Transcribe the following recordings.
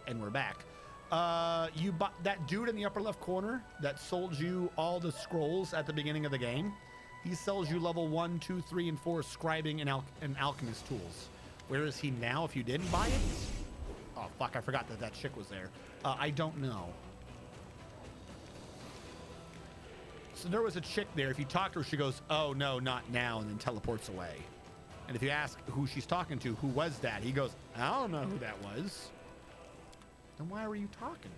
and we're back. You bought that dude in the upper left corner that sold you all the scrolls at the beginning of the game. He sells you level 1, 2, 3, and 4 scribing and alchemist tools. Where is he now if you didn't buy it? Oh, fuck, I forgot that chick was there. I don't know. So there was a chick there. If you talk to her, she goes, oh, no, not now, and then teleports away. And if you ask who she's talking to, who was that? He goes, I don't know who that was. Then why were you talking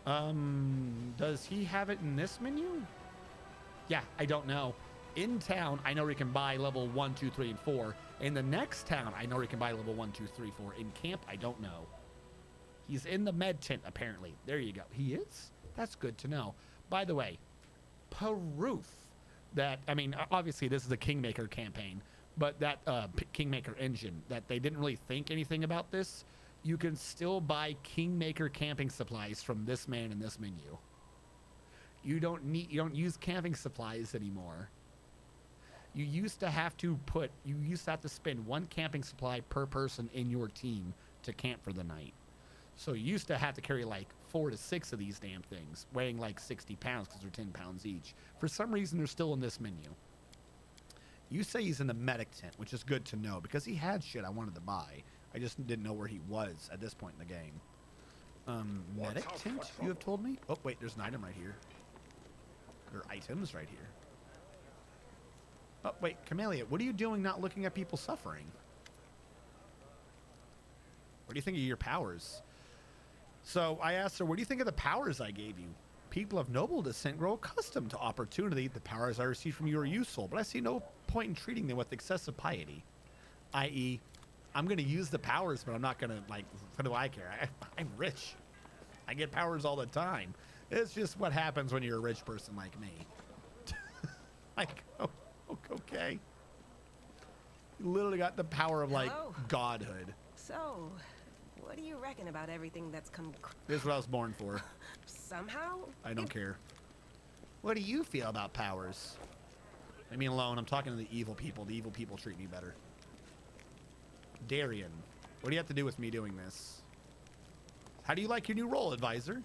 to her? Does he have it in this menu? Yeah, I don't know. In town, I know he can buy level 1, 2, 3, and 4. In the next town, I know he can buy level 1, 2, 3, 4. In camp, I don't know. He's in the med tent, apparently. There you go. He is? That's good to know. By the way, proof that, I mean, obviously this is a Kingmaker campaign, but that Kingmaker engine, that they didn't really think anything about this. You can still buy Kingmaker camping supplies from this man in this menu. You don't use camping supplies anymore. You used to have to spend 1 camping supply per person in your team to camp for the night. So you used to have to carry like 4 to 6 of these damn things, weighing like 60 pounds because they're 10 pounds each. For some reason, they're still in this menu. You say he's in the medic tent, which is good to know because he had shit I wanted to buy. I just didn't know where he was at this point in the game. Medic tent, you have told me? Oh, wait, there's an item right here. There are items right here. Oh, wait, Camellia, what are you doing not looking at people suffering? What do you think of your powers? So I asked her, what do you think of the powers I gave you? People of noble descent grow accustomed to opportunity. The powers I received from you are useful, but I see no point in treating them with excessive piety. I.e., I'm going to use the powers, but I'm not going to, like, what do I care? I'm rich. I get powers all the time. It's just what happens when you're a rich person like me. Like, oh, okay. You literally got the power of, like, godhood. So, what do you reckon about everything that's come? This is what I was born for. Somehow? I don't care. What do you feel about powers? Leave me alone. I'm talking to the evil people. The evil people treat me better. Darian, what do you have to do with me doing this? How do you like your new role, advisor?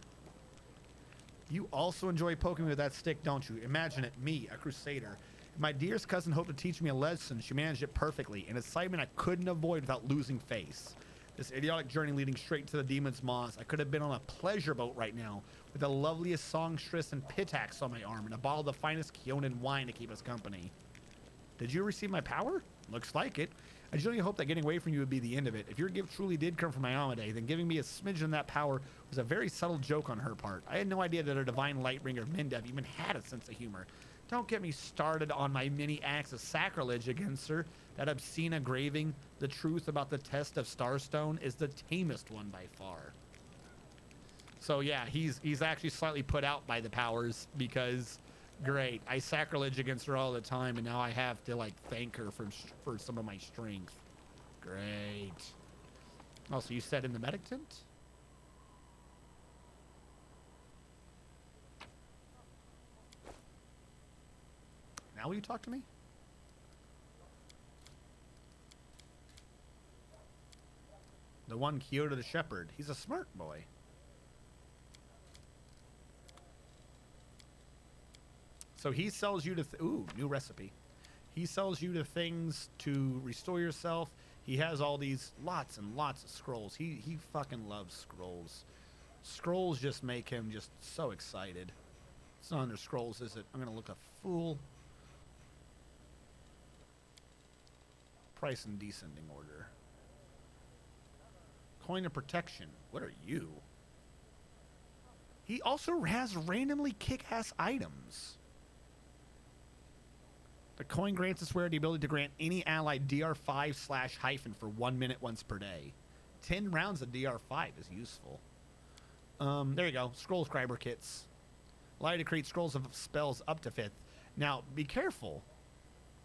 You also enjoy poking me with that stick, don't you? Imagine it, me, a crusader. My dearest cousin hoped to teach me a lesson. She managed it perfectly, an excitement I couldn't avoid without losing face. This idiotic journey leading straight to the demon's maws. I could have been on a pleasure boat right now with the loveliest songstress and pitax on my arm and a bottle of the finest Keonan wine to keep us company. Did you receive my power? Looks like it. I genuinely hope that getting away from you would be the end of it. If your gift truly did come from Iomade, then giving me a smidgen of that power was a very subtle joke on her part. I had no idea that our divine lightbringer Mendev even had a sense of humor. Don't get me started on my many acts of sacrilege against her. That obscene engraving, the truth about the test of Starstone, is the tamest one by far. So yeah, he's actually slightly put out by the powers because, great, I sacrilege against her all the time, and now I have to like thank her for some of my strength. Great. Also, you said in the medic tent? Now will you talk to me? The one Kyoto the Shepherd. He's a smart boy. So he sells you to... ooh, new recipe. He sells you to things to restore yourself. He has all these lots and lots of scrolls. He fucking loves scrolls. Scrolls just make him just so excited. It's not under scrolls, is it? I'm going to look a fool. Price in descending order. Coin of protection. What are you? He also has randomly kick-ass items. The coin grants us the ability to grant any allied DR5/- for 1 minute once per day. 10 rounds of DR5 is useful. There you go. Scroll scriber kits. Allow you to create scrolls of spells up to 5th. Now, be careful.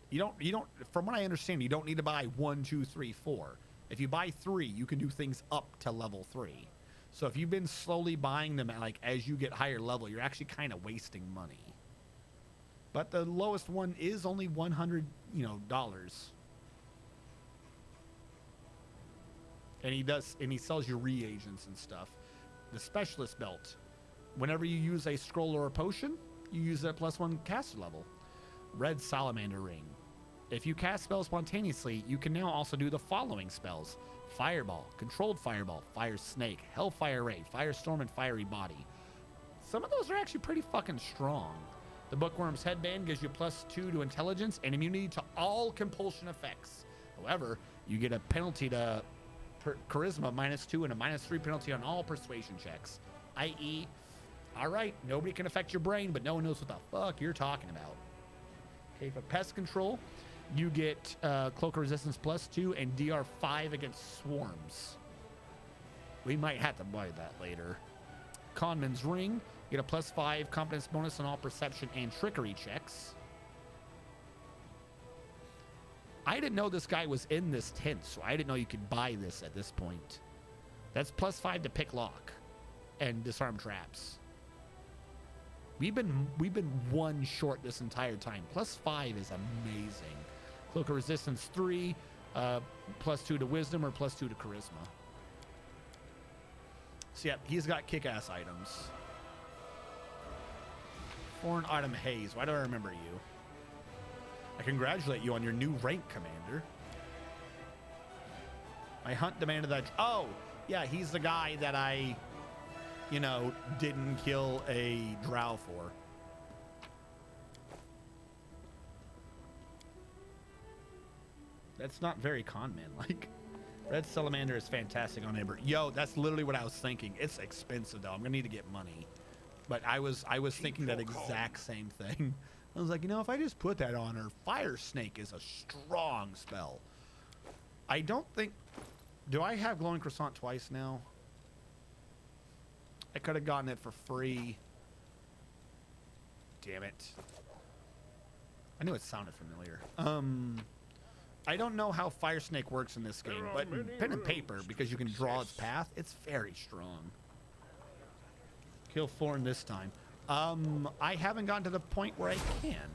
You don't, from what I understand, you don't need to buy 1, 2, 3, 4. If you buy 3, you can do things up to level 3. So if you've been slowly buying them like as you get higher level, you're actually kind of wasting money. But the lowest one is only $100, dollars. And he sells you reagents and stuff. The specialist belt. Whenever you use a scroll or a potion, you use a +1 caster level. Red salamander ring. If you cast spells spontaneously, you can now also do the following spells: Fireball, Controlled Fireball, Fire Snake, Hellfire Ray, Firestorm, and Fiery Body. Some of those are actually pretty fucking strong. The Bookworm's Headband gives you +2 to Intelligence and immunity to all compulsion effects. However, you get a penalty to Charisma -2 and a -3 penalty on all persuasion checks. I.e., alright, nobody can affect your brain, but no one knows what the fuck you're talking about. Okay, for Pest Control, you get Cloak of Resistance +2 and DR5 against swarms. We might have to buy that later. Conman's Ring, you get a +5 competence bonus on all perception and trickery checks. I didn't know this guy was in this tent, so I didn't know you could buy this at this point. That's +5 to pick lock and disarm traps. We've been one short this entire time. +5 is amazing. Cloak of Resistance 3, +2 to Wisdom or +2 to Charisma. So yeah, he's got kick-ass items. Foreign item haze. Why do I remember you? I congratulate you on your new rank, Commander. My hunt demanded that. Oh, yeah, he's the guy that I, didn't kill a drow for. That's not very con man-like. Red Salamander is fantastic on Amber. Yo, that's literally what I was thinking. It's expensive though. I'm gonna need to get money. But I was thinking that exact same thing. I was like, if I just put that on her, Fire Snake is a strong spell. I don't think. Do I have Glowing Croissant twice now? I could have gotten it for free. Damn it. I knew it sounded familiar. I don't know how Fire Snake works in this game, but in pen and paper, because you can draw its path, it's very strong. Kill Thorn this time. I haven't gotten to the point where I can.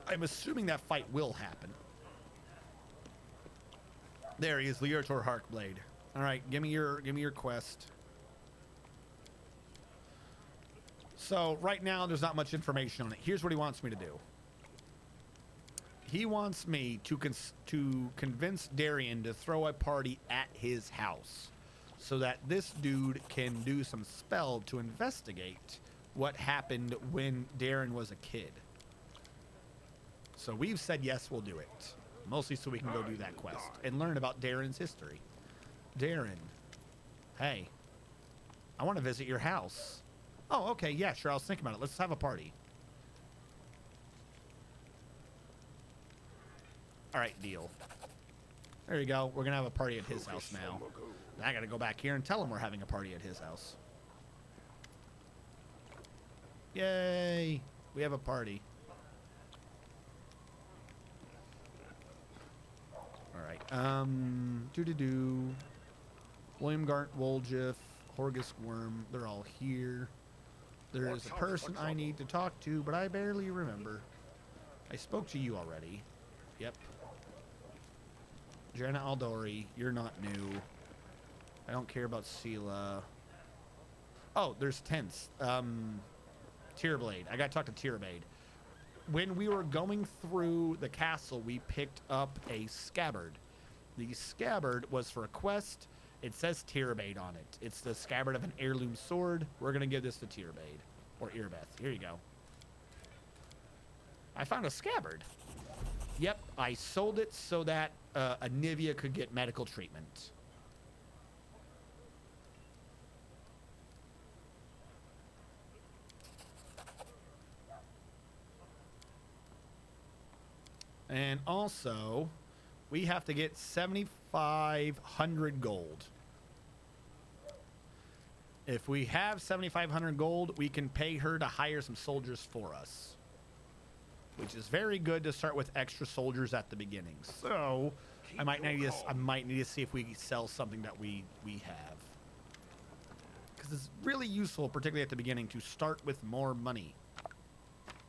I'm assuming that fight will happen. There he is, Leotor Harkblade. All right, give me your quest. So right now, there's not much information on it. Here's what he wants me to do. He wants me to convince Darian to throw a party at his house so that this dude can do some spell to investigate what happened when Darren was a kid. So we've said yes, we'll do it. Mostly so we can go do that quest and learn about Darren's history. Darren, hey, I want to visit your house. Oh, okay, yeah, sure, I was thinking about it. Let's have a party. All right, deal. There you go. We're going to have a party at his house now. I got to go back here and tell him we're having a party at his house. Yay. We have a party. All right. William Gart, Woljiff, Horgus Worm. They're all here. There's a person I need to talk to, but I barely remember. I spoke to you already. Yep. Jenna Aldori, you're not new. I don't care about Seelah. Oh, there's tents. Tierblade. I gotta talk to Tierblade. When we were going through the castle, we picked up a scabbard. The scabbard was for a quest. It says Tierblade on it. It's the scabbard of an heirloom sword. We're gonna give this to Tierblade. Or Irbeth. Here you go. I found a scabbard. Yep, I sold it so that Anivia could get medical treatment. And also, we have to get 7,500 gold. If we have 7,500 gold, we can pay her to hire some soldiers for us, which is very good to start with extra soldiers at the beginning. So I might need to see if we sell something that we have, because it's really useful, particularly at the beginning, to start with more money.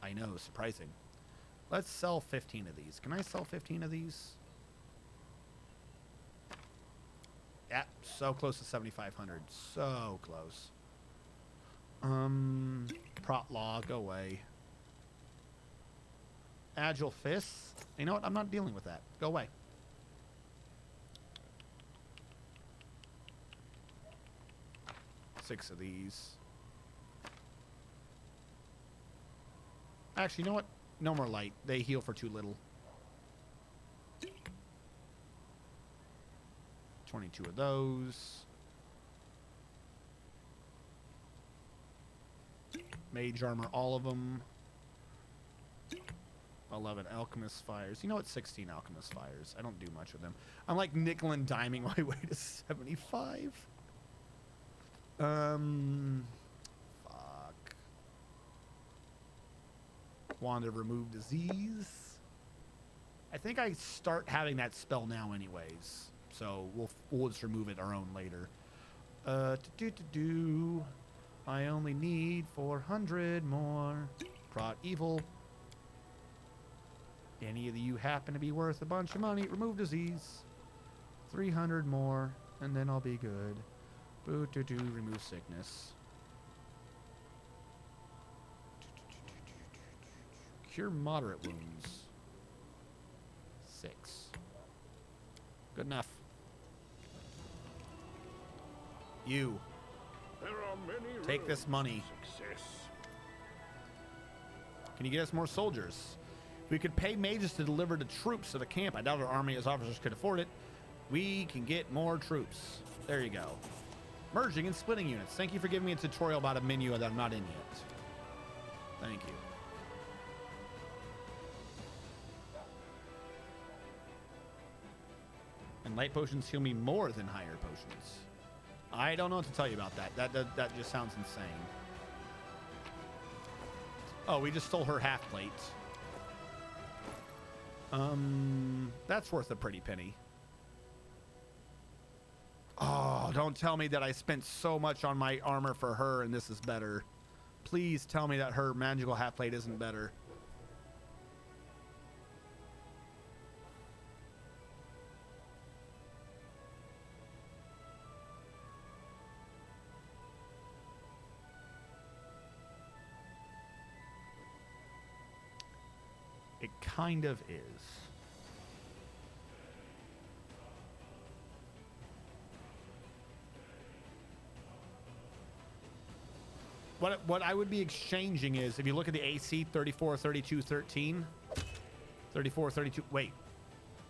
I know, surprising. Let's sell 15 of these. Can I sell 15 of these? Yeah, so close to 7,500. So close. Prot law, go away. Agile fists. You know what? I'm not dealing with that. Go away. Six of these. Actually, you know what? No more light. They heal for too little. 22 of those. Mage armor, all of them. 11 alchemist fires. You know what? 16 alchemist fires. I don't do much with them. I'm like nickel and diming my way to 75. Fuck. Wand of remove disease. I think I start having that spell now anyways. So we'll just remove it our own later. I only need 400 more. Prot evil. Any of you happen to be worth a bunch of money? Remove disease. 300 more, and then I'll be good. Remove sickness. Cure moderate wounds. 6. Good enough. You. There are many Take this money. Success. Can you get us more soldiers? If we could pay mages to deliver the troops to the camp, I doubt our army as officers could afford it. We can get more troops. There you go. Merging and splitting units. Thank you for giving me a tutorial about a menu that I'm not in yet. Thank you. And light potions heal me more than higher potions. I don't know what to tell you about that. That just sounds insane. Oh, we just stole her half plate. That's worth a pretty penny. Oh, don't tell me that I spent so much on my armor for her and this is better. Please tell me that her magical half plate isn't better. It kind of is. What I would be exchanging is, if you look at the AC, 34, 32, 13. 34, 32. Wait.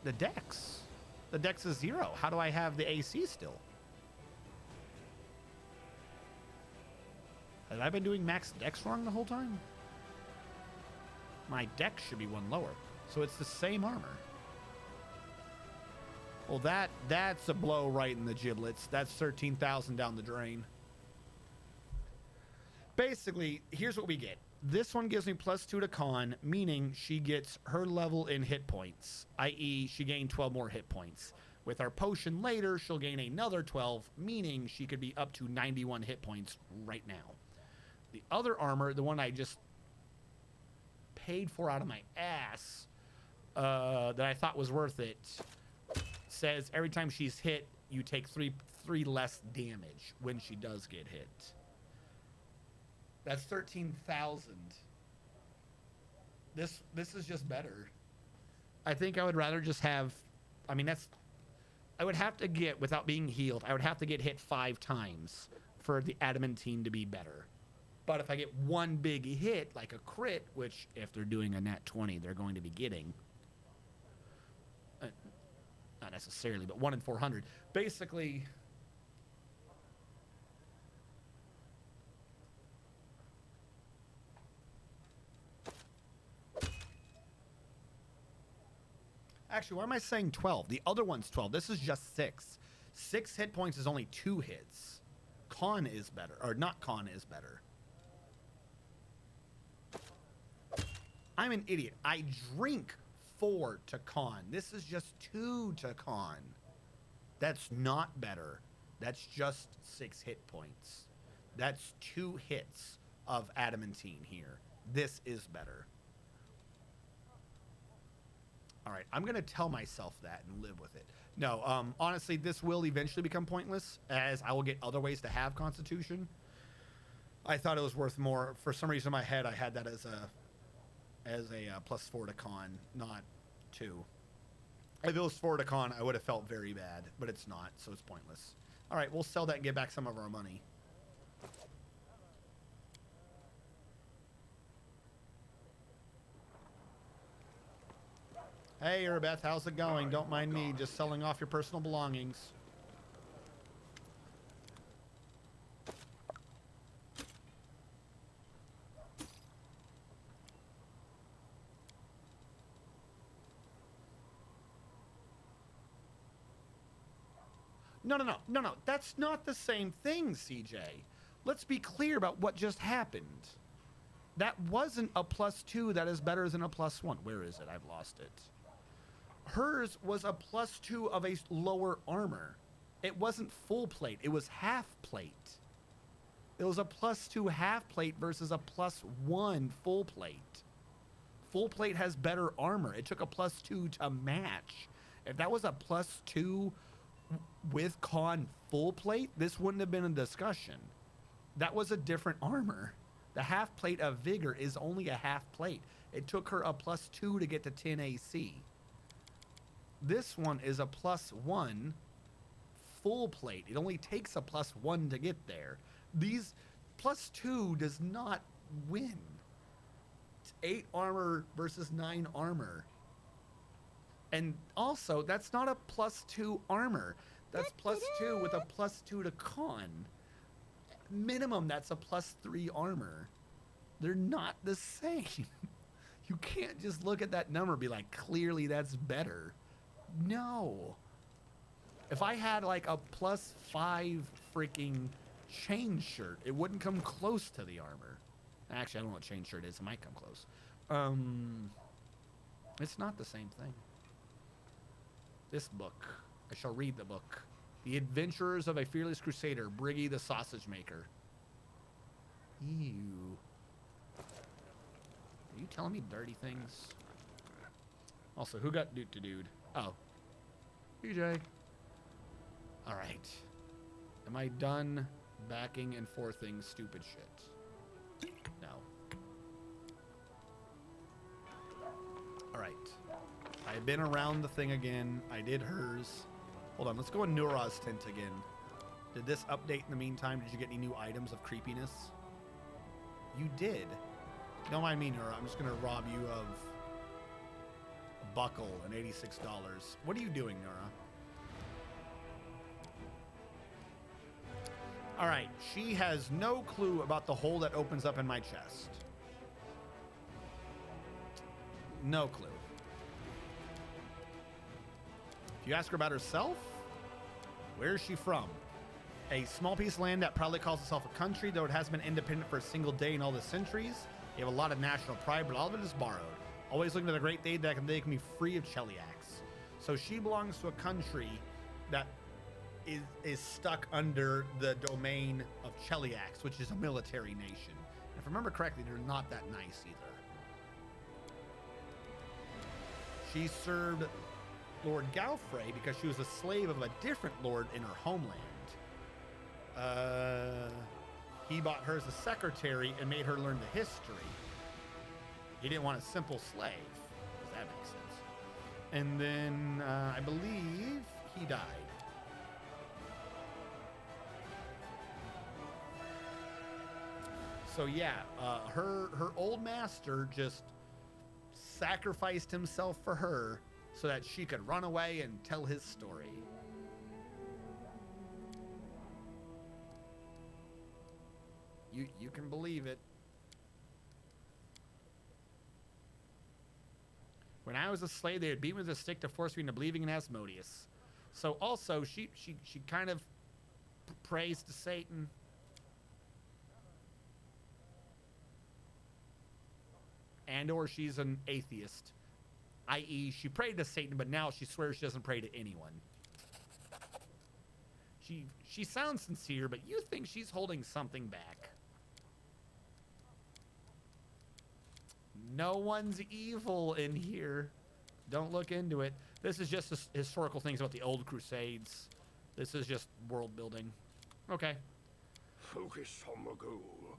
The dex. The dex is 0. How do I have the AC still? Have I been doing max dex wrong the whole time? My dex should be 1 lower. So it's the same armor. Well, that's a blow right in the giblets. That's 13,000 down the drain. Basically, here's what we get. This one gives me +2 to con, meaning she gets her level in hit points, i.e. she gained 12 more hit points. With our potion later, she'll gain another 12, meaning she could be up to 91 hit points right now. The other armor, the one I just paid for out of my ass, that I thought was worth it, says every time she's hit, you take three less damage when she does get hit. That's 13,000. This is just better. I think I would rather just have, I mean, I would have to get, without being healed, I would have to get hit 5 times for the adamantine to be better. But if I get one big hit, like a crit, which if they're doing a nat 20, they're going to be getting, not necessarily, but 1 in 400. Basically, actually, why am I saying 12? The other one's 12. This is just 6. 6 hit points is only 2 hits. Con is better, or not con is better. I'm an idiot. I drink 4 to con. This is just 2 to con. That's not better. That's just 6 hit points. That's 2 hits of adamantine here. This is better. All right, I'm going to tell myself that and live with it. No, honestly, this will eventually become pointless, as I will get other ways to have Constitution. I thought it was worth more. For some reason in my head, I had that as a +4 to con, not 2. If it was 4 to con, I would have felt very bad, but it's not, so it's pointless. All right, we'll sell that and get back some of our money. Hey, Erbeth, how's it going? Don't mind me, just selling off your personal belongings. No. That's not the same thing, CJ. Let's be clear about what just happened. That wasn't a +2 that is better than a +1. Where is it? I've lost it. Hers was a +2 of a lower armor. It wasn't full plate. It was half plate. It was a +2 half plate versus a +1 full plate. Full plate has better armor. It took a +2 to match. If that was a +2 with con full plate, this wouldn't have been a discussion. That was a different armor. The half plate of Vigor is only a half plate. It took her a +2 to get to 10 AC. This one is a +1 full plate. It only takes a +1 to get there. These +2 does not win. It's 8 armor versus 9 armor. And also, that's not a +2 armor. That's +2 with a +2 to con. Minimum, that's a +3 armor. They're not the same. You can't just look at that number and be like, clearly that's better. No. If I had like a +5 freaking chain shirt, it wouldn't come close to the armor. Actually, I don't know what chain shirt is. It might come close. It's not the same thing. This book. I shall read the book. The Adventures of a Fearless Crusader, Briggy the Sausage Maker. Ew. Are you telling me dirty things? Also, who got dude to dude? Oh. PJ. Alright. Am I done backing and forthing stupid shit? No. Alright. I've been around the thing again. I did hers. Hold on, let's go in Nura's tent again. Did this update in the meantime? Did you get any new items of creepiness? You did. Don't mind me, Nura. I'm just going to rob you of a buckle and $86. What are you doing, Nura? All right. She has no clue about the hole that opens up in my chest. No clue. If you ask her about herself, where is she from? A small piece of land that proudly calls itself a country, though it hasn't been independent for a single day in all the centuries. You have a lot of national pride, but all of it is borrowed. Always looking for the great day that can make me free of Cheliax. So she belongs to a country that is stuck under the domain of Cheliax, which is a military nation. And if I remember correctly, they're not that nice either. She served Lord Galfrey because she was a slave of a different lord in her homeland. He bought her as a secretary and made her learn the history. He didn't want a simple slave. Does that make sense? And then I believe he died. So yeah, her old master just sacrificed himself for her so that she could run away and tell his story. You can believe it. When I was a slave, they would beat me with a stick to force me into believing in Asmodeus. So also, she kind of prays to Satan. And or she's an atheist. I.e., she prayed to Satan, but now she swears she doesn't pray to anyone. She sounds sincere, but you think she's holding something back. No one's evil in here. Don't look into it. This is just historical things about the old Crusades. This is just world building. Okay. Focus on the goal.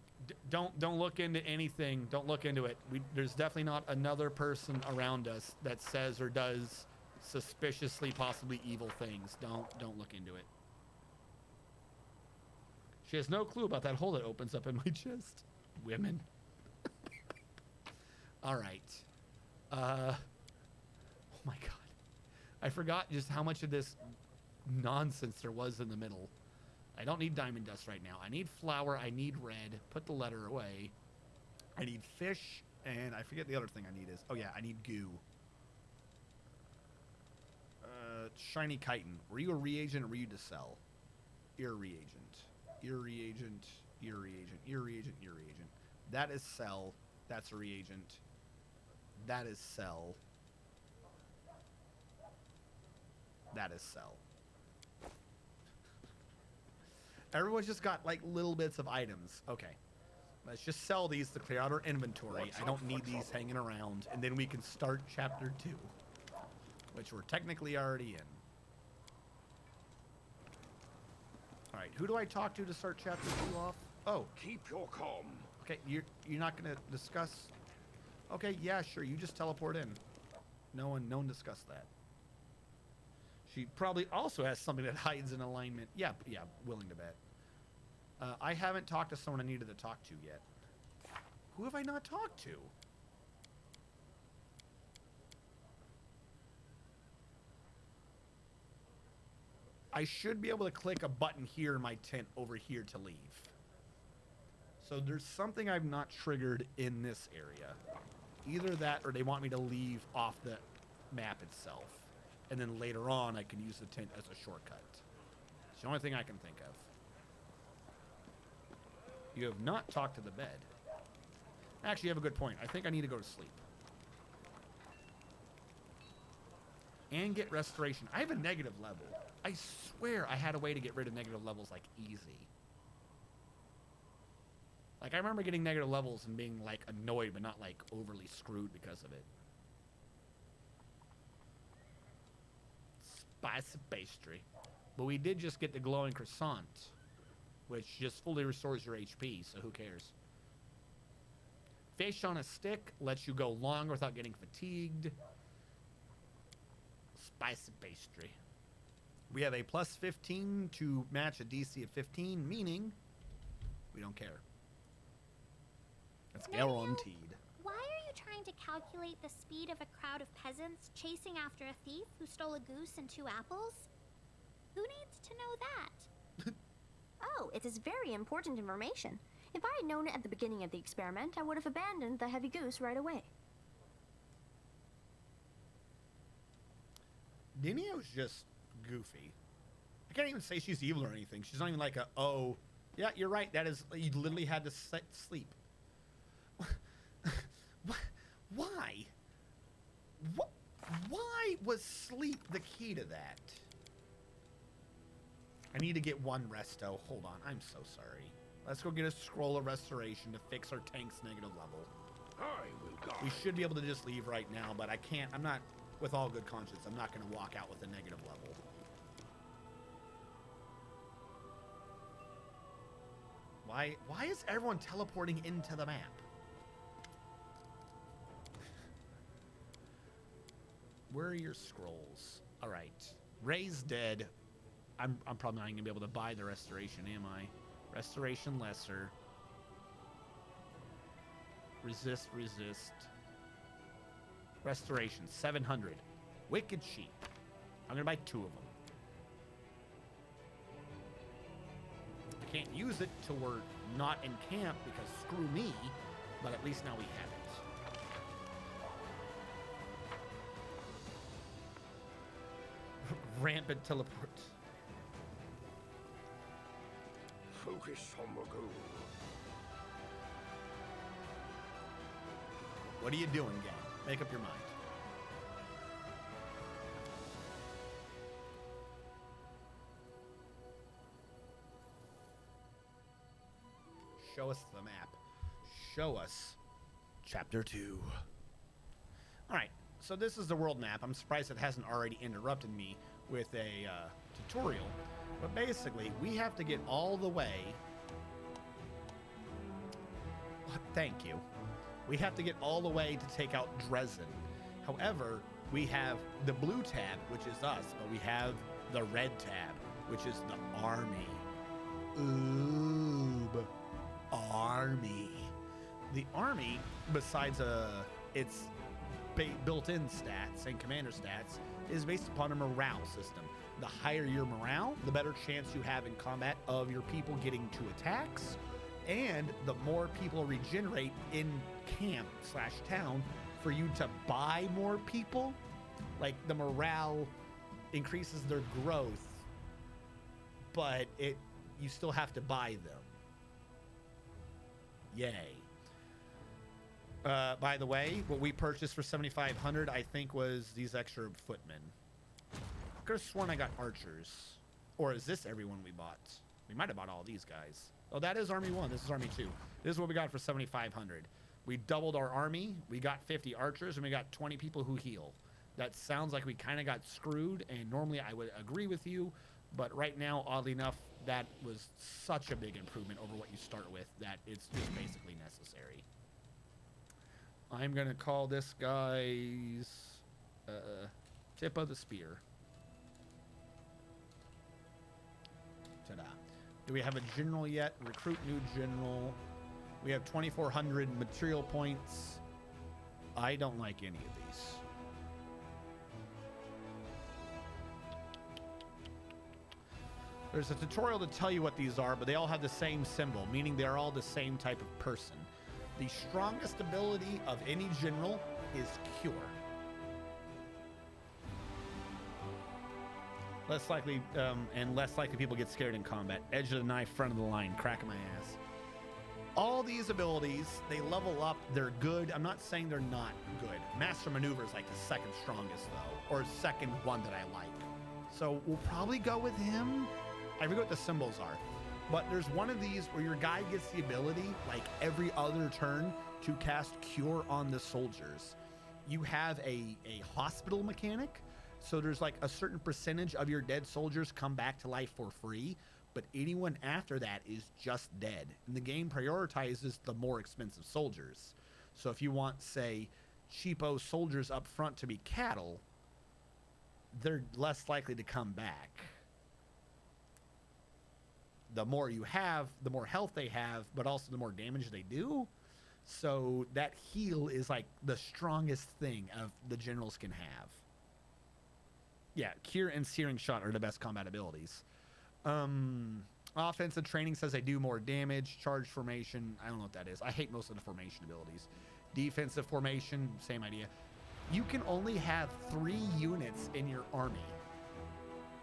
Don't look into anything. Don't look into it. There's definitely not another person around us that says or does suspiciously, possibly evil things. Don't look into it. She has no clue about that hole that opens up in my chest. Women. All right. Oh my God. I forgot just how much of this nonsense there was in the middle. I don't need diamond dust right now. I need flour. I need red. Put the letter away. I need fish. And I forget the other thing I need is... Oh, yeah. I need goo. Shiny chitin. Were you a reagent or were you to sell? Ear reagent. Ear reagent. Ear reagent. Ear reagent. Ear reagent. That is sell. That's a reagent. That is sell. That is sell. Everyone's just got like little bits of items. Okay. Let's just sell these to clear out our inventory. I don't need these hanging around. And then we can start chapter 2. Which we're technically already in. Alright, who do I talk to start chapter 2 off? Oh. Keep your calm. Okay, you're not gonna discuss... Okay, yeah, sure, you just teleport in. No one discussed that. She probably also has something that hides in alignment. Yeah, willing to bet. I haven't talked to someone I needed to talk to yet. Who have I not talked to? I should be able to click a button here in my tent over here to leave. So there's something I've not triggered in this area. Either that or they want me to leave off the map itself. And then later on, I can use the tent as a shortcut. It's the only thing I can think of. You have not talked to the bed. Actually, you have a good point. I think I need to go to sleep. And get restoration. I have a negative level. I swear I had a way to get rid of negative levels, like, easy. Like, I remember getting negative levels and being, like, annoyed, but not, like, overly screwed because of it. Spicy pastry. But we did just get the glowing croissant, which just fully restores your HP, so who cares? Fish on a stick lets you go longer without getting fatigued. Spicy pastry. We have a plus 15 to match a DC of 15, meaning we don't care. It's guaranteed. Why are you trying to calculate the speed of a crowd of peasants chasing after a thief who stole a goose and 2 apples? Who needs to know that? Oh, it is very important information. If I had known it at the beginning of the experiment, I would have abandoned the heavy goose right away. Dinio's just goofy. I can't even say she's evil or anything. She's not even like oh, yeah, you're right. That is, you literally had to sleep. Why? Why was sleep the key to that? I need to get 1 resto. Hold on, I'm so sorry. Let's go get a scroll of restoration to fix our tank's negative level. I will guide. We should be able to just leave right now, but I can't. I'm not, with all good conscience, I'm not going to walk out with a negative level. Why is everyone teleporting into the map? Where are your scrolls? All right. Ray's dead. I'm probably not going to be able to buy the restoration, am I? Restoration lesser. Resist. Restoration, 700. Wicked sheep. I'm going to buy 2 of them. I can't use it till we're not in camp because screw me, but at least now we have it. Rampant teleport. Focus on the goal. What are you doing, gang? Make up your mind. Show us the map. Show us chapter 2. All right. So this is the world map. I'm surprised it hasn't already interrupted me with a tutorial. But basically, we have to get all the way... Thank you. We have to get all the way to take out Dresden. However, we have the blue tab, which is us, but we have the red tab, which is the army. Ooh, army. The army, besides its built-in stats and commander stats, is based upon a morale system. The higher your morale, the better chance you have in combat of your people getting to attacks, and the more people regenerate in camp/town for you to buy more people. Like, the morale increases their growth, but you still have to buy them. Yay. By the way, what we purchased for 7,500, I think, was these extra footmen. I could have sworn I got archers. Or is this everyone we bought? We might have bought all these guys. Oh, that is Army 1. This is Army 2. This is what we got for 7,500. We doubled our army. We got 50 archers, and we got 20 people who heal. That sounds like we kind of got screwed, and normally I would agree with you, but right now, oddly enough, that was such a big improvement over what you start with that it's just basically necessary. I'm going to call this guy's tip of the spear. Ta-da. Do we have a general yet? Recruit new general. We have 2,400 material points. I don't like any of these. There's a tutorial to tell you what these are, but they all have the same symbol, meaning they're all the same type of person. The strongest ability of any general is Cure. Less likely, and less likely people get scared in combat. Edge of the knife, front of the line, cracking my ass. All these abilities, they level up, they're good. I'm not saying they're not good. Master Maneuver is like the second strongest, though, or second one that I like. So we'll probably go with him. I forget what the symbols are. But there's one of these where your guy gets the ability, like every other turn, to cast Cure on the soldiers. You have a hospital mechanic, so there's like a certain percentage of your dead soldiers come back to life for free, but anyone after that is just dead. And the game prioritizes the more expensive soldiers. So if you want, say, cheapo soldiers up front to be cattle, they're less likely to come back. The more you have, the more health they have, but also the more damage they do. So that heal is like the strongest thing of the generals can have. Yeah, Cure and Searing Shot are the best combat abilities. Offensive training says they do more damage. Charge formation, I don't know what that is. I hate most of the formation abilities. Defensive formation, same idea. You can only have 3 units in your army.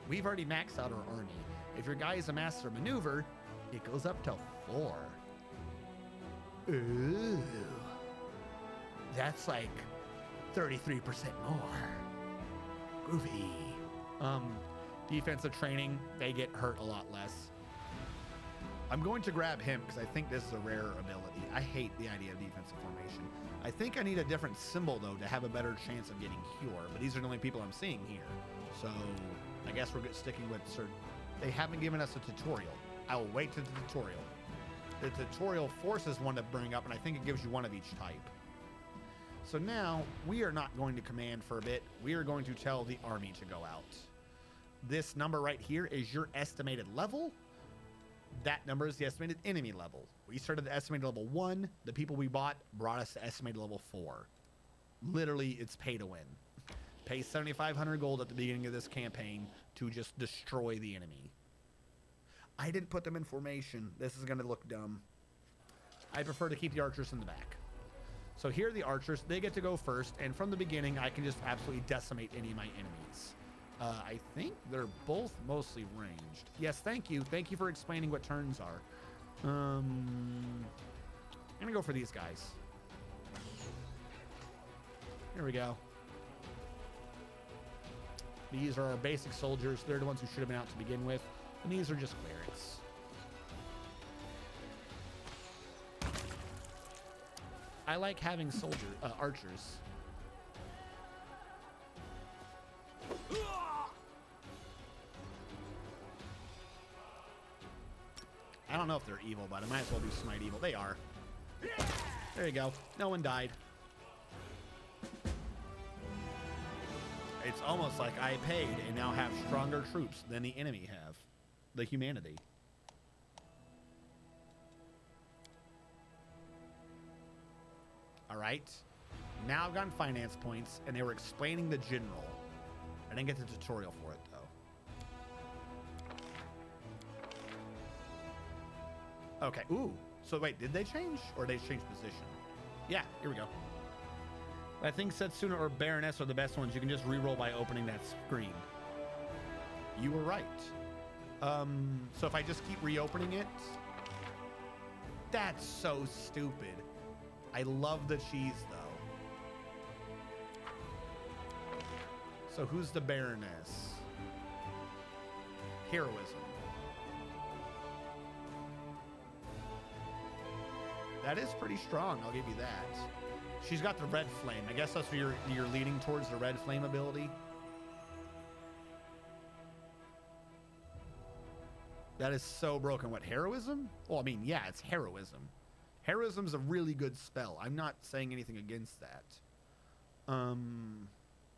We've already maxed out our army. If your guy is a master maneuver, it goes up to 4. Ooh. That's like 33% more. Groovy. Defensive training, they get hurt a lot less. I'm going to grab him because I think this is a rare ability. I hate the idea of defensive formation. I think I need a different symbol, though, to have a better chance of getting Cure, but these are the only people I'm seeing here. So I guess we're sticking with certain... They haven't given us a tutorial. I will wait to the tutorial. The tutorial forces one to bring up, and I think it gives you one of each type. So now, we are not going to command for a bit. We are going to tell the army to go out. This number right here is your estimated level. That number is the estimated enemy level. We started at estimated level 1. The people we bought brought us to estimated level 4. Literally, it's pay to win. Pay 7,500 gold at the beginning of this campaign to just destroy the enemy. I didn't put them in formation. This is going to look dumb. I prefer to keep the archers in the back. So here are the archers. They get to go first, and from the beginning, I can just absolutely decimate any of my enemies. I think they're both mostly ranged. Yes, thank you. Thank you for explaining what turns are. I'm going to go for these guys. Here we go. These are our basic soldiers. They're the ones who should have been out to begin with. And these are just clerics. I like having archers. I don't know if they're evil, but I might as well do smite evil. They are. There you go. No one died. It's almost like I paid and now have stronger troops than the enemy have. The humanity. All right. Now I've gotten finance points, and they were explaining the general. I didn't get the tutorial for it, though. Okay. Ooh. So wait, did they change? Or they changed position? Yeah, here we go. I think Setsuna or Baroness are the best ones. You can just reroll by opening that screen. You were right. So if I just keep reopening it... That's so stupid. I love the cheese, though. So who's the Baroness? Heroism. That is pretty strong, I'll give you that. She's got the red flame. I guess that's what you're leading towards, the red flame ability. That is so broken. What, heroism? Well, I mean, yeah, it's heroism. Heroism's a really good spell. I'm not saying anything against that.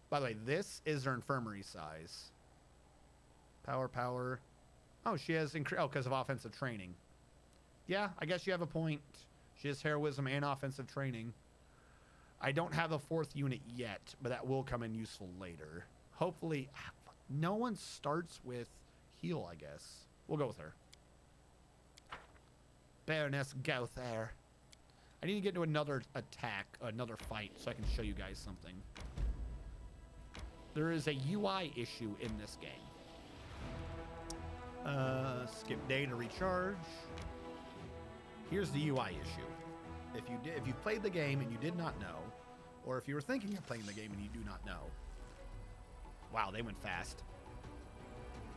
By the way, this is her infirmary size. Power. Oh, she has because of offensive training. Yeah, I guess you have a point. She has heroism and offensive training. I don't have a 4th unit yet, but that will come in useful later. Hopefully, no one starts with heal, I guess. We'll go with her. Baroness Gothair. I need to get into another attack, another fight, so I can show you guys something. There is a UI issue in this game. Skip day to recharge. Here's the UI issue. If you played the game and you did not know, or if you were thinking of playing the game and you do not know. Wow, they went fast.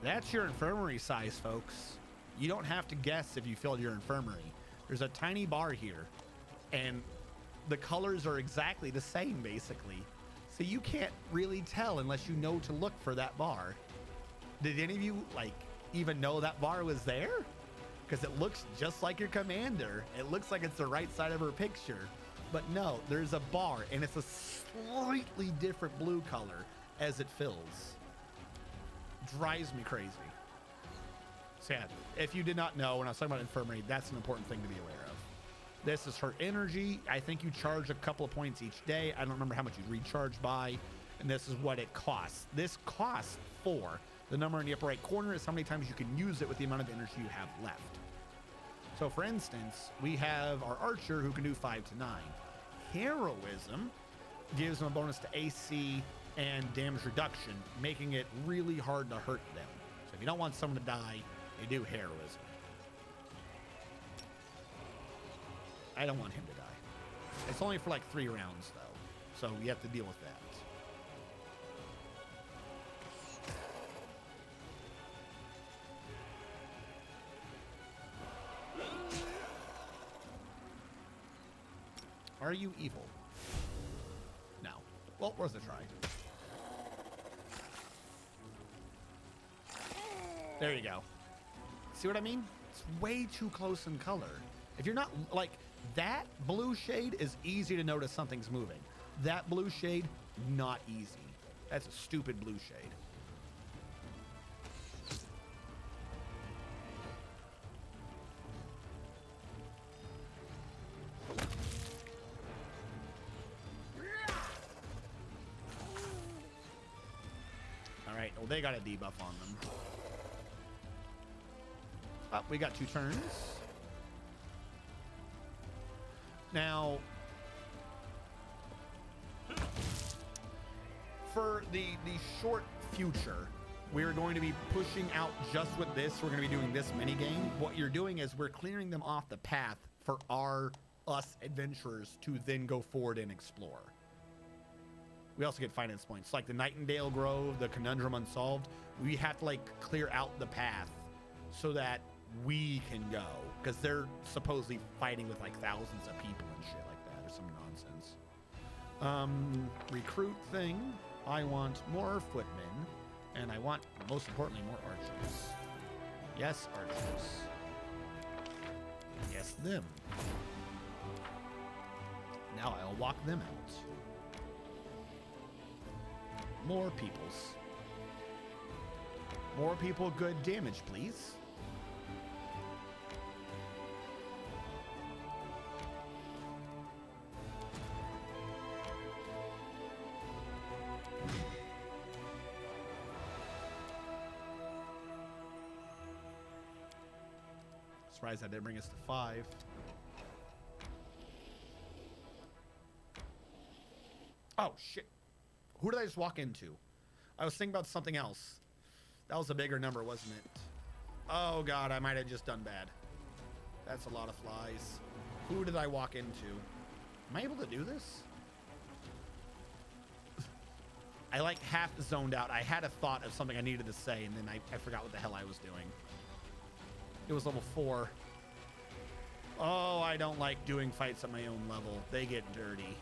That's your infirmary size, folks. You don't have to guess if you filled your infirmary. There's a tiny bar here, and the colors are exactly the same, basically. So you can't really tell unless you know to look for that bar. Did any of you, even know that bar was there? Because it looks just like your commander. It looks like it's the right side of her picture. But no, there's a bar, and it's a slightly different blue color as it fills. Drives me crazy. So yeah, if you did not know, when I was talking about infirmary, that's an important thing to be aware of. This is her energy. I think you charge a couple of points each day. I don't remember how much you recharge by. And this is what it costs. This costs 4. The number in the upper right corner is how many times you can use it with the amount of energy you have left. So for instance, we have our archer who can do 5 to 9. Heroism gives them a bonus to AC and damage reduction, making it really hard to hurt them. So if you don't want someone to die, you do heroism. I don't want him to die. It's only for 3 rounds though, so you have to deal with that. Are you evil? No. Well, worth a try. There you go. See what I mean? It's way too close in color. If you're not, that blue shade is easy to notice something's moving. That blue shade, not easy. That's a stupid blue shade. Alright, well, they got a debuff on them. Oh, we got 2 turns. Now, for the short future, we're going to be pushing out just with this. We're going to be doing this mini game. What you're doing is we're clearing them off the path for us adventurers to then go forward and explore. We also get finance points, like the Nightingale Grove, the Conundrum Unsolved. We have to clear out the path so that we can go, because they're supposedly fighting with thousands of people and shit like that, or some nonsense. Recruit thing. I want more footmen, and I want, most importantly, more archers. Yes, archers. test them. Now I'll walk them out. More peoples. More people, good damage, please. Surprised that didn't bring us to 5. Oh, shit. Who did I just walk into? I was thinking about something else. That was a bigger number, wasn't it? Oh, God, I might have just done bad. That's a lot of flies. Who did I walk into? Am I able to do this? I, like, half zoned out. I had a thought of something I needed to say, and then I forgot what the hell I was doing. It was level 4. Oh, I don't like doing fights at my own level. They get dirty.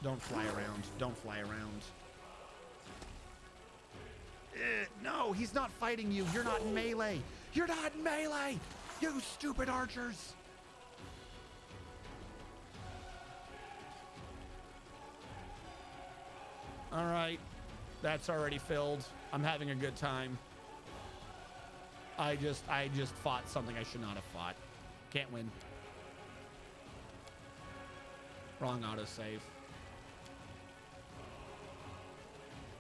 Don't fly around. Don't fly around. No, he's not fighting you. You're not in melee. You're not in melee. You stupid archers. All right. That's already filled. I'm having a good time. I just fought something I should not have fought. Can't win. Wrong autosave.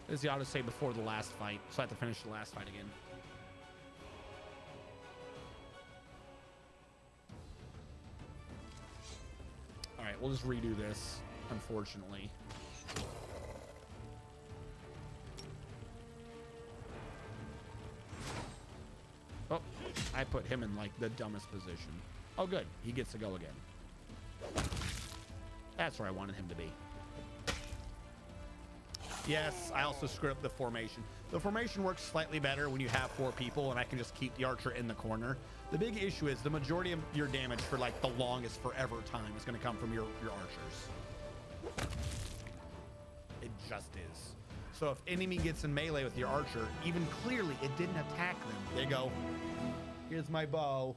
This is the autosave before the last fight, so I have to finish the last fight again. All right, we'll just redo this, unfortunately. Oh, I put him in, like, the dumbest position. Oh, good. He gets to go again. That's where I wanted him to be. Yes, I also screwed up the formation. The formation works slightly better when you have 4 people, and I can just keep the archer in the corner. The big issue is the majority of your damage for, like, the longest forever time is going to come from your archers. It just is. So if enemy gets in melee with your archer, even clearly it didn't attack them. They go, here's my bow.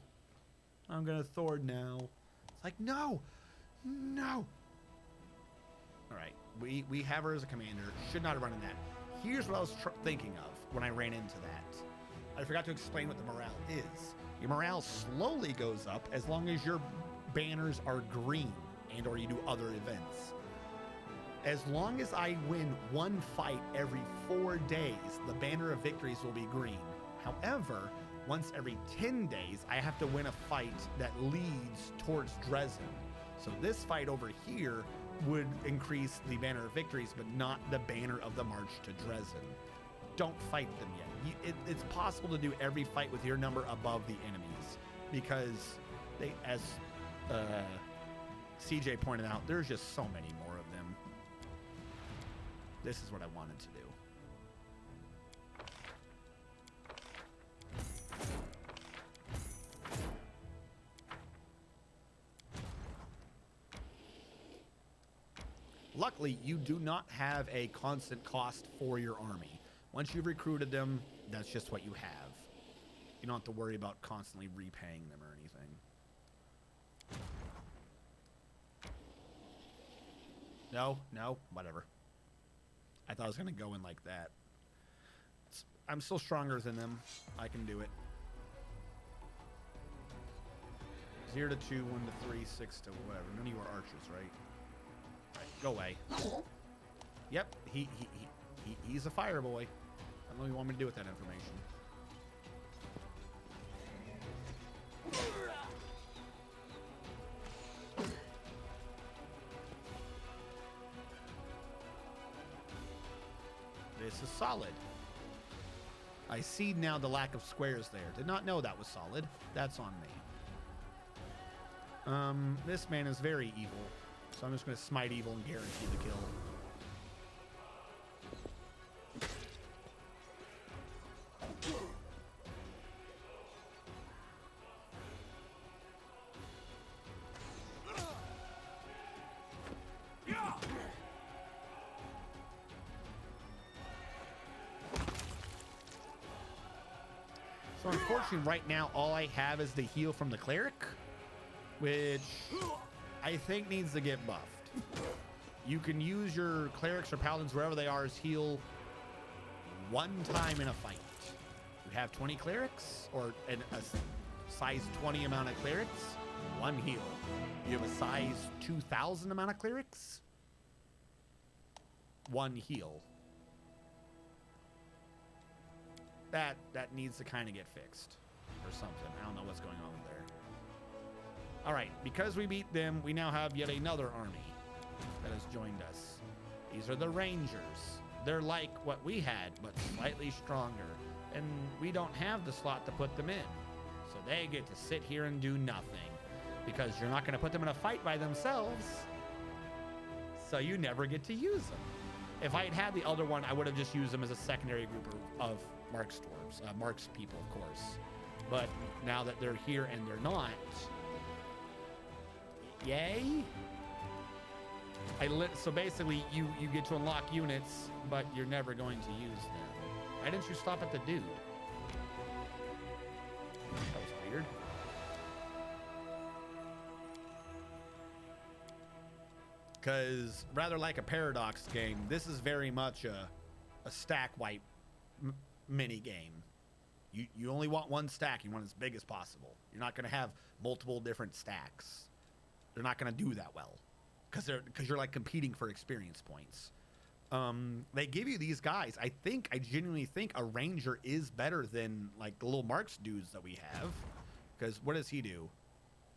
I'm going to Thord now. It's like, no, no. All right. We have her as a commander. Should not have run in that. Here's what I was thinking of when I ran into that. I forgot to explain what the morale is. Your morale slowly goes up as long as your banners are green and or you do other events. As long as I win 1 fight every 4 days, the banner of victories will be green. However, once every 10 days, I have to win a fight that leads towards Dresden. So this fight over here would increase the banner of victories, but not the banner of the march to Dresden. Don't fight them yet. It's possible to do every fight with your number above the enemies, because they, as CJ pointed out, there's just so many more of them. This is what I wanted to do. Luckily, you do not have a constant cost for your army. Once you've recruited them, that's just what you have. You don't have to worry about constantly repaying them or anything. No, whatever. I thought I was going to go in like that. I'm still stronger than them. I can do it. 0 to 2, 1 to 3, 6 to whatever. None of you are archers, right? Go away. Yep, he's a fire boy. I don't know what you want me to do with that information. This is solid. I see now the lack of squares there. Did not know that was solid. That's on me. This man is very evil. So I'm just going to smite evil and guarantee the kill. So unfortunately, right now, all I have is the heal from the cleric, which I think needs to get buffed. You can use your clerics or paladins, wherever they are, as heal one time in a fight. You have 20 clerics, or a size 20 amount of clerics, one heal. You have a size 2,000 amount of clerics, one heal. That needs to kind of get fixed or something. I don't know what's going on there. All right, because we beat them, we now have yet another army that has joined us. These are the Rangers. They're like what we had, but slightly stronger. And we don't have the slot to put them in. So they get to sit here and do nothing, because you're not going to put them in a fight by themselves. So you never get to use them. If I had had the other one, I would have just used them as a secondary group of Mark's dwarves, Mark's people, of course. But now that they're here and they're not, yay. So basically, you get to unlock units, but you're never going to use them. Why didn't you stop at the dude? That was weird. Because rather like a Paradox game, this is very much a stack wipe mini game. You only want one stack. You want as big as possible. You're not going to have multiple different stacks. They're not going to do that well, because you're like competing for experience points. They give you these guys. I genuinely think a ranger is better than like the little Marks dudes that we have, because what does he do?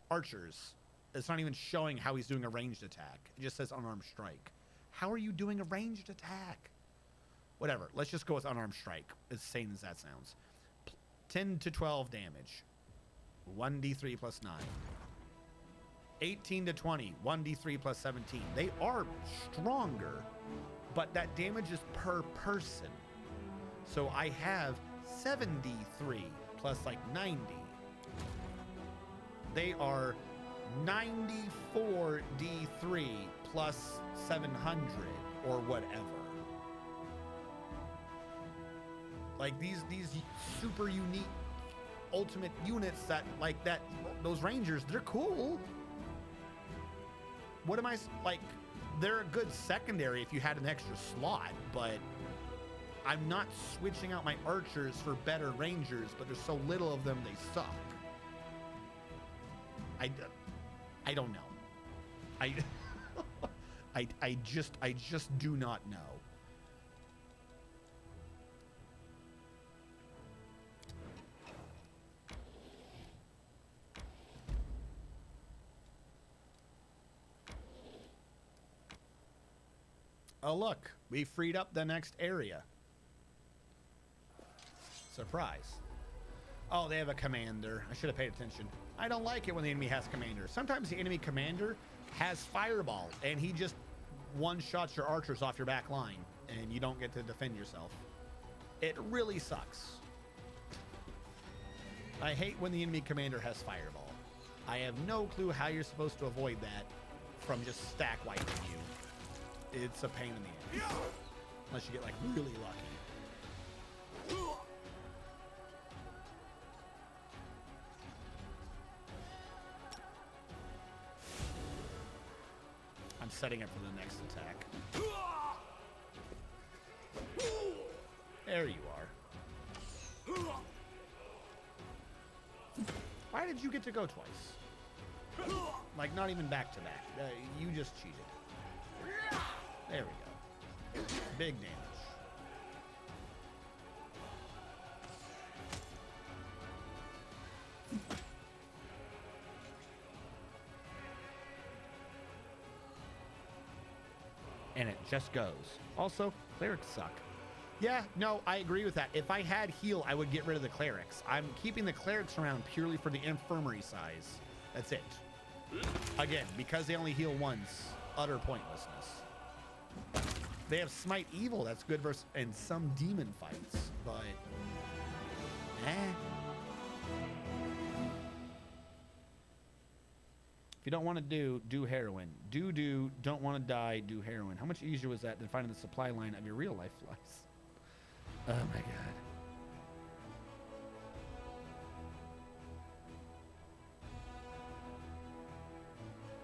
Archers. It's not even showing how he's doing a ranged attack. It just says unarmed strike. How are you doing a ranged attack? Whatever. Let's just go with unarmed strike, as sane as that sounds. 10 to 12 damage. 1d3 plus 9. 18 to 20. 1d3 plus 17. They are stronger, but that damage is per person. So I have 7d3 plus like 90. They are 94 D3 plus 700 or whatever. Like these super unique ultimate units that like that, those rangers, they're cool. What am I like? They're a good secondary if you had an extra slot, but I'm not switching out my archers for better rangers, but there's so little of them they suck. I don't know. I just do not know. Oh look, we freed up the next area. Surprise. Oh, they have a commander. I should have paid attention. I don't like it when the enemy has commander. Sometimes the enemy commander has fireball and he just one-shots your archers off your back line and you don't get to defend yourself. It really sucks. I hate when the enemy commander has fireball. I have no clue how you're supposed to avoid that from just stack wiping you. It's a pain in the ass. Unless you get like really lucky. I'm setting up for the next attack. There you are. Why did you get to go twice? Like not even back to back. You just cheated. There we go. Big damage. And it just goes. Also, clerics suck. Yeah, no, I agree with that. If I had heal, I would get rid of the clerics. I'm keeping the clerics around purely for the infirmary size. That's it. Again, because they only heal once, utter pointlessness. They have Smite Evil, that's good versus in some demon fights, but if you don't want to do heroin. Don't want to die, do heroin. How much easier was that than finding the supply line of your real life flies? Oh my god.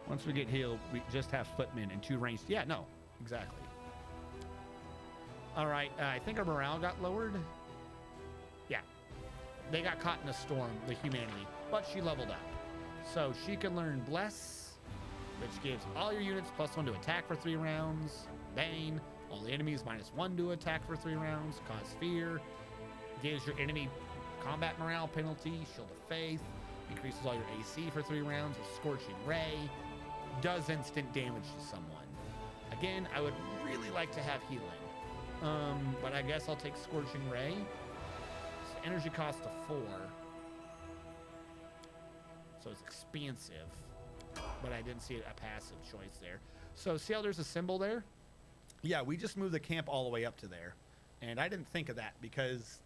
Once we get healed, we just have footmen and 2 ranged. Yeah, no, exactly. All right, I think our morale got lowered. Yeah, they got caught in a storm, the humanity, but she leveled up. So she can learn Bless, which gives all your units +1 to attack for 3 rounds. Bane, all the enemies -1 to attack for 3 rounds. Cause Fear, gives your enemy combat morale penalty. Shield of Faith, increases all your AC for 3 rounds. A Scorching Ray, does instant damage to someone. Again, I would really like to have healing. But I guess I'll take Scorching Ray. So energy cost of 4. So it's expansive. But I didn't see a passive choice there. So see how there's a symbol there? Yeah, we just moved the camp all the way up to there. And I didn't think of that because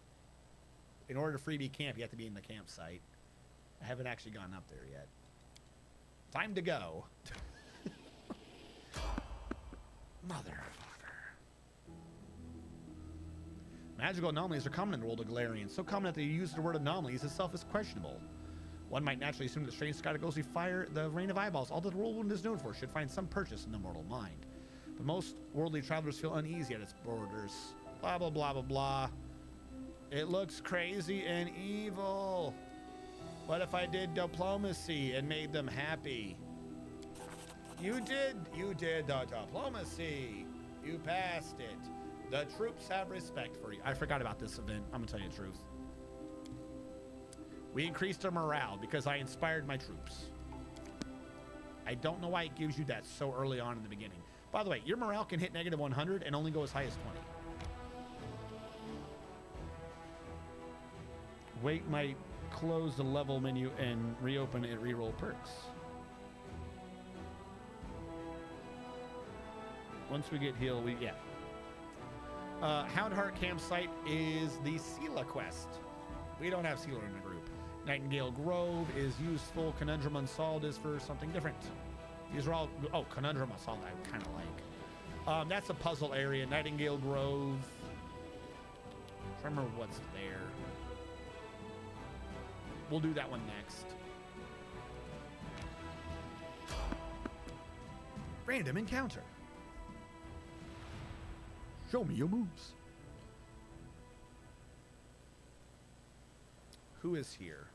in order to freebie camp, you have to be in the campsite. I haven't actually gone up there yet. Time to go. Motherfucker. Magical anomalies are common in the world of Galarian. So common that the use of the word anomalies itself is questionable. One might naturally assume that strange sky ghostly fire, the rain of eyeballs, all that the world is known for, should find some purchase in the mortal mind. But most worldly travelers feel uneasy at its borders. Blah, blah, blah, blah, blah. It looks crazy and evil. What if I did diplomacy and made them happy? You did the diplomacy. You passed it. The troops have respect for you. I forgot about this event. I'm gonna tell you the truth. We increased our morale because I inspired my troops. I don't know why it gives you that so early on in the beginning. By the way, your morale can hit -100 and only go as high as 20. Wait might close the level menu and reopen it, reroll perks. Once we get healed, Houndheart Campsite is the Seelah quest. We don't have Seelah in the group. Nightingale Grove is useful. Conundrum Unsolved is for something different. These are all... Oh, Conundrum Unsolved I kind of like. That's a puzzle area. Nightingale Grove. I don't remember what's there. We'll do that one next. Random encounter. Show me your moves. Who is here?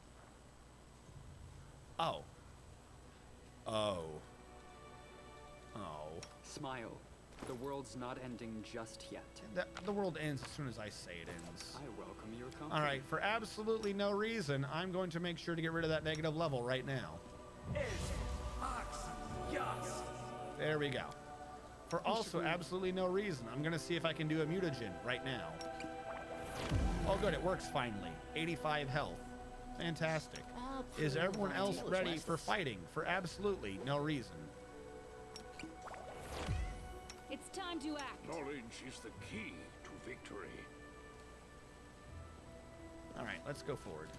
Oh. Smile. The world's not ending just yet. The world ends as soon as I say it ends. I welcome your company. All right, for absolutely no reason, I'm going to make sure to get rid of that negative level right now. There we go. For also absolutely no reason, I'm going to see if I can do a mutagen right now. Oh, good, it works finally. 85 health. Fantastic. Is everyone else ready for fighting? For absolutely no reason. It's time to act. Knowledge is the key to victory. All right, let's go forward.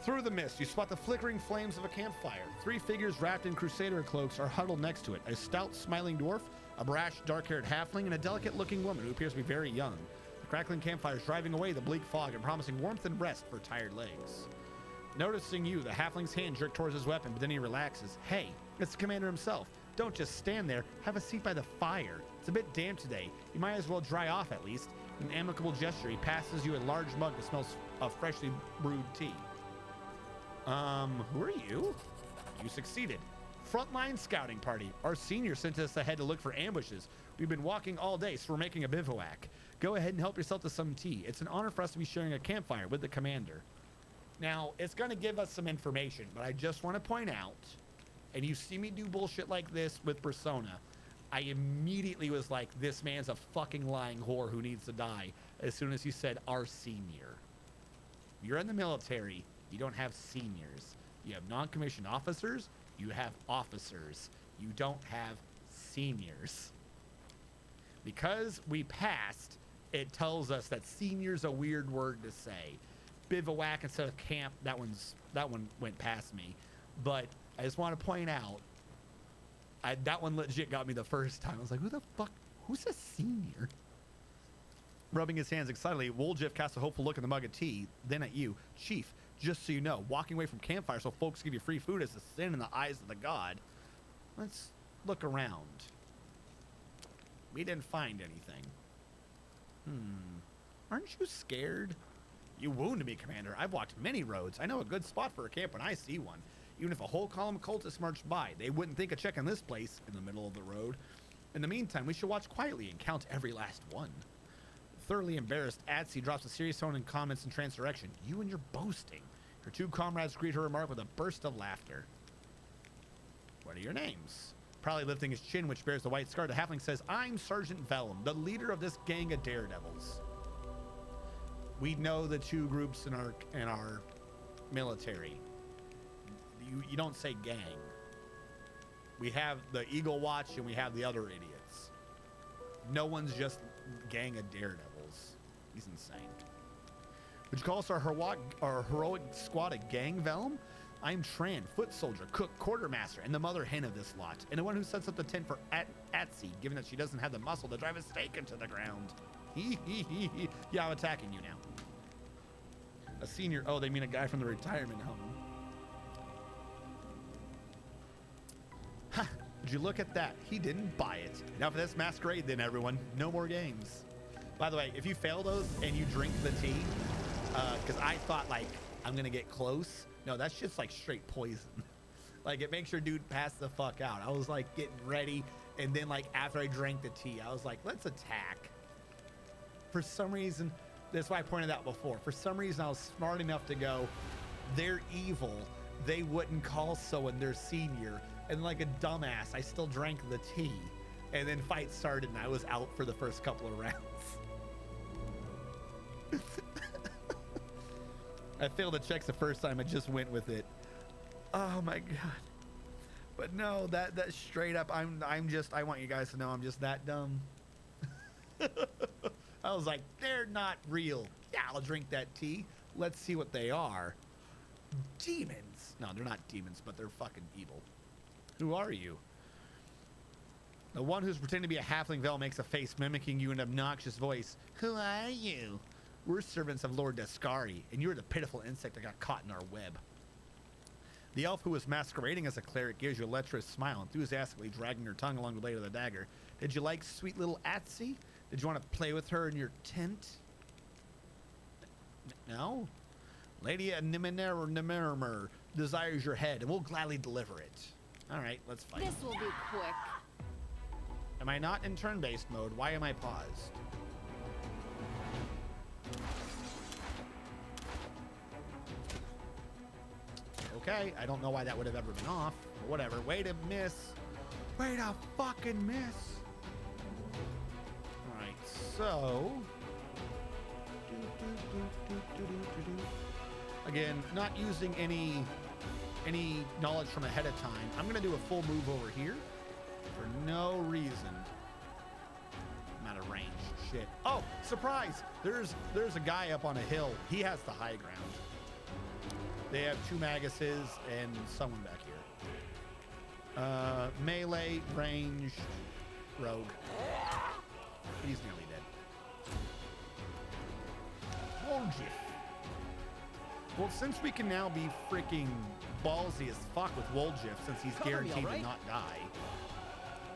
Through the mist, you spot the flickering flames of a campfire. 3 figures wrapped in crusader cloaks are huddled next to it. A stout, smiling dwarf, a brash, dark-haired halfling, and a delicate-looking woman who appears to be very young. The crackling campfire is driving away the bleak fog and promising warmth and rest for tired legs. Noticing you, the halfling's hand jerked towards his weapon, but then he relaxes. Hey, it's the commander himself. Don't just stand there. Have a seat by the fire. It's a bit damp today. You might as well dry off at least. In an amicable gesture, he passes you a large mug that smells of freshly brewed tea. Who are you? You succeeded. Frontline scouting party. Our senior sent us ahead to look for ambushes. We've been walking all day, so we're making a bivouac. Go ahead and help yourself to some tea. It's an honor for us to be sharing a campfire with the commander. Now, it's going to give us some information, but I just want to point out, and you see me do bullshit like this with Persona, I immediately was like, this man's a fucking lying whore who needs to die as soon as he said our senior. You're in the military. You don't have seniors. You have non-commissioned officers. You have officers. You don't have seniors. Because we passed, it tells us that senior's a weird word to say. Bivouac instead of camp, that one went past me. But I just want to point out, that one legit got me the first time. I was like, who the fuck? Who's a senior? Rubbing his hands excitedly, Woljiff casts a hopeful look in the mug of tea, then at you. Chief, just so you know, walking away from campfire so folks give you free food is a sin in the eyes of the god. Let's look around. We didn't find anything. Aren't you scared? You wounded me, Commander. I've walked many roads. I know a good spot for a camp when I see one. Even if a whole column of cultists marched by, they wouldn't think of checking this place in the middle of the road. In the meantime, we should watch quietly and count every last one. Thoroughly embarrassed, Atsy drops a serious tone and comments in Tran's direction. You and your boasting. Her two comrades greet her remark with a burst of laughter. What are your names? Proudly lifting his chin, which bears the white scar, the halfling says, I'm Sergeant Vellum, the leader of this gang of daredevils. We know the two groups in our military. You don't say gang. We have the Eagle Watch and we have the other idiots. No one's just gang of daredevils. He's insane. Would you call us our heroic squad a gang, Vellum? I'm Tran, foot soldier, cook, quartermaster, and the mother hen of this lot, and the one who sets up the tent for Atsy, given that she doesn't have the muscle to drive a stake into the ground. Yeah, I'm attacking you now. A senior, oh, they mean a guy from the retirement home. Ha! Would you look at that? He didn't buy it. Now for this masquerade then, everyone. No more games. By the way, if you fail those and you drink the tea, because I thought, like, I'm going to get close. No, that's just, like, straight poison. Like, it makes your dude pass the fuck out. I was, like, getting ready, and then, like, after I drank the tea, I was like, let's attack. For some reason, that's why I pointed out before. For some reason, I was smart enough to go, they're evil. They wouldn't call someone their senior. And like a dumbass, I still drank the tea. And then fight started, and I was out for the first couple of rounds. I failed the checks the first time. I just went with it. Oh my god. But no, that straight up, I want you guys to know I'm just that dumb. I was like, they're not real. Yeah, I'll drink that tea. Let's see what they are. Demons. No, they're not demons, but they're fucking evil. Who are you? The one who's pretending to be a halfling Vel makes a face mimicking you in an obnoxious voice. Who are you? We're servants of Lord Descari, and you're the pitiful insect that got caught in our web. The elf who was masquerading as a cleric gives you a lecherous smile, enthusiastically dragging her tongue along the blade of the dagger. Did you like sweet little Atsy? Did you want to play with her in your tent? No? Lady Nimmer desires your head, and we'll gladly deliver it. All right, let's fight. This will be quick. Am I not in turn-based mode? Why am I paused? Okay, I don't know why that would have ever been off. But whatever. Way to miss. Way to fucking miss. All right, so. Again, not using any knowledge from ahead of time. I'm gonna do a full move over here for no reason. I'm out of range. Shit. Oh, surprise! There's a guy up on a hill. He has the high ground. They have two Maguses and someone back here. Melee, ranged, rogue. He's nearly dead. Woljiff. Well, since we can now be freaking ballsy as fuck with Woljiff, since he's guaranteed to not die,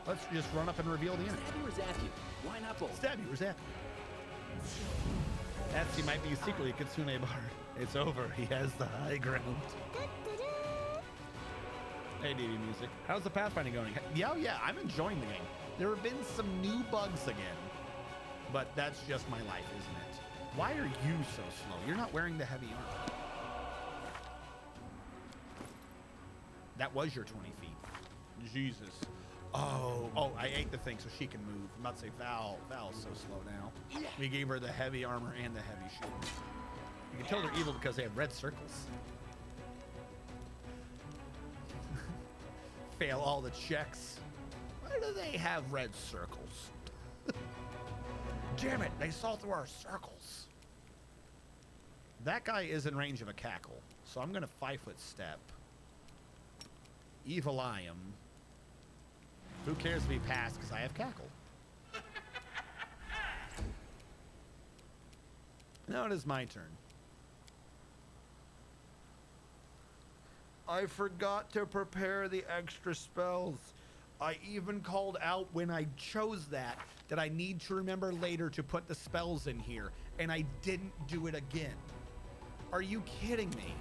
let's just run up and reveal the enemy. Stabby or zap you? Why not both? Stabby or zap you? Atsy might be secretly Kitsune Bard. It's over. He has the high ground. Hey, DD Music. How's the Pathfinder going? Yeah, I'm enjoying the game. There have been some new bugs again, but that's just my life, isn't it? Why are you so slow? You're not wearing the heavy armor. That was your 20 feet. Jesus. Oh, I ate the thing so she can move. I'm about to say Val's so slow now. We gave her the heavy armor and the heavy shield. You can tell they're evil because they have red circles. Fail all the checks. Why do they have red circles? Damn it, they saw through our circles. That guy is in range of a cackle, so I'm gonna 5-foot step. Evil I am. Who cares if he passed because I have cackle? Now it is my turn. I forgot to prepare the extra spells. I even called out when I chose that I need to remember later to put the spells in here, and I didn't do it again. Are you kidding me?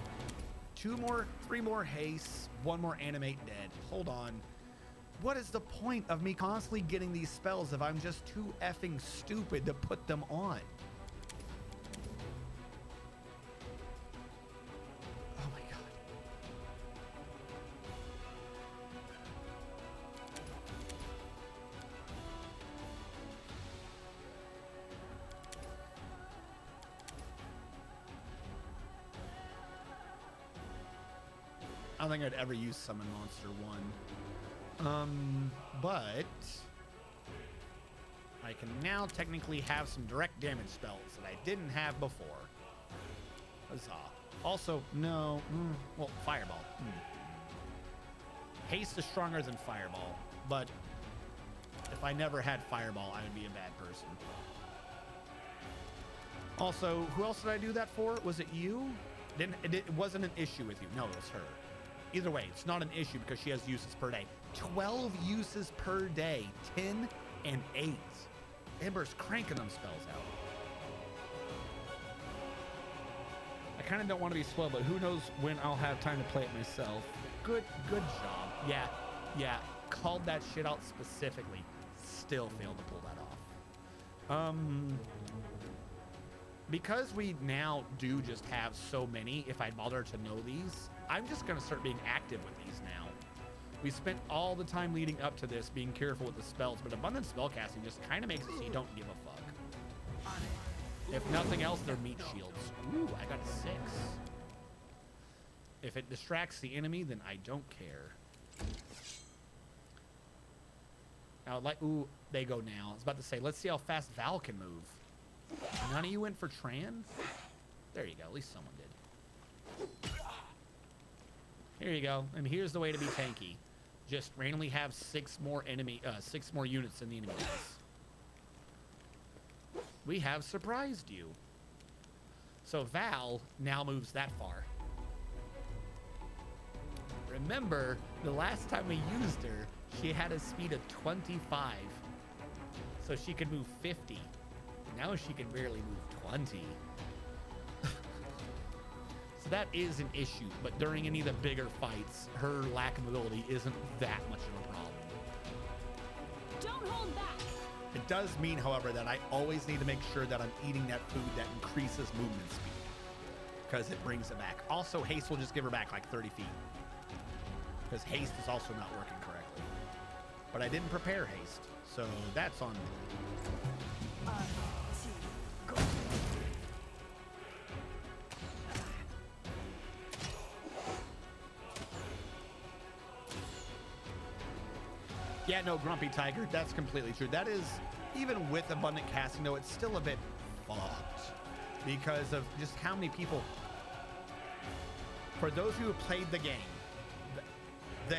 3 more haste, 1 more animate dead. Hold on. What is the point of me constantly getting these spells if I'm just too effing stupid to put them on? Oh my god. I don't think I'd ever use Summon Monster 1. But I can now technically have some direct damage spells that I didn't have before. Huzzah. Also, no, well, Fireball. Haste is stronger than Fireball, but if I never had Fireball, I would be a bad person. Also, who else did I do that for? Was it you? It wasn't an issue with you. No, it was her. Either way, it's not an issue because she has uses per day. 12 uses per day, 10 and 8. Ember's cranking them spells out. I kind of don't want to be slow, but who knows when I'll have time to play it myself. Good job. Yeah, called that shit out specifically. Still failed to pull that off. Because we now do just have so many, if I bother to know these, I'm just going to start being active with these now. We spent all the time leading up to this being careful with the spells, but abundant spellcasting just kind of makes it so you don't give a fuck. If nothing else, they're meat shields. Ooh, I got a 6. If it distracts the enemy, then I don't care. Now, ooh, they go now. I was about to say, let's see how fast Val can move. None of you went for Tran? There you go. At least someone did. Here you go. And here's the way to be tanky. Just randomly have 6 more units in the enemy base. We have surprised you. So Val now moves that far. Remember, the last time we used her, she had a speed of 25. So she could move 50. Now she can barely move 20. So that is an issue, but during any of the bigger fights, her lack of mobility isn't that much of a problem. Don't hold back. It does mean, however, that I always need to make sure that I'm eating that food that increases movement speed, because it brings it back. Also, haste will just give her back like 30 feet, because haste is also not working correctly. But I didn't prepare haste, so that's on me. Yeah, no, Grumpy Tiger, that's completely true. That is, even with abundant casting, though, it's still a bit fucked because of just how many people. For those who have played the game, the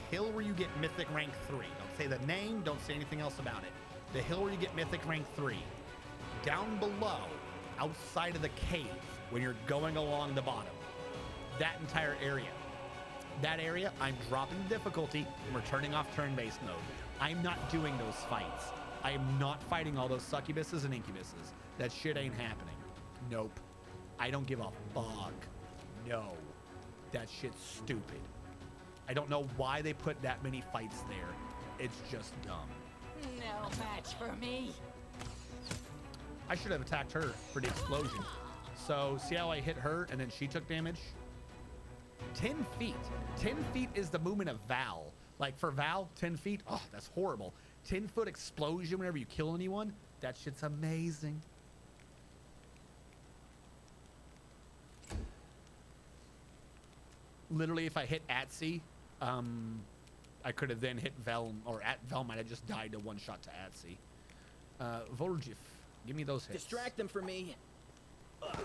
hill where you get Mythic Rank 3. Don't say the name, don't say anything else about it. The hill where you get Mythic Rank 3. Down below, outside of the cave, when you're going along the bottom. That entire area. That area, I'm dropping difficulty and we're turning off turn-based mode. I'm not doing those fights. I am not fighting all those succubuses and incubuses. That shit ain't happening. Nope. I don't give a fuck. No. That shit's stupid. I don't know why they put that many fights there. It's just dumb. No match for me. I should have attacked her for the explosion. So see how I hit her and then she took damage? 10 feet. 10 feet is the movement of Val. Like for Val, 10 feet, oh, that's horrible. 10-foot explosion whenever you kill anyone, that shit's amazing. Literally, if I hit Atsy, I could have then hit Vel, or Vel might have just died to one shot to Atsy. Volgif, give me those hits. Distract them for me. Ugh.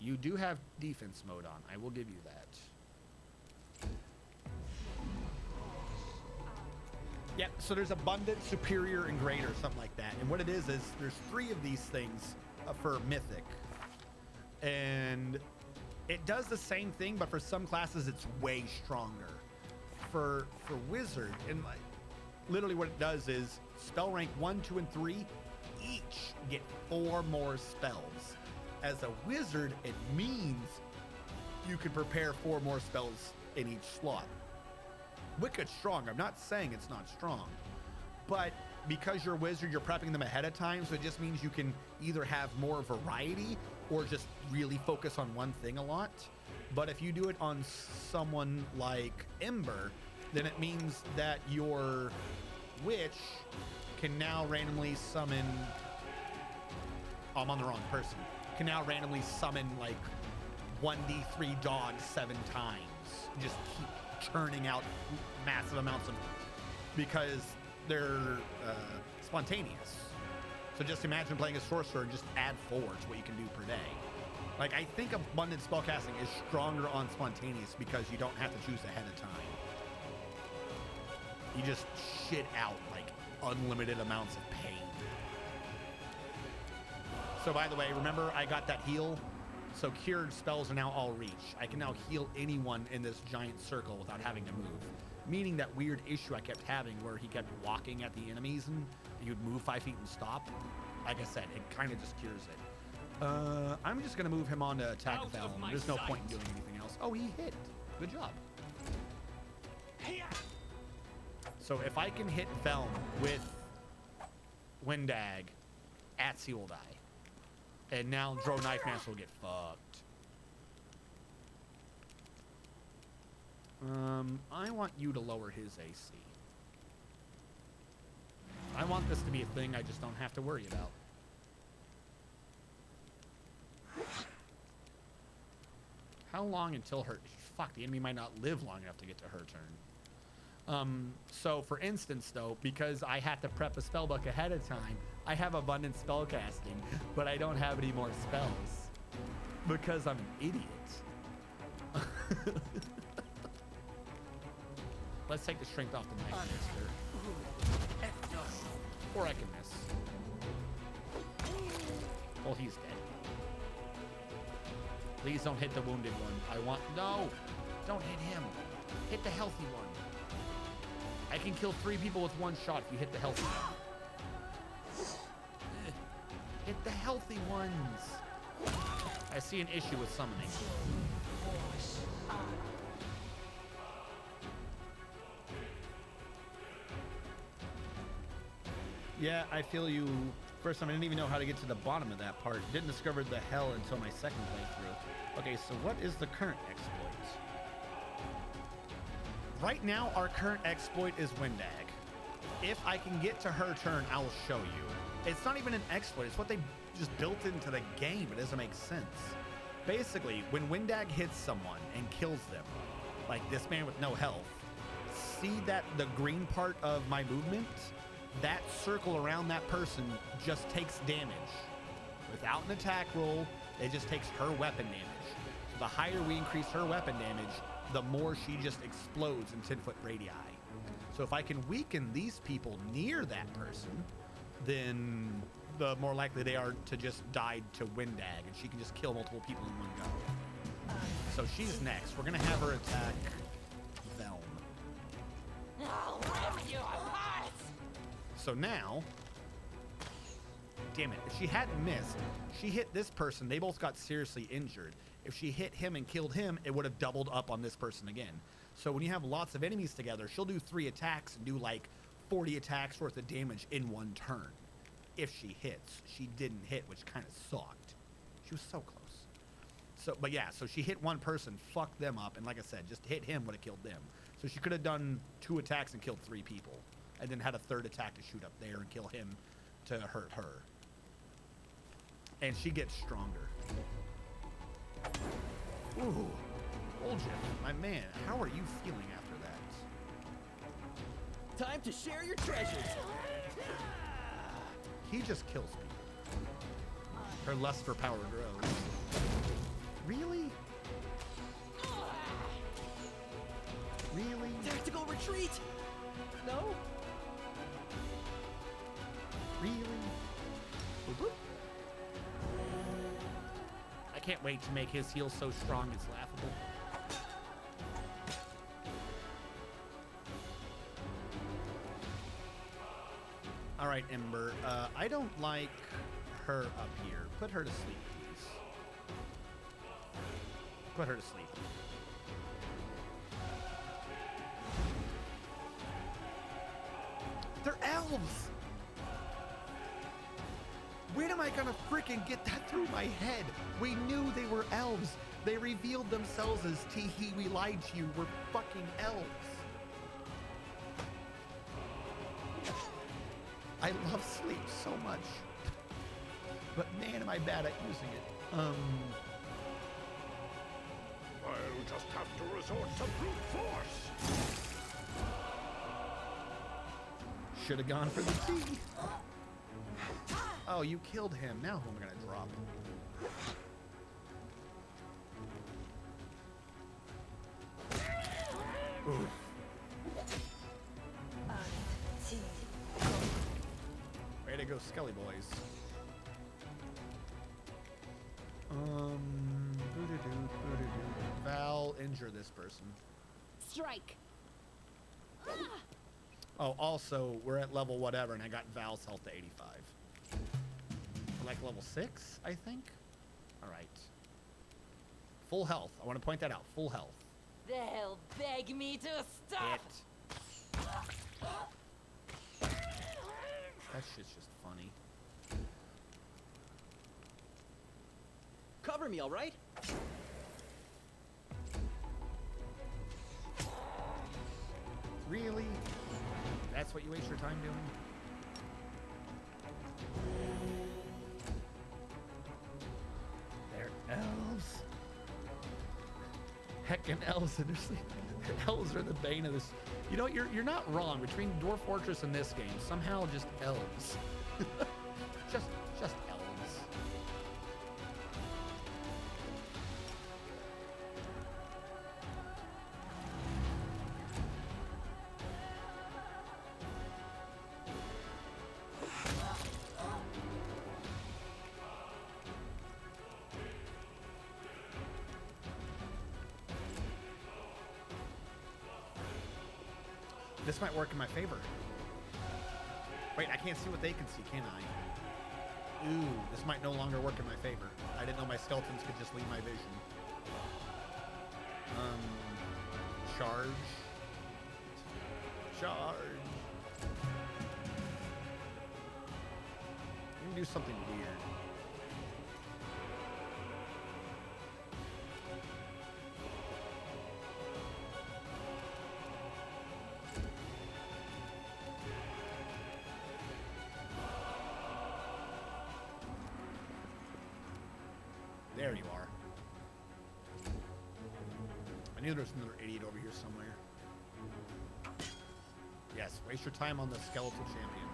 You do have defense mode on. I will give you that. Yeah, so there's abundant, superior, and greater, something like that. And what it is there's 3 of these things for Mythic. And it does the same thing, but for some classes it's way stronger. For Wizard, and like literally what it does is spell rank 1, 2, and 3 each get 4 more spells. As a wizard, it means you can prepare 4 more spells in each slot. Wicked strong. I'm not saying it's not strong, but because you're a wizard, you're prepping them ahead of time, so it just means you can either have more variety or just really focus on one thing a lot. But if you do it on someone like Ember, then it means that your witch can now randomly summon... Oh, I'm on the wrong person. Can now randomly summon like 1d3 dogs 7 times. Just keep churning out massive amounts of... Because they're spontaneous. So just imagine playing a sorcerer and just add 4 to what you can do per day. Like, I think abundant spellcasting is stronger on spontaneous because you don't have to choose ahead of time. You just shit out like unlimited amounts of pain. So by the way, remember I got that heal? So cured spells are now all reach. I can now heal anyone in this giant circle without having to move. Meaning that weird issue I kept having where he kept walking at the enemies and you'd move 5 feet and stop. Like I said, it kind of just cures it. I'm just going to move him on to attack Velm. There's no point in doing anything else. Oh, he hit. Good job. So if I can hit Velm with Windag, Atsy will die. And now Drow Knife Master will get fucked. I want you to lower his AC. I want this to be a thing I just don't have to worry about. How long until her... Fuck, the enemy might not live long enough to get to her turn. So for instance, though, because I have to prep a spellbook ahead of time, I have abundant spellcasting, but I don't have any more spells. Because I'm an idiot. Let's take the strength off the knife master. Or I can miss. Well, he's dead. Please don't hit the wounded one. I want... No! Don't hit him. Hit the healthy one. I can kill 3 people with 1 shot if you hit the healthy one. Hit the healthy ones. I see an issue with summoning. Yeah, I feel you. First time, I didn't even know how to get to the bottom of that part. Didn't discover the hell until my second playthrough. Okay, so what is the current exploit? Right now, our current exploit is Windag. If I can get to her turn, I'll show you. It's not even an exploit. It's what they just built into the game. It doesn't make sense. Basically, when Windag hits someone and kills them, like this man with no health, see that the green part of my movement? That circle around that person just takes damage. Without an attack roll, it just takes her weapon damage. So the higher we increase her weapon damage, the more she just explodes in 10-foot radii. So if I can weaken these people near that person, then the more likely they are to just die to Windag, and she can just kill multiple people in one go. So she's next. We're gonna have her attack Velm. I'll rip you apart! So now, damn it, if she hadn't missed, she hit this person, they both got seriously injured. If she hit him and killed him, it would have doubled up on this person again. So when you have lots of enemies together, she'll do 3 attacks and do like 40 attacks worth of damage in one turn. If she hits. She didn't hit, which kind of sucked. She was so close. So, but yeah, so she hit one person, fucked them up, and like I said, just hit him would have killed them. So she could have done 2 attacks and killed 3 people. And then had a 3rd attack to shoot up there and kill him to hurt her. And she gets stronger. Ooh. Oljif, my man, how are you feeling after that? Time to share your treasures. He just kills people. Her lust for power grows. Really? Really? Tactical retreat. No? Really? Boop, boop. can't wait to make his heal so strong it's laughable. All right, Ember. I don't like her up here. Put her to sleep, please. Put her to sleep. They're elves! When am I gonna freaking get that through my head? We knew they were elves. They revealed themselves as Teehee, we lied to you. We're fucking elves. I love sleep so much. But man, am I bad at using it. I'll just have to resort to brute force. Should have gone for the T. Oh, you killed him. Now who am I gonna drop? Ooh. Way to go, Skelly boys. Val, injure this person. Strike. Oh, also, we're at level whatever, and I got Val's health to 85. Like level 6, I think? All right. Full health. I want to point that out. Full health. They'll beg me to stop. That shit's just funny. Cover me, all right? Really? That's what you waste your time doing? They're elves. Heckin' elves in their sleep. Elves are the bane of this. You know, you're not wrong. Between Dwarf Fortress and this game, somehow just elves. just elves. This might work in my favor. Wait, I can't see what they can see, can I? Ooh, this might no longer work in my favor. I didn't know my skeletons could just leave my vision. Charge. Charge. You can do something weird. There you are. I knew there was another idiot over here somewhere. Yes, waste your time on the skeletal champion.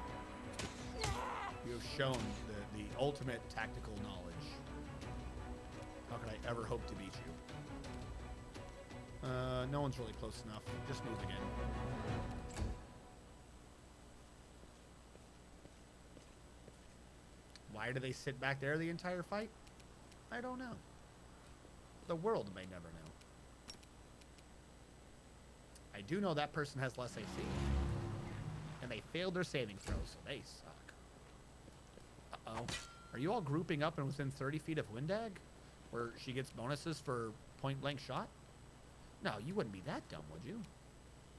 You have shown the ultimate tactical knowledge. How could I ever hope to beat you? No one's really close enough. Just move again. Why do they sit back there the entire fight? I don't know. The world may never know. I do know that person has less AC. And they failed their saving throws, so they suck. Uh-oh. Are you all grouping up and within 30 feet of Windag? Where she gets bonuses for point-blank shot? No, you wouldn't be that dumb, would you?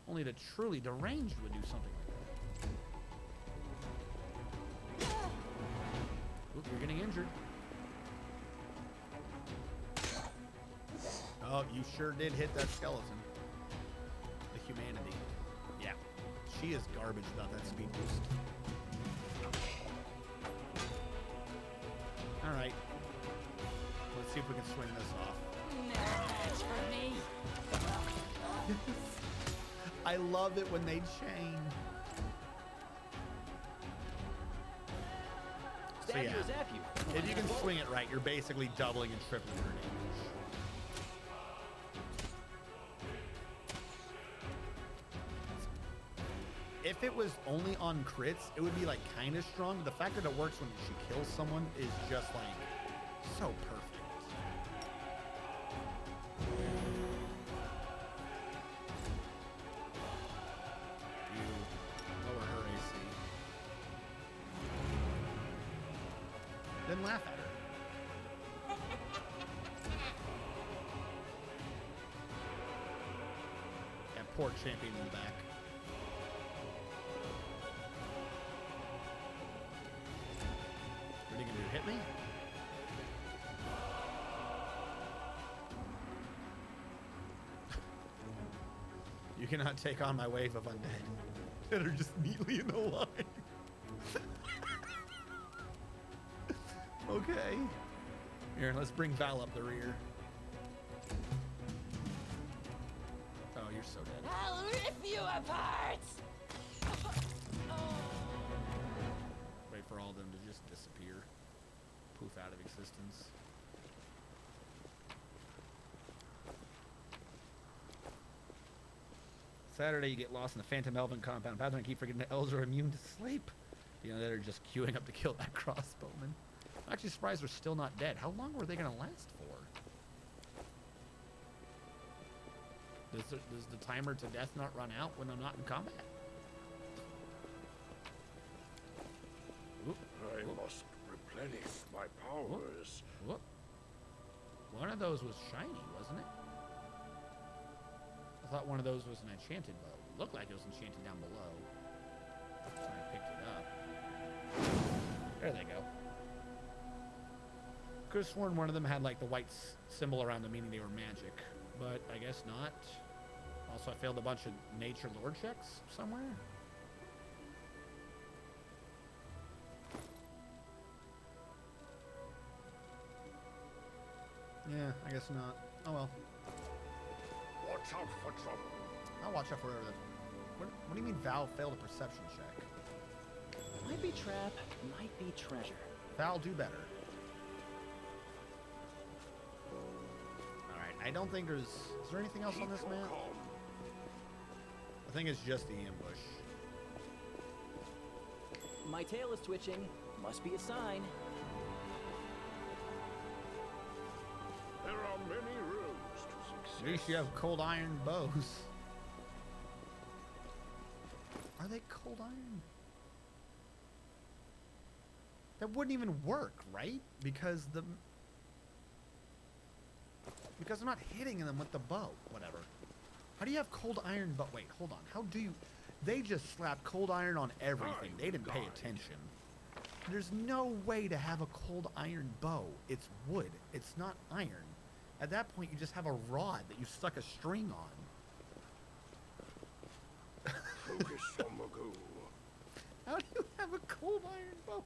Only the truly deranged would do something like that. Oop, you're getting injured. Oh, you sure did hit that skeleton. The humanity. Yeah. She is garbage without that speed boost. Alright. Let's see if we can swing this off. No match for me. I love it when they chain. So Stab yeah, you or zap you. if you can swing it right, you're basically doubling and tripling your damage. If it was only on crits, it would be like kind of strong. But the fact that it works when she kills someone is just like so perfect. and laugh at her. That poor champion in the back. What are you gonna do? Hit me? You cannot take on my wave of undead that are just neatly in a line. Okay. Here, let's bring Val up the rear. Oh, you're so dead. I'll rip you apart! Wait for all of them to just disappear. Poof out of existence. Saturday, you get lost in the Phantom Elven compound. Pathfinder, keep forgetting the elves are immune to sleep. You know, they're just queuing up to kill that crossbowman. I'm actually surprised they're still not dead. How long were they going to last for? Does the timer to death not run out when I'm not in combat? Whoop, I whoop, must replenish my powers. whoop. One of those was shiny, wasn't it? I thought one of those was an enchanted bow. It looked like it was enchanted down below. So I picked it up. There they go. Could have sworn one of them had like the white symbol around them, meaning they were magic, but I guess not. Also, I failed a bunch of nature lore checks somewhere. Yeah, I guess not. Oh well. Watch out for trouble. I'll watch out for whatever. What do you mean Val failed a perception check? Might be trap, might be treasure. Val, do better. Alright, I don't think there's... Is there anything else on this map? I think it's just the ambush. My tail is twitching. Must be a sign. There are many roads to success. At least you have cold iron bows. Are they cold iron? That wouldn't even work, right? Because I'm not hitting them with the bow. Whatever. How do you have cold iron bow? Wait, hold on. How do you... They just slapped cold iron on everything. They didn't pay attention. There's no way to have a cold iron bow. It's wood. It's not iron. At that point, you just have a rod that you stuck a string on. Focus on Magoo. How do you have a cold iron bow?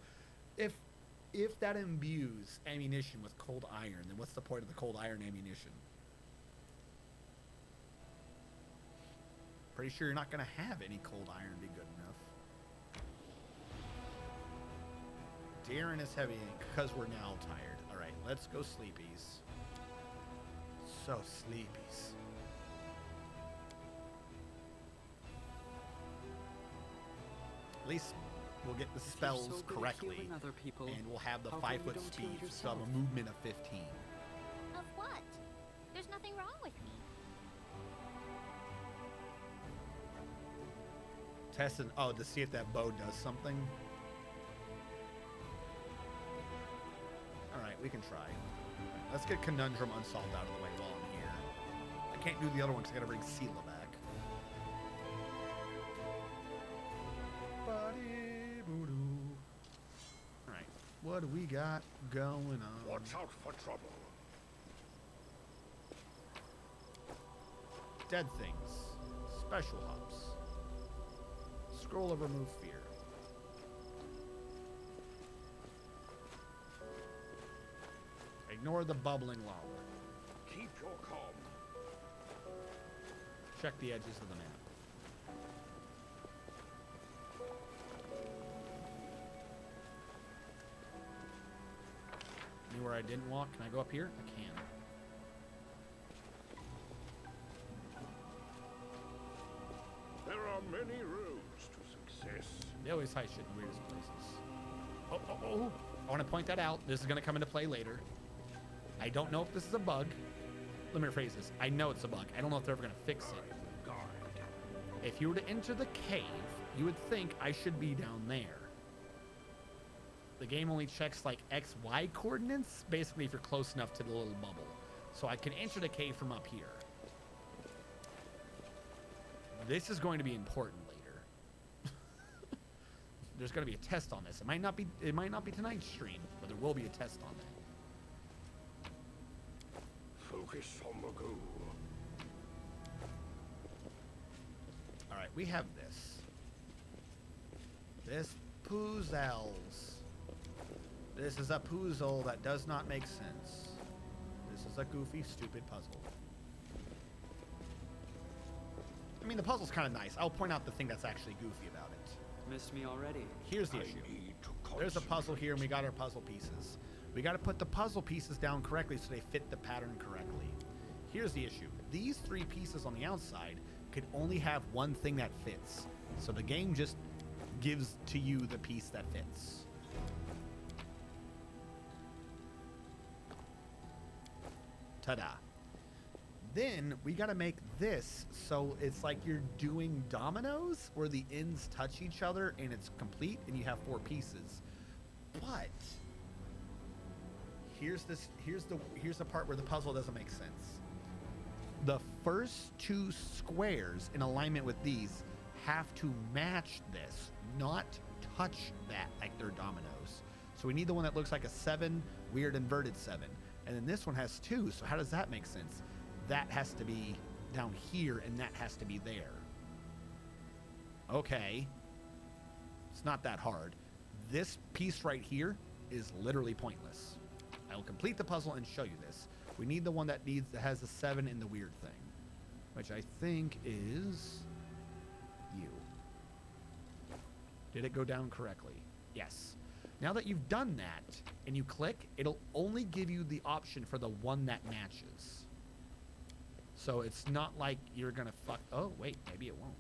If that imbues ammunition with cold iron, then what's the point of the cold iron ammunition? Pretty sure you're not going to have any cold iron be good enough. Darren is heavy because we're now tired. All right, let's go sleepies. So sleepies. At least we'll get the spells so good at correctly, healing other people, and we'll have the how come you 5-foot don't heal speed, so have yourself? a movement of 15. Of what? There's nothing wrong with me. Testing, oh, to see if that bow does something. All right, we can try. Let's get Conundrum Unsolved out of the way while I'm here. I can't do the other one because I gotta bring Seelah back. All right, what do we got going on? Watch out for trouble. Dead things, special hops, scroll of remove fear. Ignore the bubbling lava. Keep your calm. Check the edges of the map. Anywhere I didn't walk, can I go up here? I can. There are many roads to success. They always hide shit in the weirdest places. Oh. I want to point that out. This is going to come into play later. I don't know if this is a bug. Let me rephrase this. I know it's a bug. I don't know if they're ever going to fix it. Guard. If you were to enter the cave, you would think I should be down there. the game only checks like XY coordinates, basically if you're close enough to the little bubble. So I can enter the cave from up here. This is going to be important later. There's going to be a test on this. It might not be tonight's stream, but there will be a test on that. Focus on the goal. All right, we have this. This Poozels. This is a puzzle that does not make sense. This is a goofy, stupid puzzle. I mean, the puzzle's kind of nice. I'll point out the thing that's actually goofy about it. Missed me already. Here's the issue. There's a puzzle here, and we got our puzzle pieces. We got to put the puzzle pieces down correctly so they fit the pattern correctly. Here's the issue. These 3 pieces on the outside could only have one thing that fits. So the game just gives to you the piece that fits. Ta-da. Then we got to make this so it's like you're doing dominoes where the ends touch each other and it's complete and you have 4 pieces. But here's the part where the puzzle doesn't make sense. The first 2 squares in alignment with these have to match this, not touch that like they're dominoes. So we need the one that looks like a 7, weird inverted 7. And then this one has 2, so how does that make sense? That has to be down here and that has to be there. Okay. It's not that hard. This piece right here is literally pointless. I will complete the puzzle and show you this. We need the one that has a 7 in the weird thing, which I think is you. Did it go down correctly? Yes. Now that you've done that and you click, it'll only give you the option for the one that matches. So it's not like you're gonna fuck. Oh wait, maybe it won't.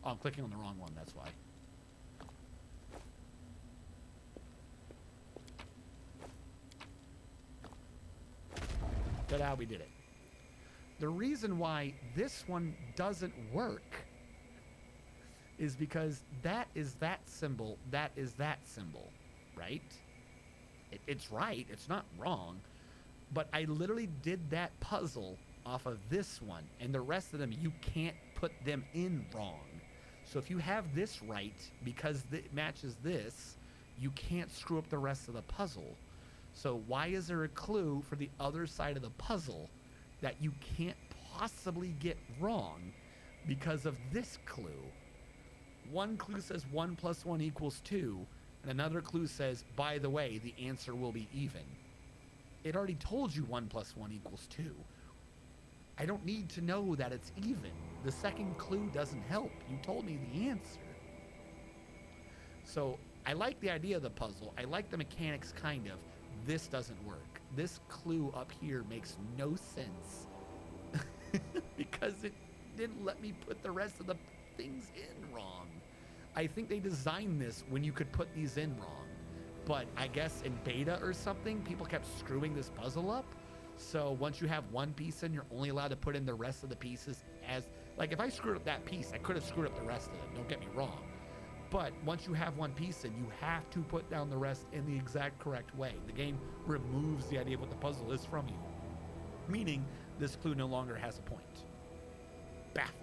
Oh, I'm clicking on the wrong one, that's why. Ta-da, we did it. The reason why this one doesn't work is because that is that symbol, that is that symbol, right? It's right, it's not wrong, but I literally did that puzzle off of this one, and the rest of them, you can't put them in wrong. So if you have this right, because it matches this, you can't screw up the rest of the puzzle. So why is there a clue for the other side of the puzzle that you can't possibly get wrong because of this clue? One clue says 1 + 1 = 2, and another clue says, by the way, the answer will be even. It already told you 1 + 1 = 2. I don't need to know that it's even. The second clue doesn't help. You told me the answer. So I like the idea of the puzzle. I like the mechanics, kind of. This doesn't work. This clue up here makes no sense because it didn't let me put the rest of the things in wrong. I think they designed this when you could put these in wrong, but I guess in beta or something, people kept screwing this puzzle up. So once you have one piece in, you're only allowed to put in the rest of the pieces as, like if I screwed up that piece, I could have screwed up the rest of it, don't get me wrong. But once you have one piece in, you have to put down the rest in the exact correct way. The game removes the idea of what the puzzle is from you, meaning this clue no longer has a point. Baffling.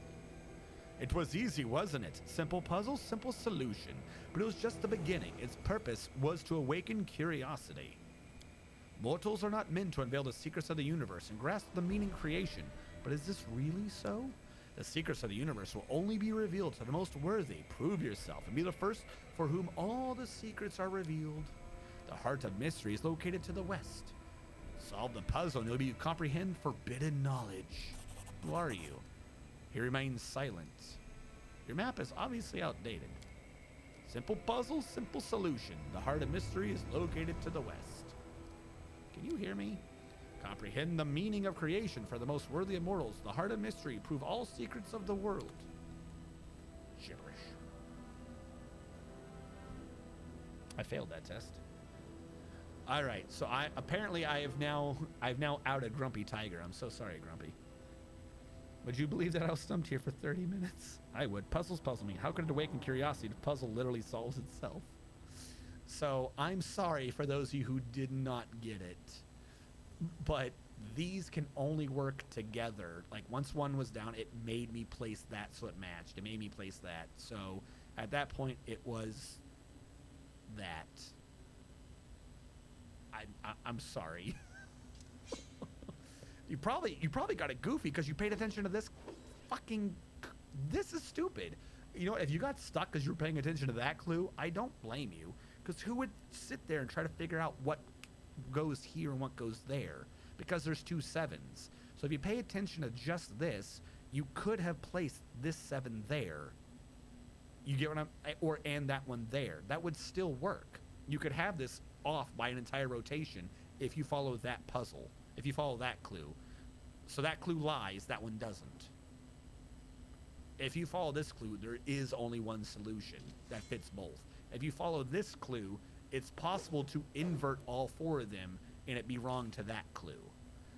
It was easy, wasn't it? Simple puzzle, simple solution. But it was just the beginning. Its purpose was to awaken curiosity. Mortals are not meant to unveil the secrets of the universe and grasp the meaning of creation. But is this really so? The secrets of the universe will only be revealed to the most worthy. Prove yourself and be the first for whom all the secrets are revealed. The heart of mystery is located to the west. Solve the puzzle and you'll be comprehend forbidden knowledge. Who are you? He remains silent. Your map is obviously outdated. Simple puzzle, simple solution. The heart of mystery is located to the west. Can you hear me? Comprehend the meaning of creation for the most worthy of mortals. The heart of mystery. Prove all secrets of the world. Gibberish. I failed that test. All right, so I've now outed Grumpy Tiger. I'm so sorry, Grumpy. Would you believe that I was stumped here for 30 minutes? I would. Puzzles puzzle me. How could it awaken curiosity if puzzle literally solves itself? So I'm sorry for those of you who did not get it, but these can only work together. Like once one was down, it made me place that, so it matched. It made me place that. So at that point, it was that. I'm sorry. You probably got it goofy because you paid attention to this fucking. This is stupid. You know, if you got stuck because you were paying attention to that clue, I don't blame you. Because who would sit there and try to figure out what goes here and what goes there? Because there's 2 sevens. So if you pay attention to just this, you could have placed this 7 there. You get what I'm, and that one there. That would still work. You could have this off by an entire rotation if you follow that puzzle. If you follow that clue. So that clue lies, that one doesn't. If you follow this clue, there is only one solution that fits both. If you follow this clue, it's possible to invert all 4 of them and it be wrong to that clue.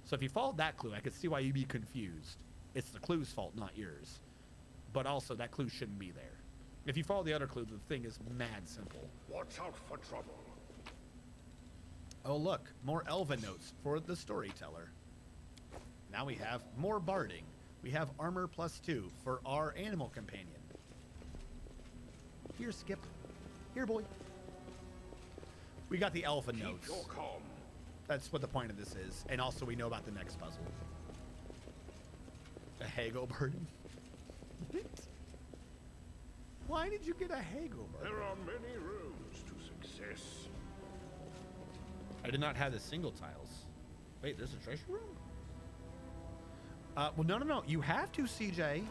So if you followed that clue, I could see why you'd be confused. It's the clue's fault, not yours. But also, that clue shouldn't be there. If you follow the other clue, the thing is mad simple. Watch out for trouble. Oh look, more Elven notes for the storyteller. Now we have more barding. We have armor +2 for our animal companion. Here, Skip. Here, boy. We got the Elven notes. Keep your calm. That's what the point of this is. And also we know about the next puzzle. A Hago burden? Why did you get a Hago burden? There are many roads to success. I did not have the single tiles. Wait, there's a treasure room? Well, no. You have to, CJ.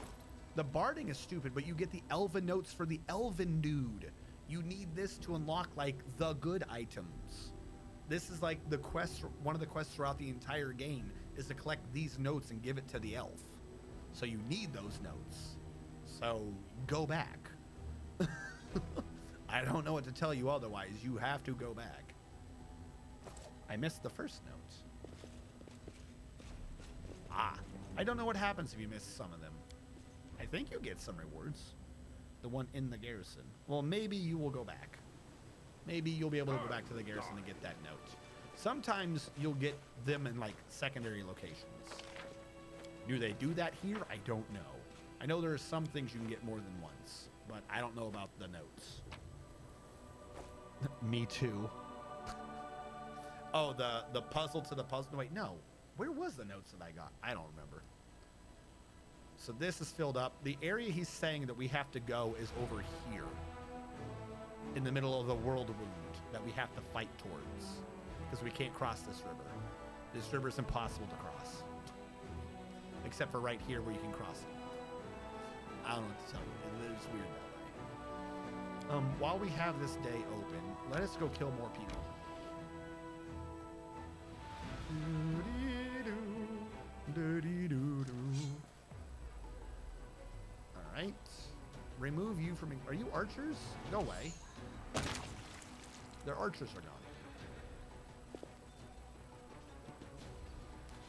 The barding is stupid, but you get the Elven notes for the Elven dude. You need this to unlock, like, the good items. This is like the quest, one of the quests throughout the entire game is to collect these notes and give it to the elf. So you need those notes. So go back. I don't know what to tell you otherwise. You have to go back. I missed the first note. I don't know what happens if you miss some of them. I think you get some rewards. The one in the garrison. Well, maybe you will go back. Maybe you'll be able to go back to the garrison and get that note. Sometimes you'll get them in, like, secondary locations. Do they do that here? I don't know. I know there are some things you can get more than once, but I don't know about the notes. Me too. Oh, the puzzle to the puzzle. Wait, no. Where was the notes that I got? I don't remember. So this is filled up. The area he's saying that we have to go is over here. In the middle of the world wound that we have to fight towards. Because we can't cross this river. This river is impossible to cross. Except for right here where you can cross it. I don't know what to tell you. It's weird that way. While we have this day open, let us go kill more people. Alright. Remove you from... Are you archers? Go away. Their archers are gone.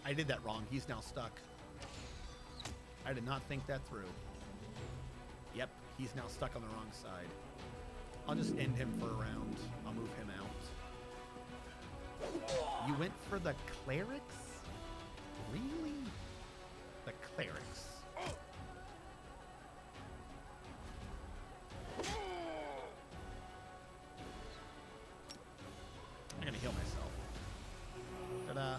I did that wrong. He's now stuck. I did not think that through. Yep, he's now stuck on the wrong side. I'll just end him for a round. I'll move him out. You went for the clerics? Really? The clerics. I'm gonna heal myself. Ta-da.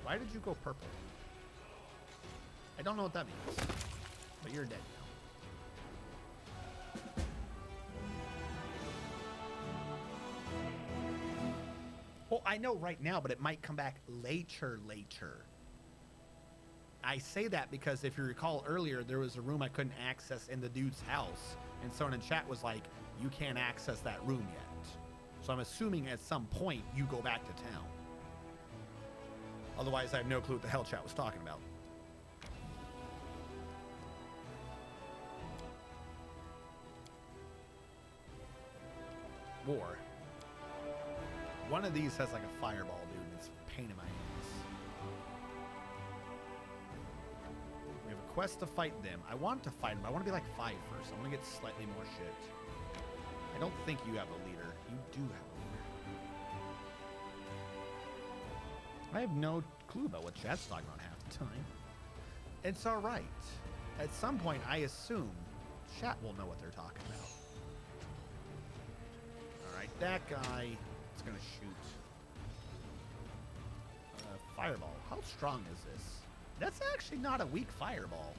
Why did you go purple? I don't know what that means. But you're dead now. Well, I know right now, but it might come back later. I say that because if you recall earlier, there was a room I couldn't access in the dude's house. And someone in chat was like, you can't access that room yet. So I'm assuming at some point you go back to town. Otherwise, I have no clue what the hell chat was talking about. War. One of these has like a fireball, dude, and it's a pain in my ass. We have a quest to fight them. I want to fight them. I want to be like 5 first. I want to get slightly more shit. I don't think you have a leader. You do have a leader. I have no clue about what chat's talking about half the time. It's all right. At some point, I assume chat will know what they're talking about. All right, that guy is going to shoot. Fireball. How strong is this? That's actually not a weak fireball.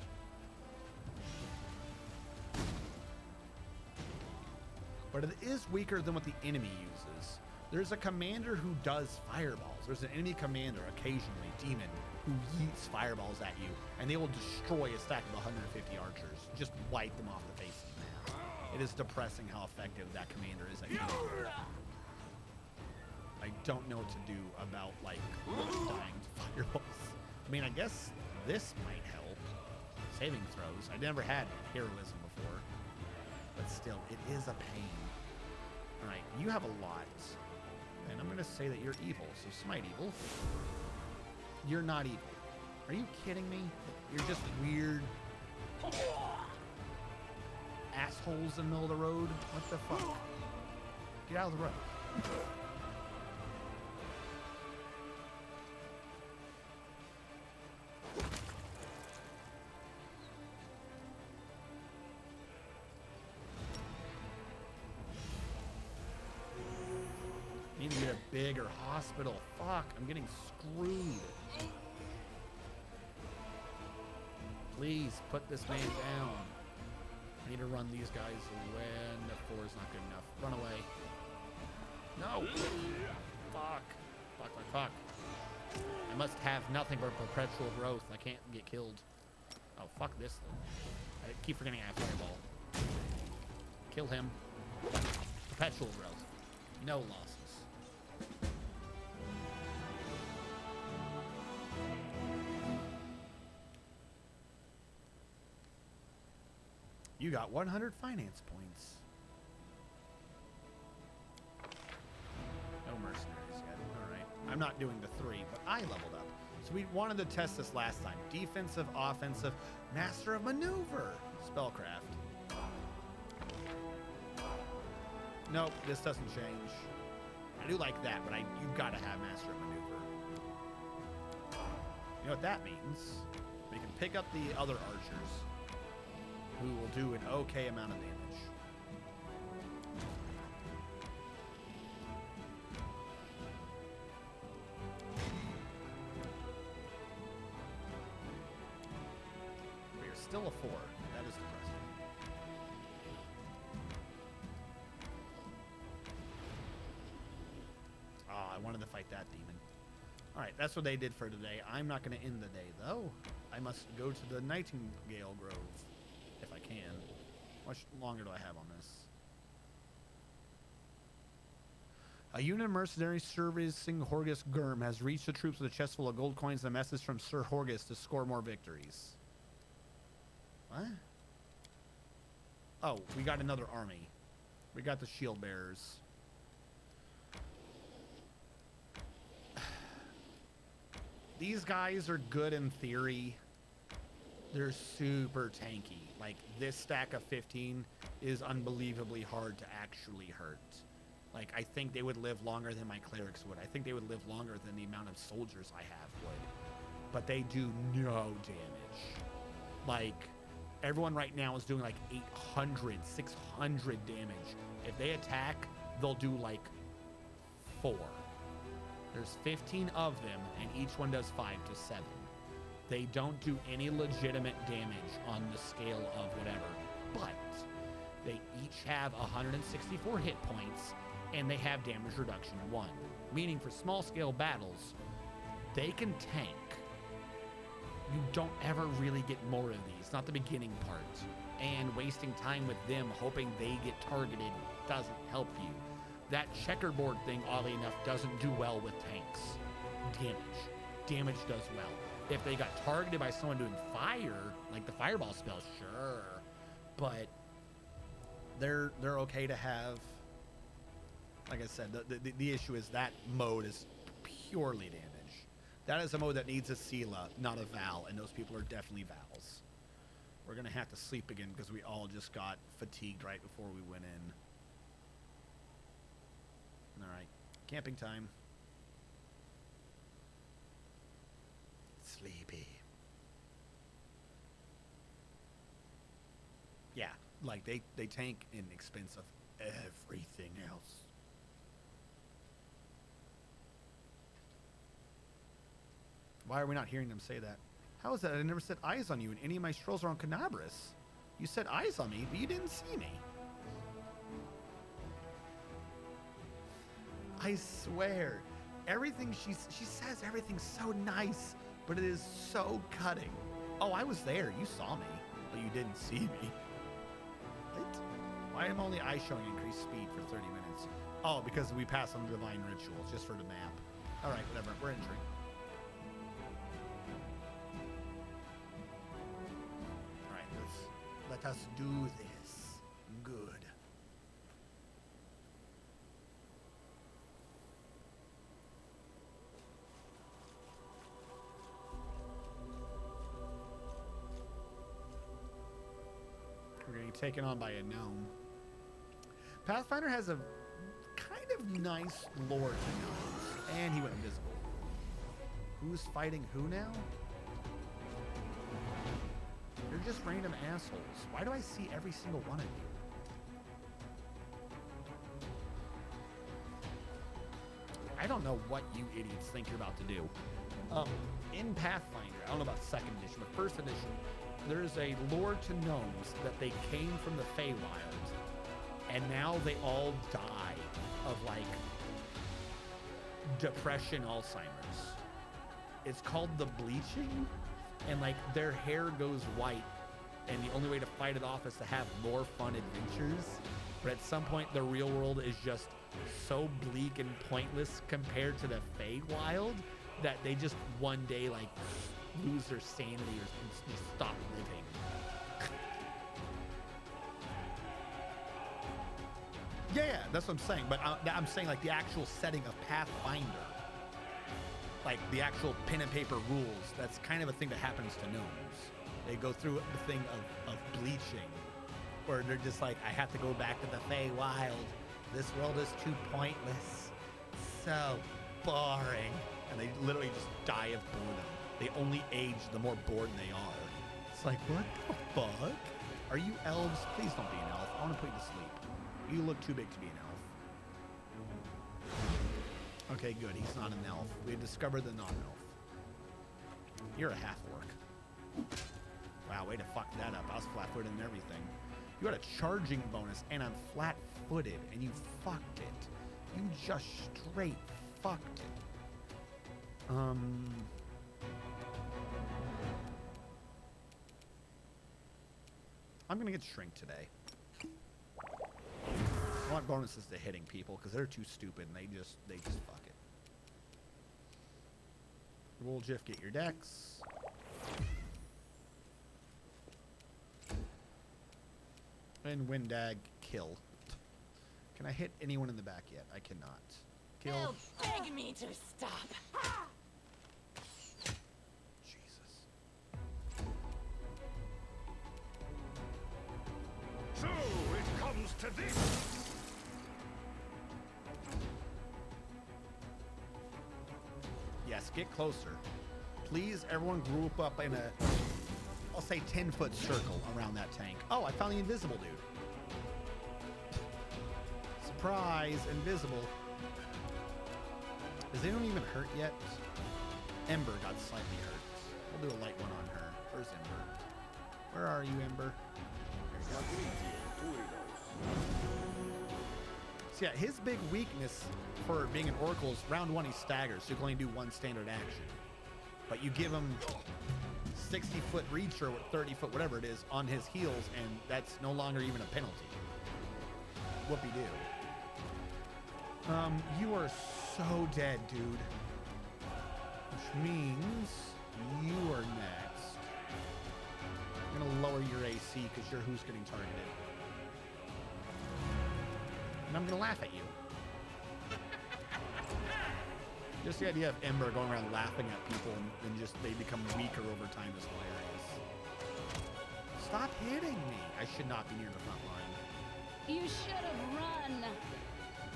But it is weaker than what the enemy uses. There's a commander who does fireballs. There's an enemy commander, occasionally, demon, who yeets fireballs at you, and they will destroy a stack of 150 archers. Just wipe them off the face of the map. It is depressing how effective that commander is at killing you. I don't know what to do about, like, dying to fireballs. I mean, I guess this might help. Saving throws. I never had heroism before. But still, it is a pain. Alright, you have a lot. And I'm going to say that you're evil. So smite evil. You're not evil. Are you kidding me? You're just weird assholes in the middle of the road? What the fuck? Get out of the road. Need to get a bigger hospital. Fuck, I'm getting screwed. Please put this man down. I need to run these guys when the 4 is not good enough. Run away. No. Fuck. Fuck, fuck, fuck. I must have nothing but perpetual growth. I can't get killed. Oh, fuck this thing. I keep forgetting I have fireball. Kill him. Perpetual growth. No losses. You got 100 finance points. No mercenaries yet. All right. I'm not doing the 3, but I leveled up. So we wanted to test this last time. Defensive, offensive, master of maneuver. Spellcraft. Nope, this doesn't change. I do like that, but you gotta have master of maneuver. You know what that means? We can pick up the other archers, who will do an okay amount of damage. We are still a 4. That is depressing. Oh, I wanted to fight that demon. Alright, that's what they did for today. I'm not going to end the day, though. I must go to the Nightingale Grove. If I can. How much longer do I have on this? A unit of mercenaries servicing Horgus Gurm has reached the troops with a chest full of gold coins and a message from Sir Horgus to score more victories. What? Oh, we got another army. We got the shield bearers. These guys are good in theory. They're super tanky. Like, this stack of 15 is unbelievably hard to actually hurt. Like, I think they would live longer than my clerics would. I think they would live longer than the amount of soldiers I have would. But they do no damage. Like, everyone right now is doing like 800, 600 damage. If they attack, they'll do like 4. There's 15 of them, and each one does 5 to 7. They don't do any legitimate damage on the scale of whatever, but they each have 164 hit points, and they have damage reduction 1. Meaning for small scale battles, they can tank. You don't ever really get more of these, not the beginning part. And wasting time with them hoping they get targeted doesn't help you. That checkerboard thing, oddly enough, doesn't do well with tanks. Damage does well. If they got targeted by someone doing fire, like the fireball spell, sure. But they're okay to have. Like I said, the issue is that mode is purely damage. That is a mode that needs a Seelah, not a Val, and those people are definitely Vals. We're going to have to sleep again because we all just got fatigued right before we went in. All right. Camping time. Sleepy. Yeah, like they tank in expense of everything else. Why are we not hearing them say that? How is that? I never set eyes on you in any of my strolls around Canabras. You set eyes on me, but you didn't see me. I swear, everything she says everything's so nice, but it is so cutting. Oh, I was there. You saw me, but you didn't see me. What? Why am only I showing increased speed for 30 minutes? Oh, because we pass on the divine rituals just for the map. All right, whatever. We're entering. All right, let us do this. Good. We're getting taken on by a gnome. Pathfinder has a kind of nice lore to gnomes. And he went invisible. Who's fighting who now? You're just random assholes. Why do I see every single one of you? I don't know what you idiots think you're about to do. In Pathfinder, I don't know about 2nd edition, but 1st edition, there's a lore to gnomes that they came from the Feywild, and now they all die of, like, depression, Alzheimer's. It's called the bleaching, and, like, their hair goes white, and the only way to fight it off is to have more fun adventures. But at some point, the real world is just so bleak and pointless compared to the Feywild that they just one day, like, lose their sanity or just stop living. Yeah, that's what I'm saying. But I'm saying, like, the actual setting of Pathfinder, like the actual pen and paper rules, that's kind of a thing that happens to gnomes. They go through the thing of bleaching, where they're just like, I have to go back to the Feywild. This world is too pointless. So boring. And they literally just die of boredom. They only age the more bored they are. It's like, what the fuck? Are you elves? Please don't be an elf. I want to put you to sleep. You look too big to be an elf. Okay, good. He's not an elf. We've discovered the non-elf. You're a half-orc. Wow, way to fuck that up. I was flat-footed and everything. You had a charging bonus, and I'm flat-footed, and you fucked it. You just straight fucked it. I'm gonna get shrink today. I want bonuses to hitting people because they're too stupid and they just fuck it. Wooljiff, get your dex. And Windag, kill. Can I hit anyone in the back yet? I cannot. Kill. They'll beg me to stop. Jesus. So it comes to this. Yes, get closer. Please, everyone group up in a, I'll say 10-foot circle around that tank. Oh, I found the invisible dude. Surprise, invisible. Is anyone even hurt yet? Ember got slightly hurt. We'll do a light one on her. Where's Ember? Where are you, Ember? There you go. So yeah, his big weakness for being an Oracle is round 1 he staggers, so you can only do 1 standard action. But you give him 60-foot reach or 30-foot, whatever it is, on his heels, and that's no longer even a penalty. Whoopie-doo. You are so dead, dude. Which means you are next. I'm gonna lower your AC because you're who's getting targeted. And I'm gonna laugh at you. Just the idea of Ember going around laughing at people and just they become weaker over time is hilarious. Stop hitting me. I should not be near the front line. You should have run.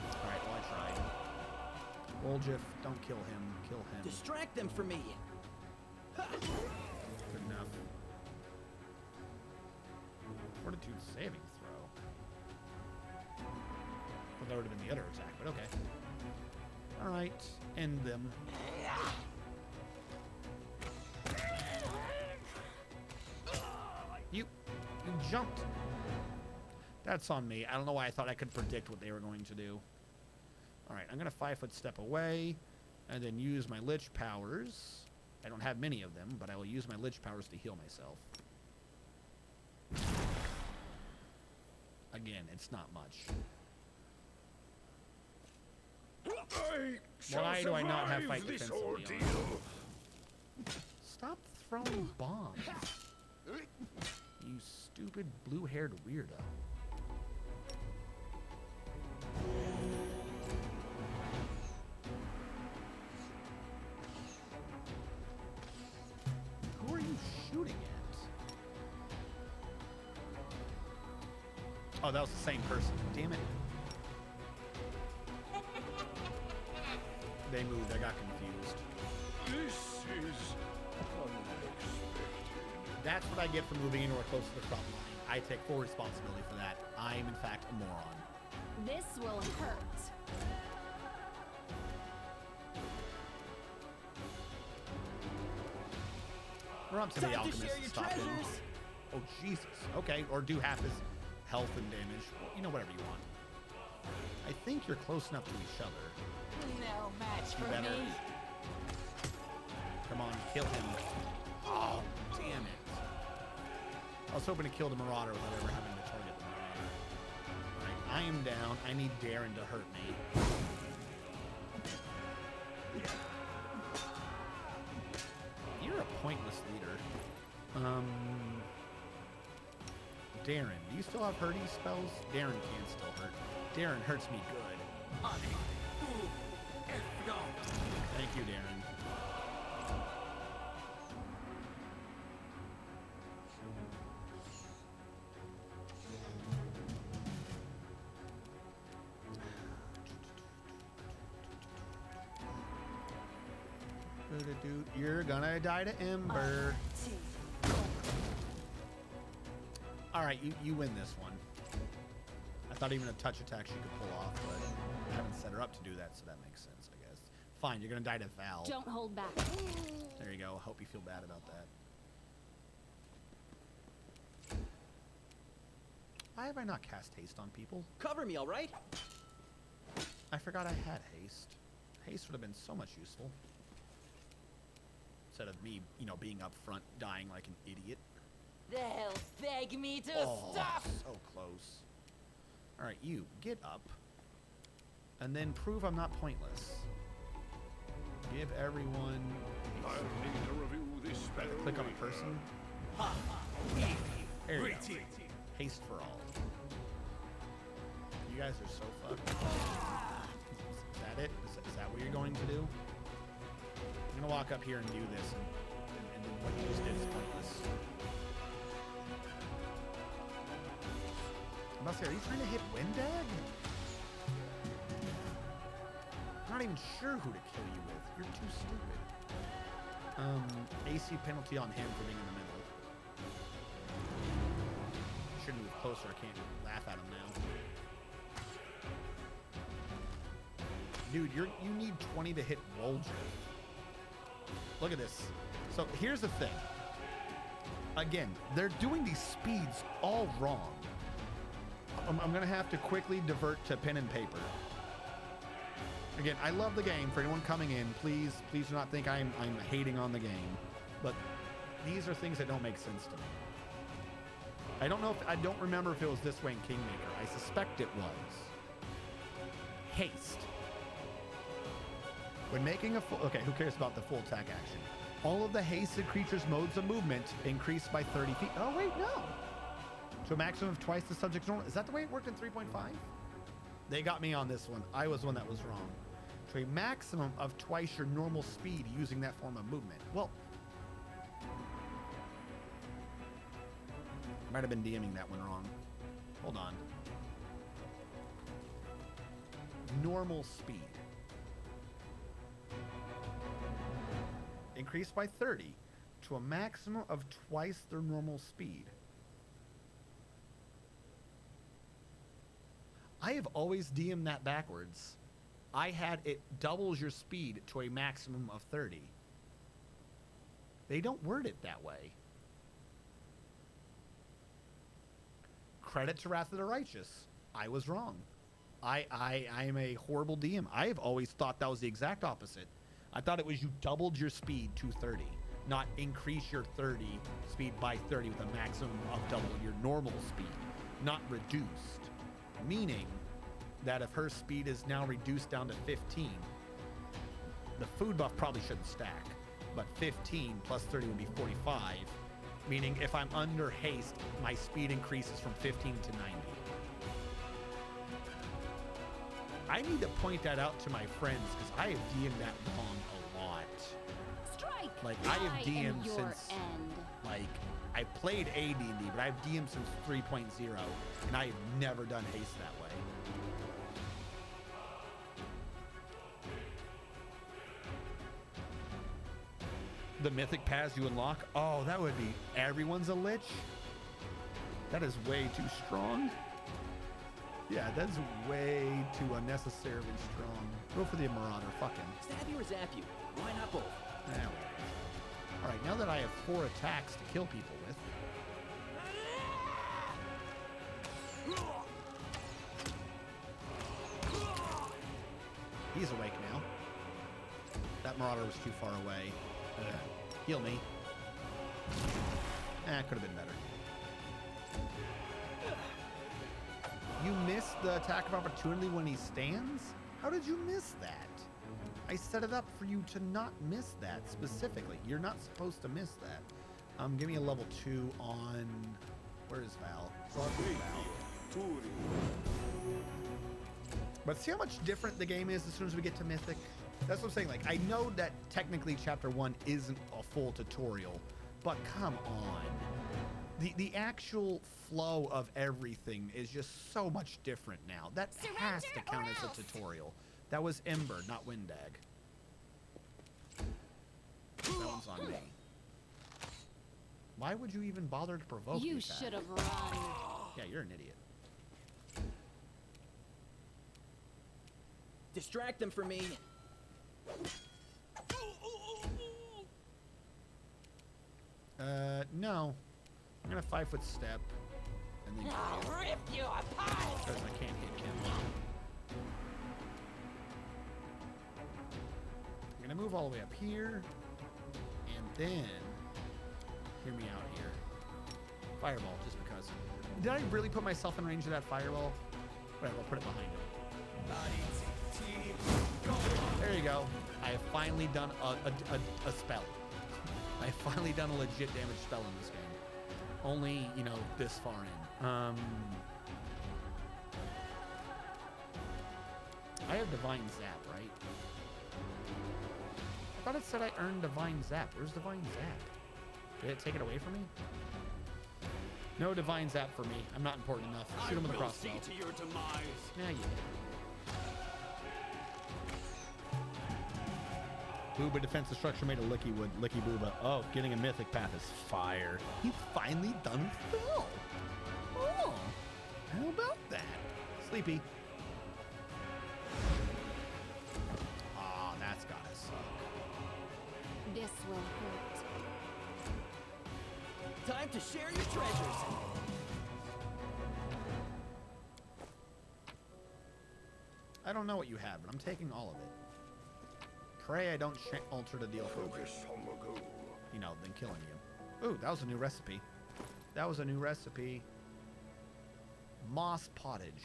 All right, well, I tried. Wolgiff, don't kill him. Kill him. Distract them for me. Good enough. Fortitude saving throw. Well, that would have been the other attack, but okay. All right, end them. You jumped. That's on me. I don't know why I thought I could predict what they were going to do. All right, I'm going to 5-foot step away and then use my Lich powers. I don't have many of them, but I will use my Lich powers to heal myself. Again, it's not much. Why do I not have fight defensively on? Stop throwing bombs. You stupid blue-haired weirdo. Who are you shooting at? Oh, that was the same person. Damn it. They moved. I got confused. This is unexpected. That's what I get for moving anywhere close to the front line. I take full responsibility for that. I am, in fact, a moron. This will hurt. We're up to the alchemist. Stop him. Oh, Jesus. Okay, or do half his health and damage. You know, whatever you want. I think you're close enough to each other. No match You for better. me. Come on, kill him. Oh, damn it. I was hoping to kill the Marauder without ever having to target the Marauder. Alright, I am down. I need Darren to hurt me. You're a pointless leader. Darren, do you still have hurting spells? Darren can still hurt. Darren hurts me good. Thank you, Darren. You're gonna die to Ember. Alright, you win this one. I thought even a touch attack she could pull off, but I haven't set her up to do that, so that makes sense, I guess. Fine, you're gonna die to Val. Don't hold back. There you go. Hope you feel bad about that. Why have I not cast haste on people? Cover me, all right? I forgot I had haste. Haste would have been so much useful. Instead of me, you know, being up front, dying like an idiot. They'll beg me to stop. So close. All right, you get up, and then prove I'm not pointless. Give everyone. I'll need to review this spell. Click on a person. There you go. Haste for all. You guys are so fucked. Is that it? Is that what you're going to do? I'm gonna walk up here and do this, and what you just did is pointless. I must say, are you trying to hit Windag? I'm not even sure who to kill you with. You're too stupid. AC penalty on him for being in the middle. Should move closer. I can't laugh at him now. Dude, you need 20 to hit Wolger. Look at this. So here's the thing. Again, they're doing these speeds all wrong. I'm gonna have to quickly divert to pen and paper. Again, I love the game. For anyone coming in, please do not think I'm hating on the game. But these are things that don't make sense to me. I don't remember if it was this way in Kingmaker. I suspect it was. Haste. When making a full... Okay, who cares about the full attack action? All of the hasted creatures' modes of movement increase by 30 feet. Oh, wait, no. To a maximum of twice the subject's normal... Is that the way it worked in 3.5? They got me on this one. I was the one that was wrong. To a maximum of twice your normal speed using that form of movement. Well... I might have been DMing that one wrong. Hold on. normal speed. Increased by 30 to a maximum of twice their normal speed. I have always DM'd that backwards. I had it doubles your speed to a maximum of 30. They don't word it that way. Credit to Wrath of the Righteous. I was wrong. I am a horrible DM. I have always thought that was the exact opposite. I thought it was you doubled your speed to 30, not increase your 30 speed by 30 with a maximum of double your normal speed, not reduced. Meaning that if her speed is now reduced down to 15, the food buff probably shouldn't stack, but 15 plus 30 would be 45, meaning if I'm under haste, my speed increases from 15 to 90. I need to point that out to my friends because I have DM'd that wrong a lot. Strike! Like, I have DM'd your since, end. like, I played AD&D, but I've DM'd since 3.0, and I have never done haste that way. The mythic paths you unlock? Oh, that would be everyone's a lich? That is way too strong. Yeah, that's way too unnecessarily strong. Go for the Marauder, fuck him. Stab you or zap you? Why not both? Alright, now that I have 4 attacks to kill people with. He's awake now. That Marauder was too far away. Heal me. Could have been better. You missed the attack of opportunity when he stands? How did you miss that? I set it up for you to not miss that specifically. You're not supposed to miss that. Give me a level 2 on... Where is Val? Val. But see how much different the game is as soon as we get to Mythic? That's what I'm saying. Like, I know that technically Chapter 1 isn't a full tutorial, but come on. The actual flow of everything is just so much different now. That has to count as a tutorial. That was Ember, not Windag. That one's on me. Why would you even bother to provoke me? You should have run. Yeah, you're an idiot. Distract them for me. No. I'm gonna 5-foot step. And then I'll rip you apart! because I can't hit him. I'm gonna move all the way up here. And then... Hear me out here. Fireball, just because. Did I really put myself in range of that fireball? Whatever, I'll put it behind him. There you go. I have finally done a spell. I have finally done a legit damage spell in this game. Only, you know, this far in. I have Divine Zap, right? I thought it said I earned Divine Zap. Where's Divine Zap? Did it take it away from me? No Divine Zap for me. I'm not important enough. Shoot him with a crossbow. To your demise. Yeah, you did. Booba defensive structure made of licky wood. Licky Booba. Oh, getting a mythic path is fire. He's finally done spell. Oh, how about that? Sleepy. Ah, that's gotta suck. This will hurt. Time to share your treasures. I don't know what you have, but I'm taking all of it. Pray I don't alter the deal for Focus on the goal. you know, than killing you. Ooh, that was a new recipe. That was a new recipe. Moss pottage.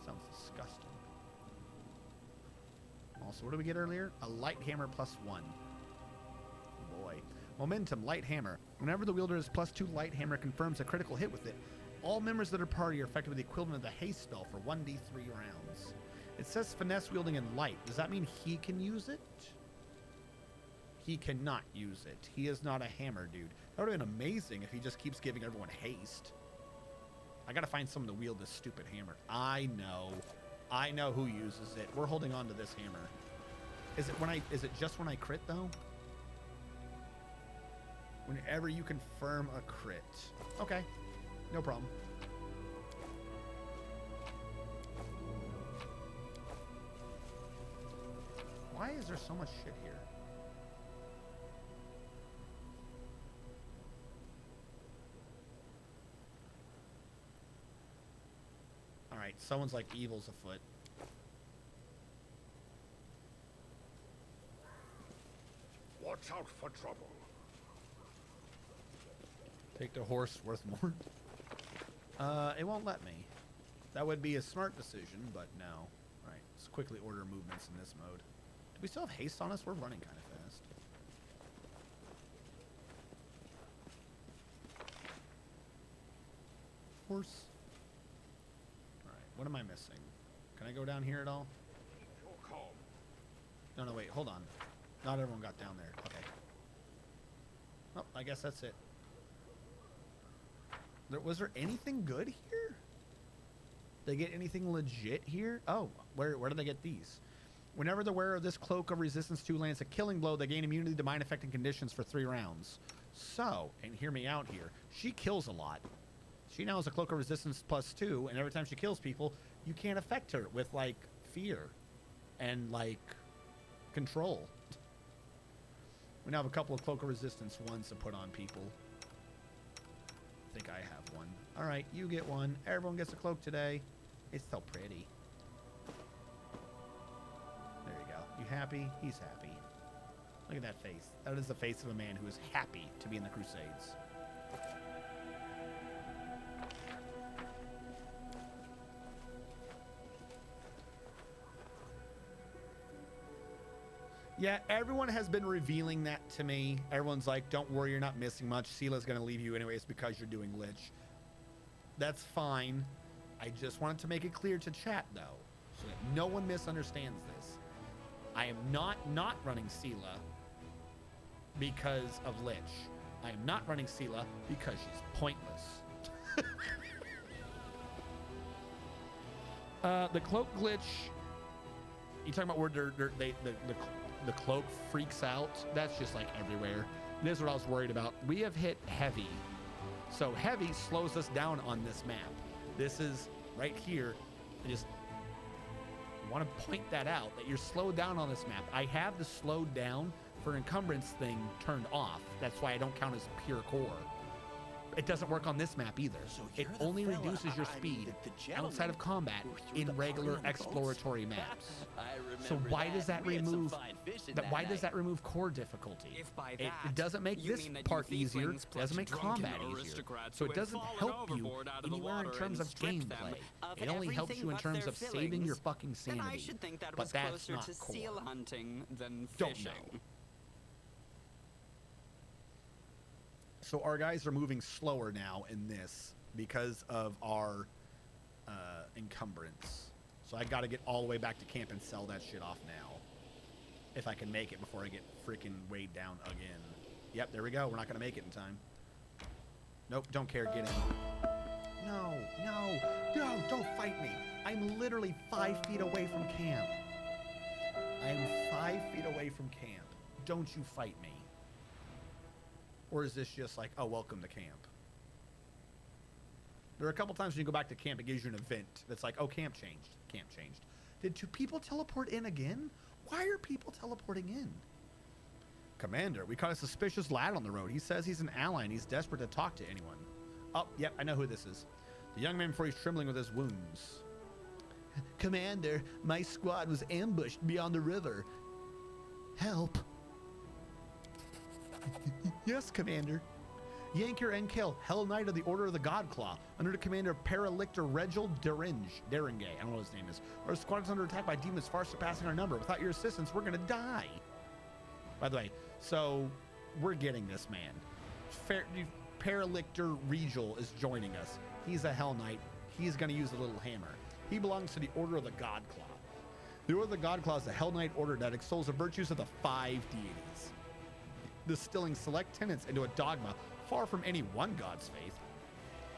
Sounds disgusting. Also, what did we get earlier? A light hammer +1. Boy. Momentum, light hammer. Whenever the wielder is +2 light hammer confirms a critical hit with it, all members of their party are affected with the equivalent of the haste spell for 1d3 rounds. It says finesse wielding and light. Does that mean he can use it? He cannot use it. He is not a hammer dude. That would have been amazing if he just keeps giving everyone haste. I gotta find someone to wield this stupid hammer. I know who uses it. We're holding on to this hammer. Is it just when I crit though? Whenever you confirm a crit. Okay, no problem. Why is there so much shit here? Alright, someone's like evil's afoot. Watch out for trouble. Take the horse worth more. It won't let me. That would be a smart decision, but no. Alright, let's quickly order movements in this mode. Do we still have haste on us? We're running kind of fast. Horse. Alright, what am I missing? Can I go down here at all? No, wait, hold on. Not everyone got down there. Okay. Oh, I guess that's it. Was there anything good here? Did they get anything legit here? Oh, where did they get these? Whenever the wearer of this cloak of resistance 2 lands a killing blow, they gain immunity to mind affecting conditions for 3 rounds. So, and hear me out here, she kills a lot. She now has a cloak of resistance +2, and every time she kills people, you can't affect her with, like, fear and, like, control. We now have a couple of cloak of resistance ones to put on people. I think I have one. All right, you get one. Everyone gets a cloak today. It's so pretty. There you go. You happy? He's happy. Look at that face. That is the face of a man who is happy to be in the Crusades. Yeah, everyone has been revealing that to me. Everyone's like, don't worry, you're not missing much. Seelah's going to leave you anyways because you're doing Lich. That's fine. I just wanted to make it clear to chat, though, so that no one misunderstands this. I am not running Seelah because of Lich. I am not running Seelah because she's pointless. The cloak glitch, you talking about where the cloak freaks out? That's just like everywhere. This is what I was worried about. We have hit heavy. So heavy slows us down on this map. This is right here. I just want to point that out, that you're slowed down on this map. I have the slowed down for encumbrance thing turned off. That's why I don't count as pure core. It doesn't work on this map either. So it only reduces your speed outside of combat in regular exploratory maps. So why does that remove why does that remove core difficulty? It doesn't make this part easier. It doesn't make combat easier. So it doesn't help you anywhere in terms of gameplay. It only helps you in terms of saving your fucking sanity. But that's not core. Don't know. So our guys are moving slower now in this because of our encumbrance. So I got to get all the way back to camp and sell that shit off now. If I can make it before I get freaking weighed down again. Yep, there we go. We're not going to make it in time. Nope, don't care. Get in. No, don't fight me. I'm literally 5 feet away from camp. I am 5 feet away from camp. Don't you fight me. Or is this just like, oh, welcome to camp? There are a couple times when you go back to camp, it gives you an event that's like, oh, camp changed. Camp changed. Did 2 people teleport in again? Why are people teleporting in? Commander, we caught a suspicious lad on the road. He says he's an ally and he's desperate to talk to anyone. Oh, yep, I know who this is. The young man before he's trembling with his wounds. Commander, my squad was ambushed beyond the river. Help. Yes, Commander. Yanker and kill Hell Knight of the Order of the Godclaw under the commander of Paralictor Regil Derenge. I don't know what his name is. Our squad is under attack by demons far surpassing our number. Without your assistance, we're gonna die. By the way, so we're getting this man. Paralictor Regil is joining us. He's a Hell Knight. He's gonna use a little hammer. He belongs to the Order of the Godclaw. The Order of the Godclaw is a Hell Knight order that extols the virtues of the 5 deities, distilling select tenets into a dogma far from any one god's faith.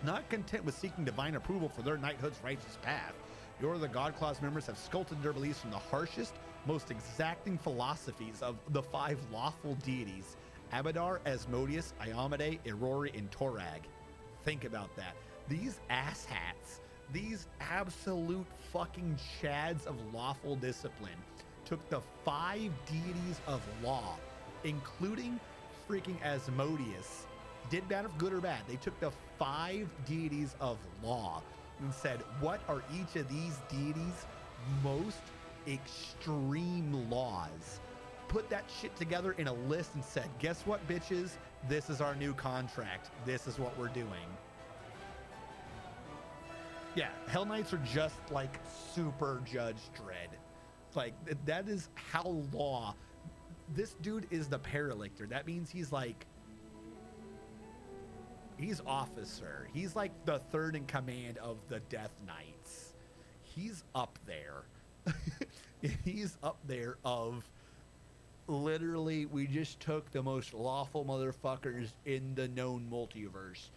Not content with seeking divine approval for their knighthood's righteous path, the Order of the Godclaws members have sculpted their beliefs from the harshest, most exacting philosophies of the 5 lawful deities: Abadar, Asmodeus, Iamade, Irori, and Torag. Think about that. These asshats, these absolute fucking chads of lawful discipline, took the 5 deities of law, including freaking Asmodeus. Did matter if good or bad. They took the 5 deities of law and said, what are each of these deities' most extreme laws? Put that shit together in a list and said, guess what, bitches? This is our new contract. This is what we're doing. Yeah, Hell Knights are just like super Judge Dredd. Like, that is how law. This dude is the Paralictor. That means he's like, he's officer. He's like the third in command of the Death Knights. He's up there. He's up there of literally, we just took the most lawful motherfuckers in the known multiverse,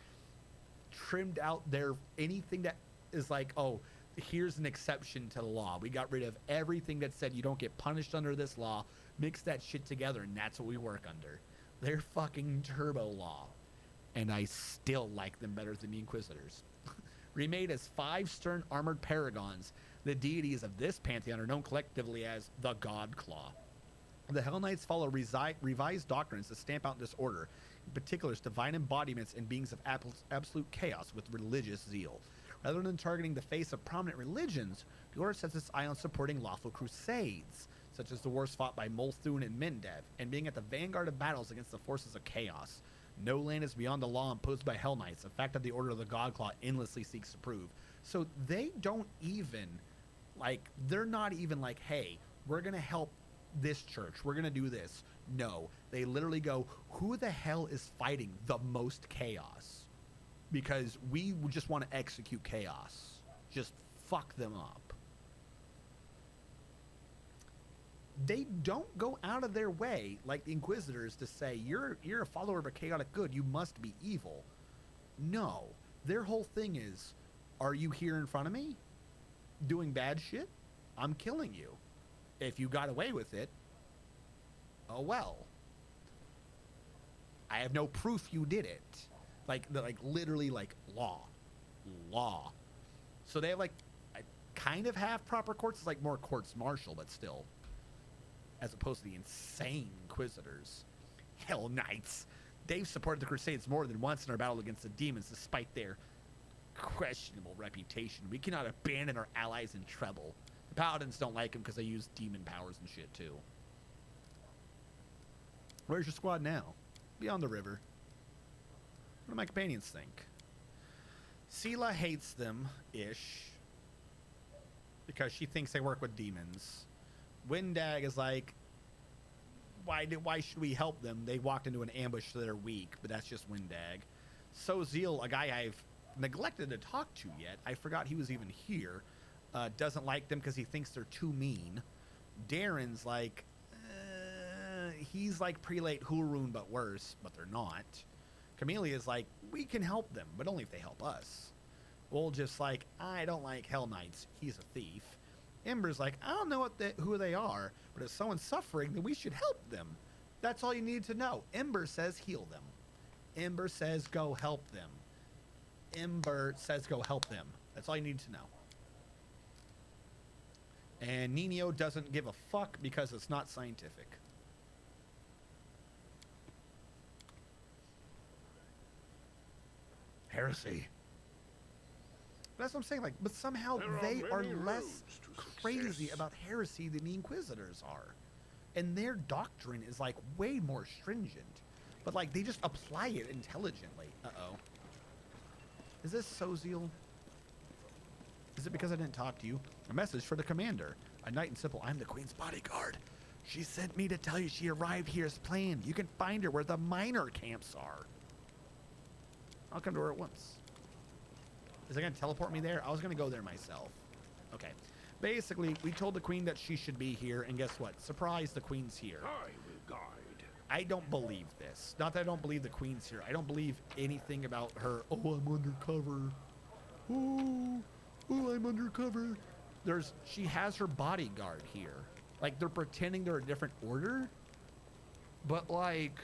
trimmed out their anything that is like, oh, here's an exception to the law. We got rid of everything that said you don't get punished under this law, mix that shit together, and that's what we work under. They're fucking turbo law. And I still like them better than the Inquisitors. Remade as 5 stern armored paragons, the deities of this pantheon are known collectively as the Godclaw. The Hell Knights follow revised doctrines to stamp out disorder, in particular divine embodiments and beings of absolute chaos with religious zeal. Rather than targeting the face of prominent religions, the Order sets its eye on supporting lawful crusades, such as the wars fought by Multhune and Mendev, and being at the vanguard of battles against the forces of chaos. No land is beyond the law imposed by Hell Knights, a fact that the Order of the Godclaw endlessly seeks to prove. So they don't even, like, they're not even like, hey, we're going to help this church, we're going to do this. No, they literally go, who the hell is fighting the most chaos? Because we just want to execute chaos. Just fuck them up. They don't go out of their way, like the Inquisitors, to say, you're a follower of a chaotic good, you must be evil. No. Their whole thing is, are you here in front of me doing bad shit? I'm killing you. If you got away with it, oh well. I have no proof you did it. Like literally, like, law. So they have, like, kind of have proper courts. It's like more courts martial, but still, as opposed to the insane Inquisitors. Hell Knights. They've supported the Crusades more than once in our battle against the demons, despite their questionable reputation. We cannot abandon our allies in trouble. The Paladins don't like them because they use demon powers and shit too. Where's your squad now? Beyond the river. What do my companions think? Seelah hates them-ish because she thinks they work with demons. Windag is like, why should we help them? They walked into an ambush, so they're weak, but that's just Windag. So Zeal, a guy I've neglected to talk to yet, I forgot he was even here, doesn't like them because he thinks they're too mean. Darren's like, he's like Prelate Hurun, but worse, but they're not. Camelia's like, we can help them, but only if they help us. Wolf's like, I don't like Hell Knights, he's a thief. Ember's like, I don't know who they are, but if someone's suffering, then we should help them. That's all you need to know. Ember says heal them. Ember says go help them. Ember says go help them. That's all you need to know. And Nino doesn't give a fuck because it's not scientific. Heresy. That's what I'm saying. Like, but somehow they are less crazy about heresy than the Inquisitors are, and their doctrine is like way more stringent. But like they just apply it intelligently. Uh-oh. Is this Soziel? Is it because I didn't talk to you? A message for the commander. A knight in simple. I'm the Queen's bodyguard. She sent me to tell you she arrived here as planned. You can find her where the miner camps are. I'll come to her at once. Is it going to teleport me there? I was going to go there myself. Okay. Basically, we told the Queen that she should be here, and guess what? Surprise, the Queen's here. I will guide. I don't believe this. Not that I don't believe the queen's here. I don't believe anything about her. Oh, I'm undercover. Oh, I'm undercover. She has her bodyguard here. Like, they're pretending they're a different order. But, like,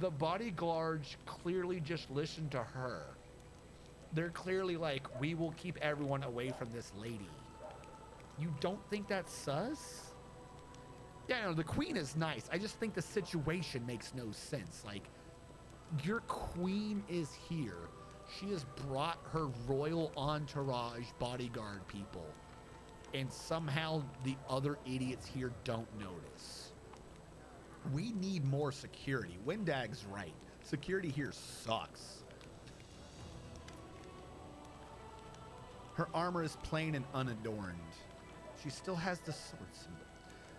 the bodyguards clearly just listen to her. They're clearly like, we will keep everyone away from this lady. You don't think that's sus? Yeah, no, the queen is nice. I just think the situation makes no sense. Like, your queen is here. She has brought her royal entourage bodyguard people. And somehow the other idiots here don't notice. We need more security. Windag's right. Security here sucks. Her armor is plain and unadorned. She still has the sword symbol.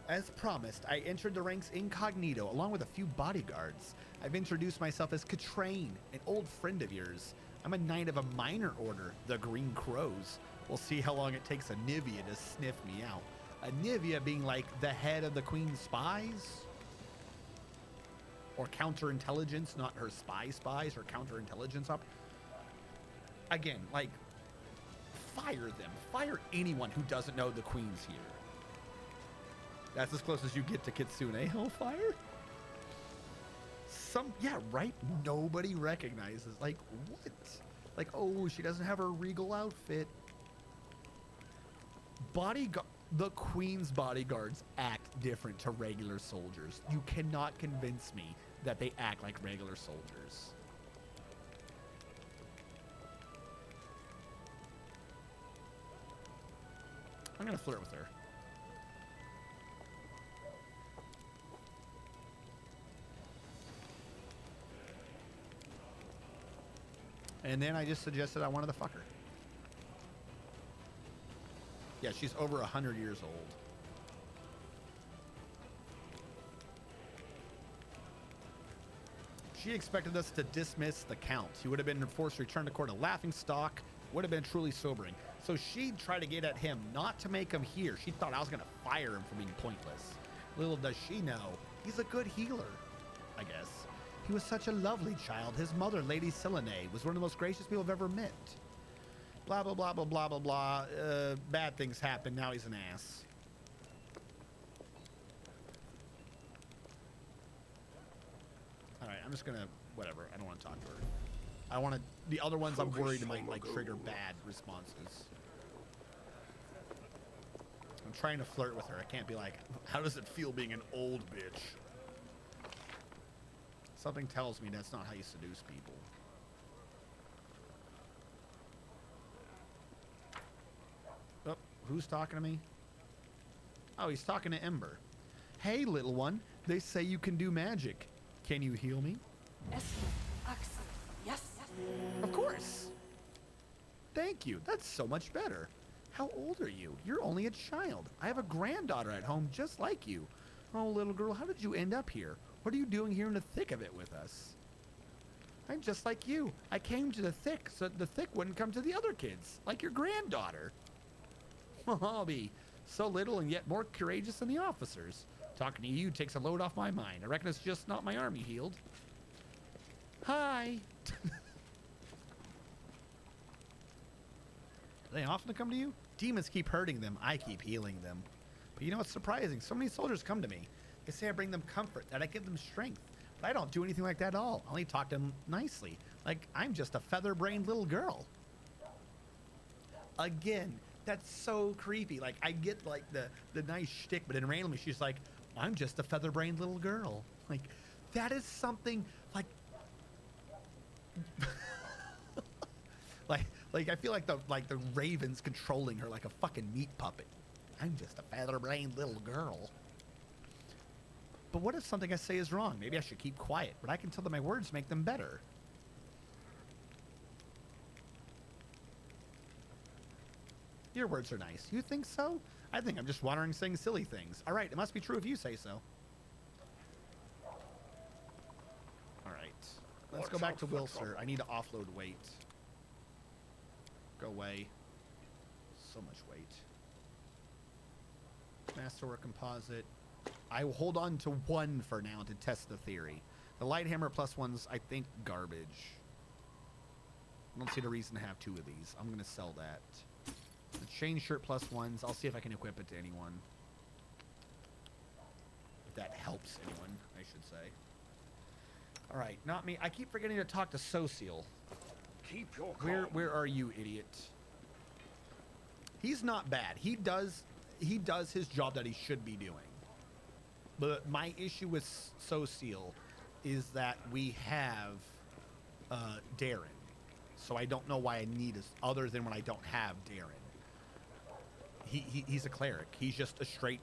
As promised, I entered the ranks incognito along with a few bodyguards. I've introduced myself as Katrain, an old friend of yours. I'm a knight of a minor order, the Green Crows. We'll see how long it takes Anivia to sniff me out. Anivia being like the head of the Queen's spies? Or counterintelligence, not her spies, or counterintelligence up. Again, like, fire them. Fire anyone who doesn't know the Queen's here. That's as close as you get to Kitsune Hellfire? Yeah, right? Nobody recognizes. Like, what? Like, oh, she doesn't have her regal outfit. The Queen's bodyguards act different to regular soldiers. You cannot convince me that they act like regular soldiers. I'm gonna flirt with her. And then I just suggested I wanted to fuck her. Yeah, she's over 100 years old. She expected us to dismiss the count. He would have been forced to return to court a laughing stock. Would have been truly sobering. So she'd try to get at him, not to make him hear. She thought I was going to fire him for being pointless. Little does she know, he's a good healer, I guess. He was such a lovely child. His mother, Lady Selene, was one of the most gracious people I've ever met. Blah, blah, blah, blah, blah, blah, blah. Bad things happen. Now he's an ass. All right, I'm just going to, whatever. I don't want to talk to her. I want to, the other ones I'm worried might, like, trigger bad responses. I'm trying to flirt with her. I can't be like, how does it feel being an old bitch? Something tells me that's not how you seduce people. Oh, who's talking to me? Oh, he's talking to Ember. Hey, little one. They say you can do magic. Can you heal me? Yes. Of course. Thank you. That's so much better. How old are you? You're only a child. I have a granddaughter at home just like you. Oh, little girl, how did you end up here? What are you doing here in the thick of it with us? I'm just like you. I came to the thick so the thick wouldn't come to the other kids, like your granddaughter. I'll be so little and yet more courageous than the officers. Talking to you takes a load off my mind. I reckon it's just not my army healed. Hi. They often come to you? Demons keep hurting them. I keep healing them. But you know what's surprising? So many soldiers come to me. They say I bring them comfort, that I give them strength. But I don't do anything like that at all. I only talk to them nicely. Like I'm just a feather-brained little girl. Again, that's so creepy. Like I get like the nice shtick, but then randomly she's like, I'm just a feather-brained little girl. Like that is something like like I feel like the Raven's controlling her like a fucking meat puppet. I'm just a feather-brained little girl. But what if something I say is wrong? Maybe I should keep quiet, but I can tell that my words make them better. Your words are nice. You think so? I think I'm just wandering saying silly things. All right, it must be true if you say so. All right. Let's go back to Wilster. I need to offload weight. Go away. So much weight. Masterwork composite. I will hold on to 1 for now to test the theory. The light hammer +1's, I think, garbage. I don't see the reason to have 2 of these. I'm going to sell that. The chain shirt +1's, I'll see if I can equip it to anyone. If that helps anyone, I should say. All right, not me. I keep forgetting to talk to Social. Keep your calm. Where are you, idiot? He's not bad. He does his job that he should be doing. But my issue with Social is that we have Darren. So I don't know why I need us other than when I don't have Darren. He's a cleric. He's just a straight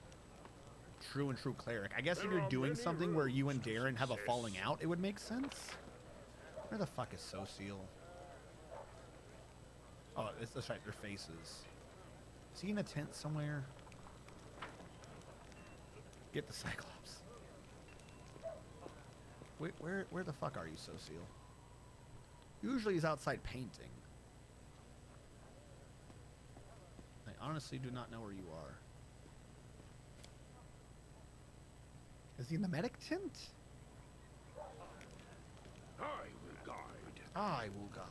true cleric. I guess if you're doing something where you and Darren have a falling out, it would make sense. Where the fuck is Social? Oh, that's right, their faces. Is he in a tent somewhere? Get the Cyclops. Where the fuck are you, Social? Usually he's outside painting. I honestly do not know where you are. Is he in the medic tent? I will guide. I will guide.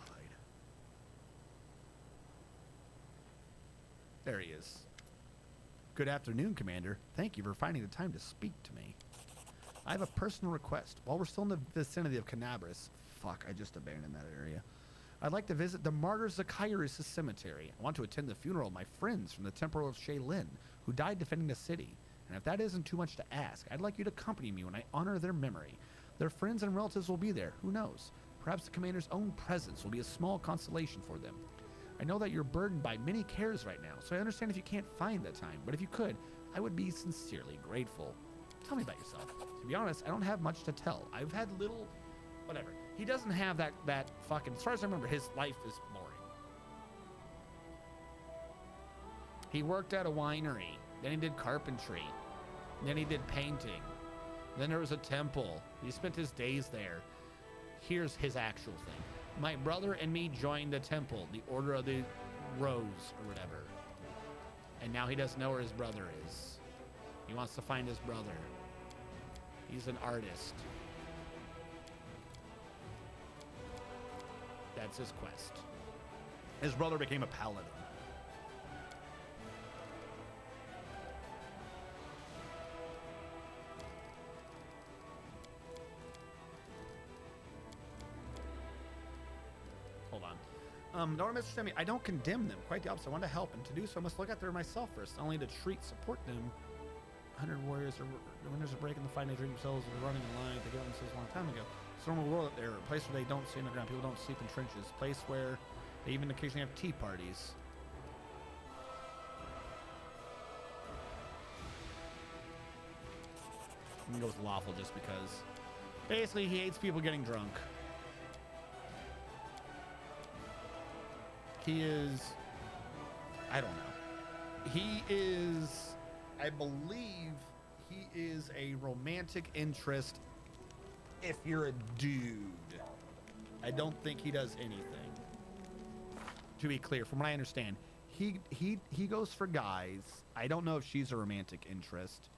There he is. Good afternoon, Commander. Thank you for finding the time to speak to me. I have a personal request. While we're still in the vicinity of Canabras, fuck, I just abandoned that area. I'd like to visit the Martyr Zacchaeus' cemetery. I want to attend the funeral of my friends from the Temple of Shaylin, who died defending the city. And if that isn't too much to ask, I'd like you to accompany me when I honor their memory. Their friends and relatives will be there. Who knows? Perhaps the Commander's own presence will be a small consolation for them. I know that you're burdened by many cares right now, so I understand if you can't find the time, but if you could, I would be sincerely grateful. Tell me about yourself. To be honest, I don't have much to tell. I've had little... whatever. He doesn't have that fucking... as far as I remember, his life is boring. He worked at a winery. Then he did carpentry. Then he did painting. Then there was a temple. He spent his days there. Here's his actual thing. My brother and me joined the temple, the Order of the Rose or whatever. And now he doesn't know where his brother is. He wants to find his brother. He's an artist. That's his quest. His brother became a paladin. Hold on. Don't misunderstand me. I don't condemn them. Quite the opposite. I want to help, and to do so, I must look after myself first. Not only to support them. 100 warriors or winners are breaking the fight. They drink themselves and running in line. They gave themselves a long time ago. It's a normal world out there. A place where they don't see underground. People don't sleep in trenches. A place where they even occasionally have tea parties. And he goes lawful just because. Basically, he hates people getting drunk. He is... I don't know. He is... I believe he is a romantic interest if you're a dude. I don't think he does anything. To be clear, from what I understand, he goes for guys. I don't know if she's a romantic interest.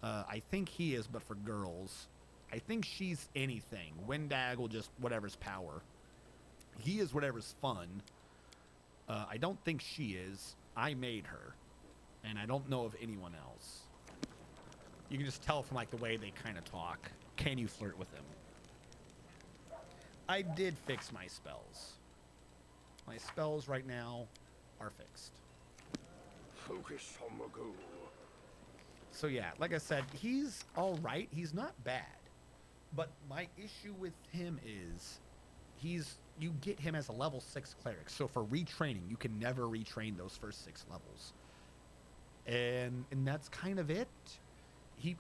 I think he is, but for girls. I think she's anything. Windag will just whatever's power. He is whatever's fun. I don't think she is. I made her. And I don't know of anyone else. You can just tell from like the way they kind of talk. Can you flirt with him? I did fix my spells. My spells right now are fixed. Focus on the goal. So yeah, like I said, he's all right. He's not bad. But my issue with him is you get him as a level 6 cleric. So for retraining, you can never retrain those first 6 levels. And that's kind of it. He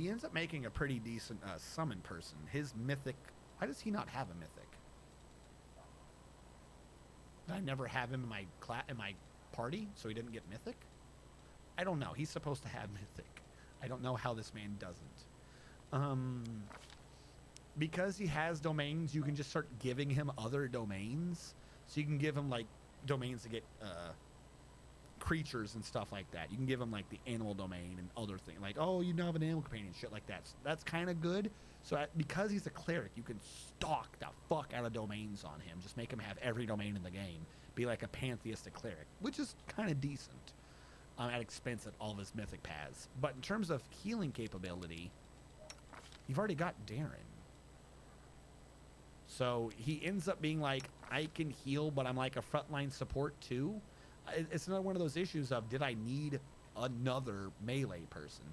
ends up making a pretty decent summon person. His mythic... Why does he not have a mythic? Did I never have him in my party, so he didn't get mythic? I don't know. He's supposed to have mythic. I don't know how this man doesn't. Because he has domains, you can just start giving him other domains. So you can give him, like, domains to get... creatures and stuff like that. You can give him like the animal domain and other things, like, oh, you now have an animal companion, shit like that. So that's kind of good. So because he's a cleric, you can stalk the fuck out of domains on him. Just make him have every domain in the game. Be like a pantheistic cleric, which is kind of decent at expense of all of his mythic paths. But in terms of healing capability, you've already got Darren. So he ends up being like, I can heal, but I'm like a frontline support too. It's another one of those issues of, did I need another melee person?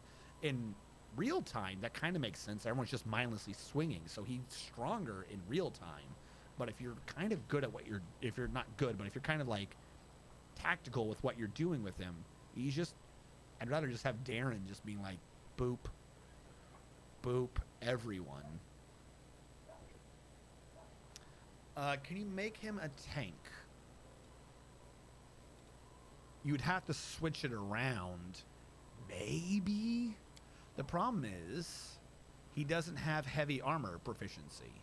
In real time, that kind of makes sense. Everyone's just mindlessly swinging, so he's stronger in real time. But if you're kind of good at what you're, if you're not good, but if you're kind of like tactical with what you're doing with him, he's just, I'd rather just have Darren just being like, boop, boop, everyone. Can you make him a tank? You'd have to switch it around. Maybe? The problem is, he doesn't have heavy armor proficiency.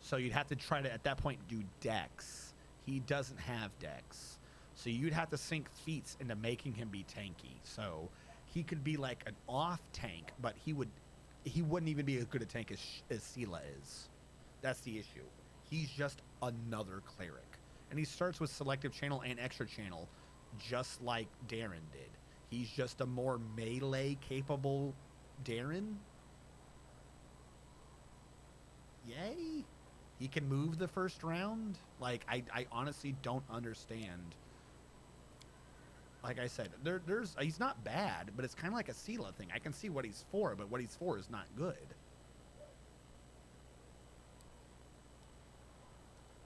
So you'd have to try to, at that point, do dex. He doesn't have dex. So you'd have to sink feats into making him be tanky. So he could be like an off tank, but he wouldn't even be as good a tank as Seelah is. That's the issue. He's just another cleric. And he starts with selective channel and extra channel, just like Darren did. He's just a more melee capable Darren. Yay. He can move the first round. Like, I honestly don't understand. Like I said, there's he's not bad, but it's kind of like a Seelah thing. I can see what he's for, but what he's for is not good.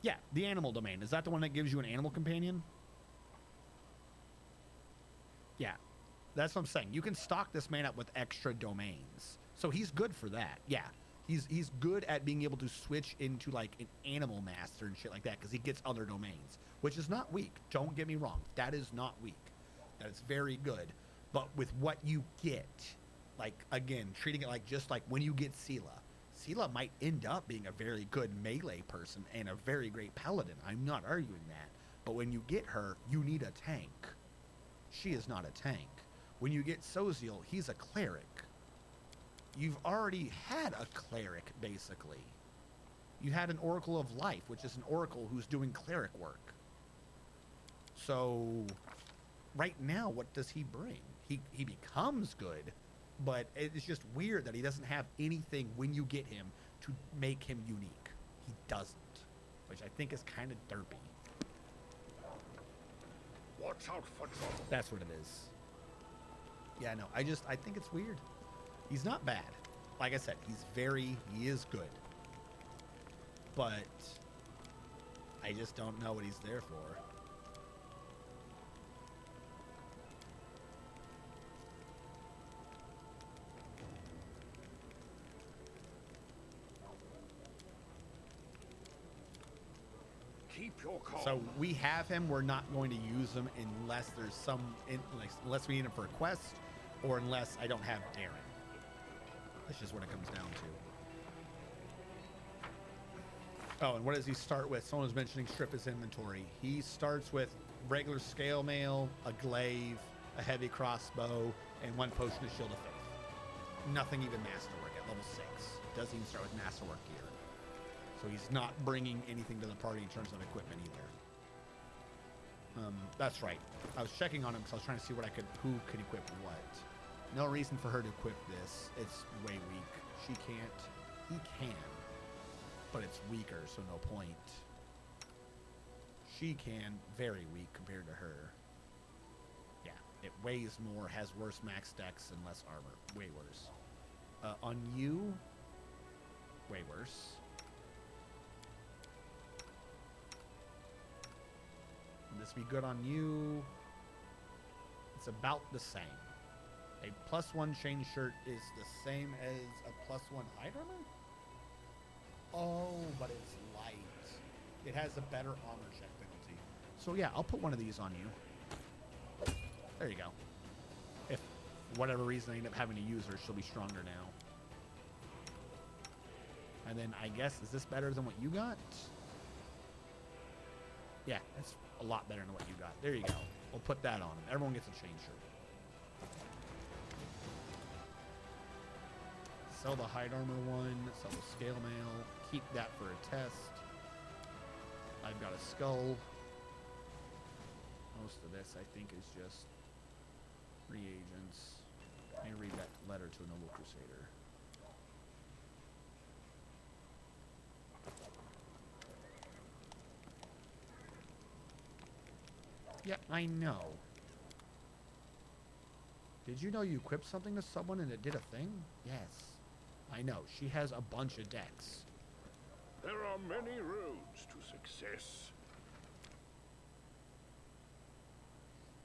Yeah, the animal domain. Is that the one that gives you an animal companion? Yeah, that's what I'm saying. You can stock this man up with extra domains. So he's good for that. Yeah, he's good at being able to switch into like an animal master and shit like that because he gets other domains, which is not weak. Don't get me wrong. That is not weak. That is very good. But with what you get, like, again, treating it like just like when you get Seelah. Seelah might end up being a very good melee person and a very great paladin. I'm not arguing that. But when you get her, you need a tank. She is not a tank. When you get Soziel, he's a cleric. You've already had a cleric, basically. You had an Oracle of Life, which is an oracle who's doing cleric work. So, right now, what does he bring? He becomes good, but it's just weird that he doesn't have anything when you get him to make him unique. He doesn't, which I think is kind of derpy. Watch out for trouble. That's what it is. Yeah, no, I think it's weird. He's not bad. Like I said, he is good. But I just don't know what he's there for. Keep your calm. So we have him. We're not going to use him unless there's unless we need him for a quest, or unless I don't have Darren. That's just what it comes down to. Oh, and what does he start with? Someone was mentioning strip his inventory. He starts with regular scale mail, a glaive, a heavy crossbow, and 1 potion of shield of faith. Nothing even masterwork at level 6. Doesn't even start with masterwork gear. So he's not bringing anything to the party in terms of equipment either. That's right. I was checking on him because I was trying to see who could equip what. No reason for her to equip this. It's way weak. She can't. He can. But it's weaker, so no point. She can. Very weak compared to her. Yeah. It weighs more, has worse max dex, and less armor. Way worse. On you, way worse. Would this be good on you? It's about the same. A +1 chain shirt is the same as a +1 hide armor? Oh, but it's light. It has a better armor check penalty. So yeah, I'll put one of these on you. There you go. If for whatever reason I end up having to use her, she'll be stronger now. And then I guess, is this better than what you got? Yeah, that's a lot better than what you got. There you go. We'll put that on him. Everyone gets a chain shirt. Sell the hide armor one. Sell the scale mail. Keep that for a test. I've got a skull. Most of this, I think, is just reagents. Let me read that letter to a noble crusader. Yeah, I know. Did you know you equipped something to someone and it did a thing? Yes. I know. She has a bunch of decks. There are many roads to success.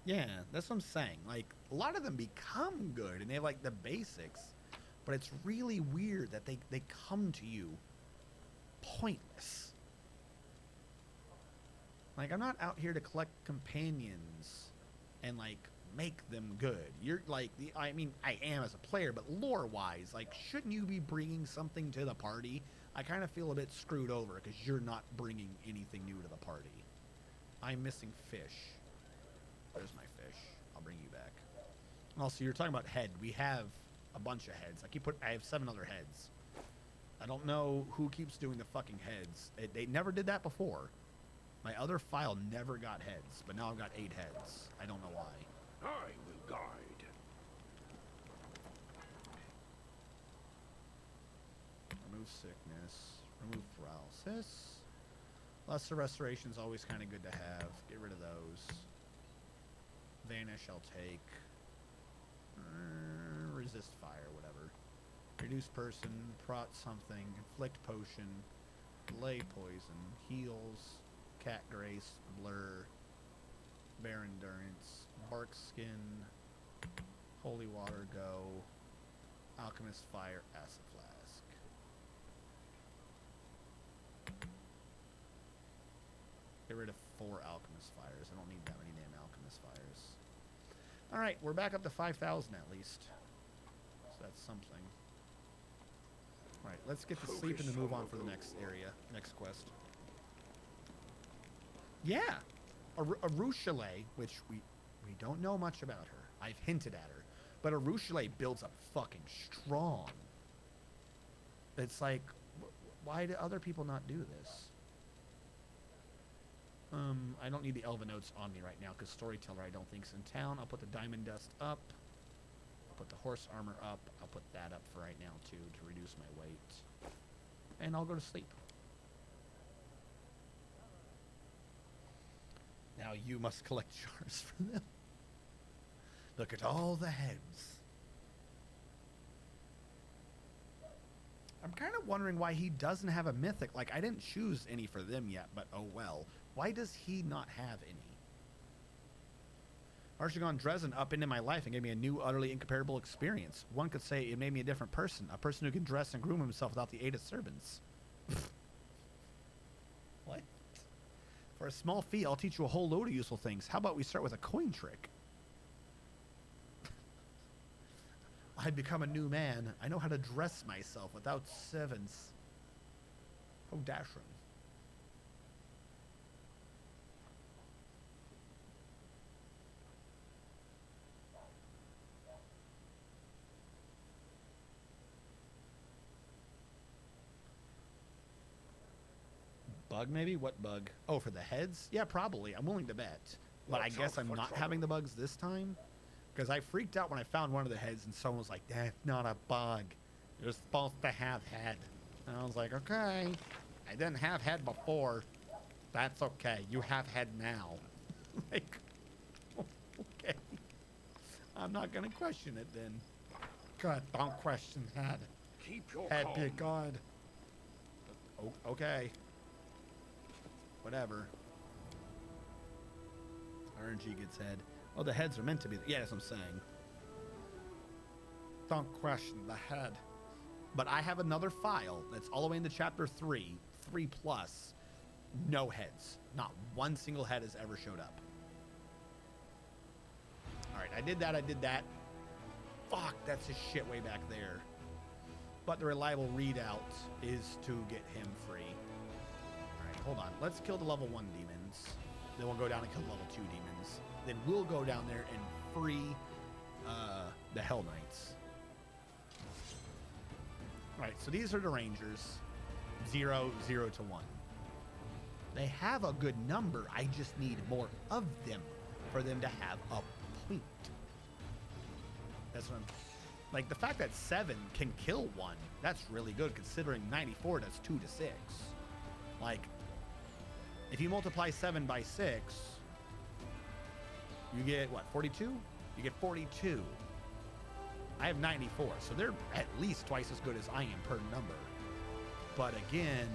Yeah, that's what I'm saying. Like, a lot of them become good and they have like the basics, but it's really weird that they come to you pointless. Like, I'm not out here to collect companions and like make them good. You're like, I mean, I am as a player, but lore-wise, like, shouldn't you be bringing something to the party? I kind of feel a bit screwed over because you're not bringing anything new to the party. I'm missing fish. There's my fish. I'll bring you back. Also, you're talking about head. We have a bunch of heads. I have 7 other heads. I don't know who keeps doing the fucking heads. They never did that before. My other file never got heads, but now I've got 8 heads. I don't know why. I will guide. Remove sickness. Remove paralysis. Lesser restoration's always kind of good to have. Get rid of those. Vanish I'll take. Resist fire, whatever. Reduce person. Prot something. Inflict potion. Delay poison. Heals. Cat grace. Blur. Bear endurance. Bark skin. Holy water go. Alchemist fire. Acid flask. Get rid of 4 alchemist fires. I don't need that many damn alchemist fires. Alright, we're back up to 5,000 at least. So that's something. Alright, let's get to sleep and then move on for the next area. Next quest. Yeah! Arushale, which we don't know much about her. I've hinted at her. But Arushale builds up fucking strong. It's like, why do other people not do this? I don't need the Elven notes on me right now because Storyteller I don't think's in town. I'll put the Diamond Dust up. I'll put the Horse Armor up. I'll put that up for right now too to reduce my weight. And I'll go to sleep. Now you must collect shards for them. Look at all the heads. I'm kind of wondering why he doesn't have a mythic. Like, I didn't choose any for them yet, but oh well. Why does he not have any? Archigon Dresden up into my life and gave me a new, utterly incomparable experience. One could say it made me a different person. A person who can dress and groom himself without the aid of servants. What? For a small fee, I'll teach you a whole load of useful things. How about we start with a coin trick? I've become a new man. I know how to dress myself without servants. Oh, Dashram. Bug, maybe? What bug? Oh, for the heads? Yeah, probably. I'm willing to bet. But I guess I'm not having the bugs this time. Because I freaked out when I found one of the heads and someone was like, that's not a bug. You're supposed to have head. And I was like, okay. I didn't have head before. That's okay. You have head now. Like, okay. I'm not going to question it then. God, don't question head. Keep your Head calm. be God. Oh, okay. Whatever. RNG gets head. Oh, the heads are meant to be. Yeah, that's what I'm saying. Don't question the head. But I have another file that's all the way into chapter 3, 3+. No heads. Not one single head has ever showed up. Alright, I did that. Fuck, that's his shit way back there. But the reliable readout is to get him free. Alright, hold on. Let's kill the level 1 demons. Then we'll go down and kill the level 2 demons. then we'll go down there and free the Hell Knights. All right, so these are the Rangers, 0, 0 to 1. They have a good number. I just need more of them for them to have a point. That's what I'm... Like, the fact that 7 can kill 1, that's really good, considering 94 does 2 to 6. Like, if you multiply 7 by 6, you get, what, 42? You get 42. I have 94, so they're at least twice as good as I am per number. But again,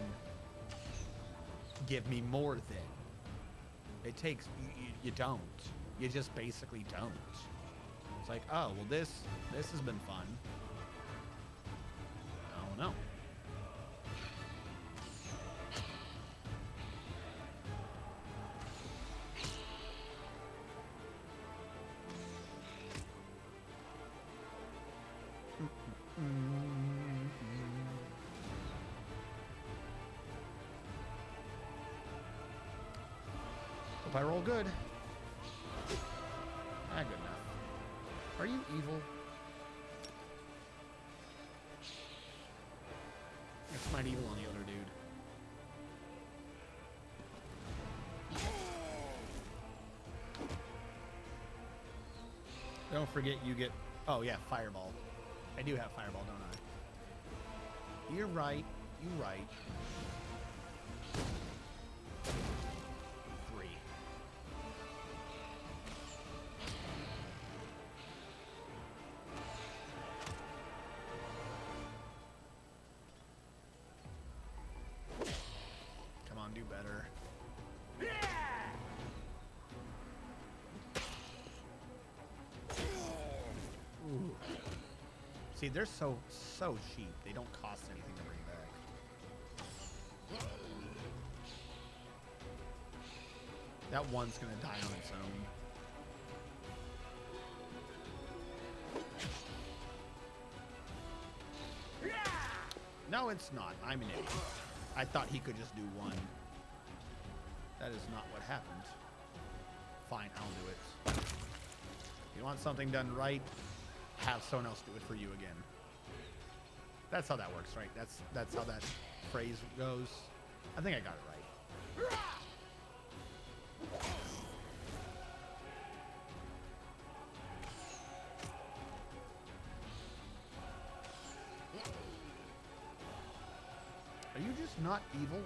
give me more than. It takes, you don't. You just basically don't. It's like, oh, well, this has been fun. Oh, no. Hope I roll good. Ah, good enough. Are you evil? It's might evil on the other dude. Don't forget you get... Oh, yeah, Fireball. I do have Fireball, don't I? You're right. You're right. 3. Come on, do better. Ooh. See, they're so cheap. They don't cost anything to bring back. That one's gonna die on its own. No, it's not. I'm an idiot. I thought he could just do 1. That is not what happened. Fine, I'll do it. If you want something done right, have someone else do it for you again. That's how that works, right? That's how that phrase goes. I think I got it right. Are you just not evil?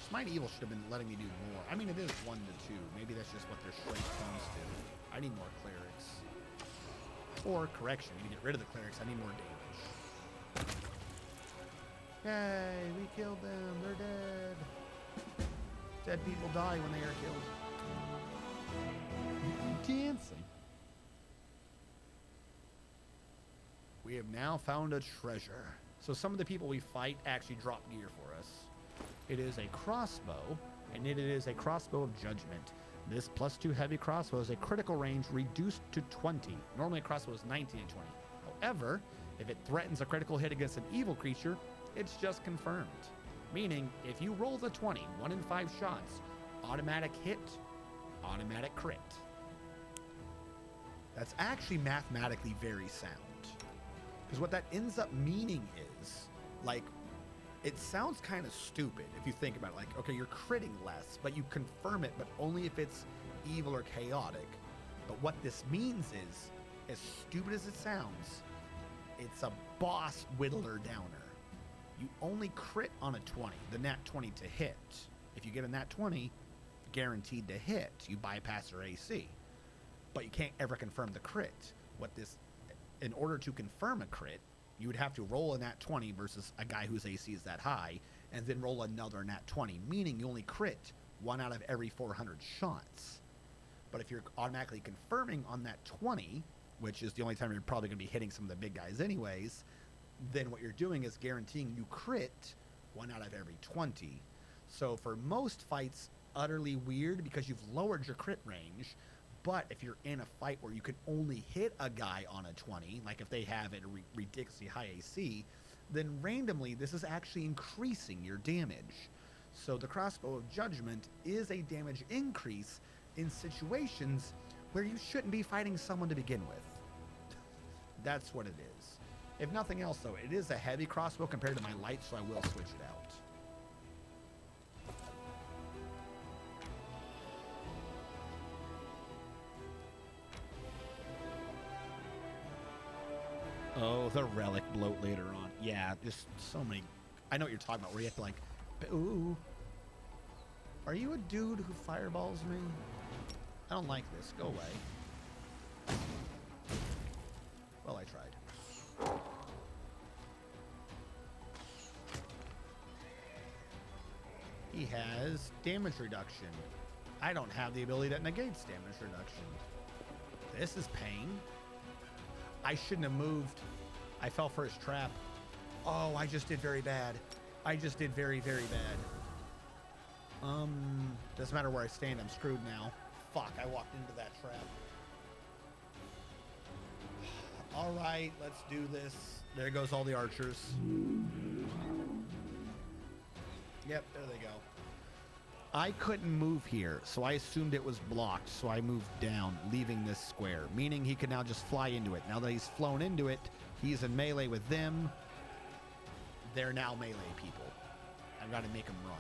Smite evil should have been letting me do more. I mean, it is 1 to 2. Maybe that's just what their strength comes to. I need more clerics. Or correction, I need to get rid of the clerics. I need more damage. Yay, we killed them. They're dead. Dead people die when they are killed. Dancing. We have now found a treasure. So some of the people we fight actually drop gear for us. It is a crossbow, and it is a crossbow of judgment. This +2 heavy crossbow is a critical range reduced to 20. Normally a crossbow is 19 and 20. However, if it threatens a critical hit against an evil creature, it's just confirmed. Meaning, if you roll the 20, 1 in 5 shots, automatic hit, automatic crit. That's actually mathematically very sound. Because what that ends up meaning is, like, it sounds kind of stupid if you think about it. Like, okay, you're critting less, but you confirm it, but only if it's evil or chaotic. But what this means is, as stupid as it sounds, it's a boss whittler downer. You only crit on a 20, the nat 20 to hit. If you get a nat 20, guaranteed to hit. You bypass your AC. But you can't ever confirm the crit. In order to confirm a crit, you would have to roll a nat 20 versus a guy whose AC is that high, and then roll another nat 20, meaning you only crit 1 out of every 400 shots. But if you're automatically confirming on that 20, which is the only time you're probably going to be hitting some of the big guys anyways, then what you're doing is guaranteeing you crit 1 out of every 20. So for most fights, utterly weird because you've lowered your crit range. But if you're in a fight where you can only hit a guy on a 20, like if they have a ridiculously high AC, then randomly this is actually increasing your damage. So the crossbow of judgment is a damage increase in situations where you shouldn't be fighting someone to begin with. That's what it is. If nothing else, though, it is a heavy crossbow compared to my light, so I will switch it out. Oh, the relic bloat later on. Yeah, just so many. I know what you're talking about, where you have to, like, ooh. Are you a dude who fireballs me? I don't like this. Go away. Well, I tried. He has damage reduction. I don't have the ability that negates damage reduction. This is pain. I shouldn't have moved. I fell for his trap. Oh, I just did very bad. I just did very, very bad. Doesn't matter where I stand, I'm screwed now. Fuck, I walked into that trap. All right, let's do this. There goes all the archers. Yep, there they go. I couldn't move here, so I assumed it was blocked, so I moved down, leaving this square, meaning he could now just fly into it. Now that he's flown into it, he's in melee with them. They're now melee people. I've got to make them run.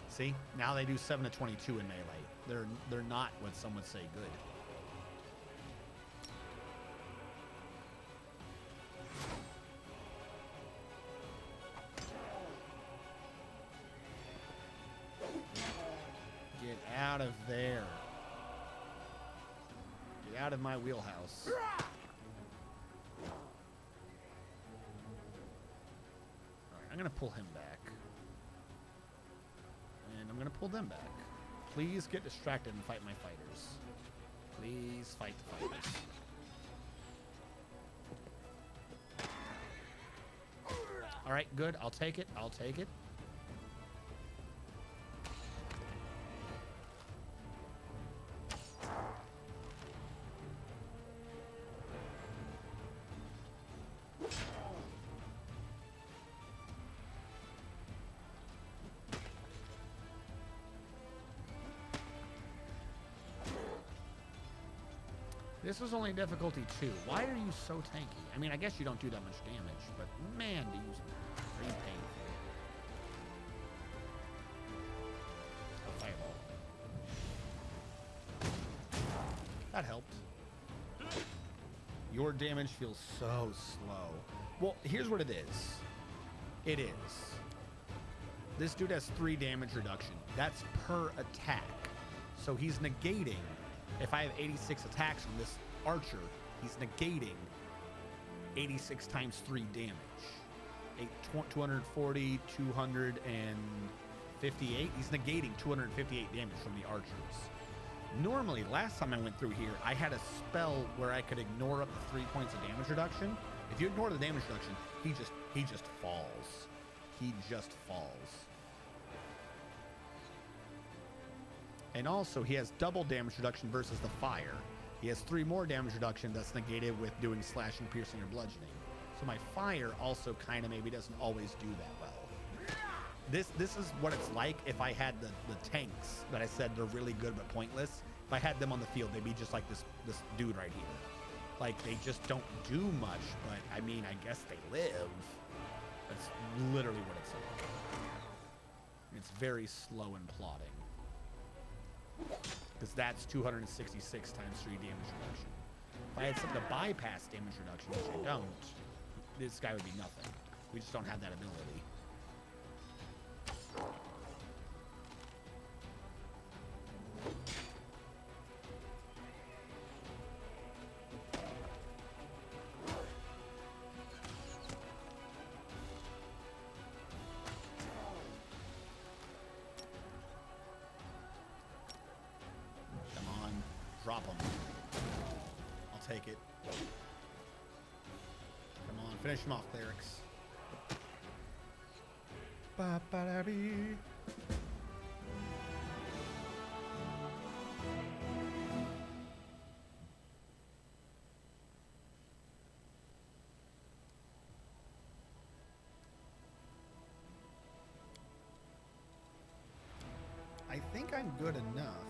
See? Now they do 7 to 22 in melee. They're not what some would say good. Get out of there. Get out of my wheelhouse. Alright, I'm gonna pull him back. And I'm gonna pull them back. Please get distracted and fight my fighters. Please fight the fighters. Alright, good. I'll take it. I'll take it. This was only difficulty 2. Why are you so tanky? I mean, I guess you don't do that much damage, but man, do you are you painful? A fireball. That helped. Your damage feels so slow. Well, here's what it is. It is. This dude has 3 damage reduction. That's per attack. So he's negating. If I have 86 attacks from this archer, he's negating 86 times 3 damage. 240, 258. He's negating 258 damage from the archers. Normally, last time I went through here, I had a spell where I could ignore up to 3 points of damage reduction. If you ignore the damage reduction, he just falls. He just falls. And also, he has double damage reduction versus the fire. He has 3 more damage reduction that's negated with doing slashing, piercing, or bludgeoning. So my fire also kind of maybe doesn't always do that well. This is what it's like if I had the tanks that I said they're really good but pointless. If I had them on the field, they'd be just like this dude right here. Like, they just don't do much, but I mean, I guess they live. That's literally what it's like. It's very slow and plodding. Because that's 266 times 3 damage reduction. If I had something to bypass damage reduction, which I don't, this guy would be nothing. We just don't have that ability. Drop him. I'll take it. Come on, finish him off, clerics. Ba-ba-da-bee. think I'm good enough.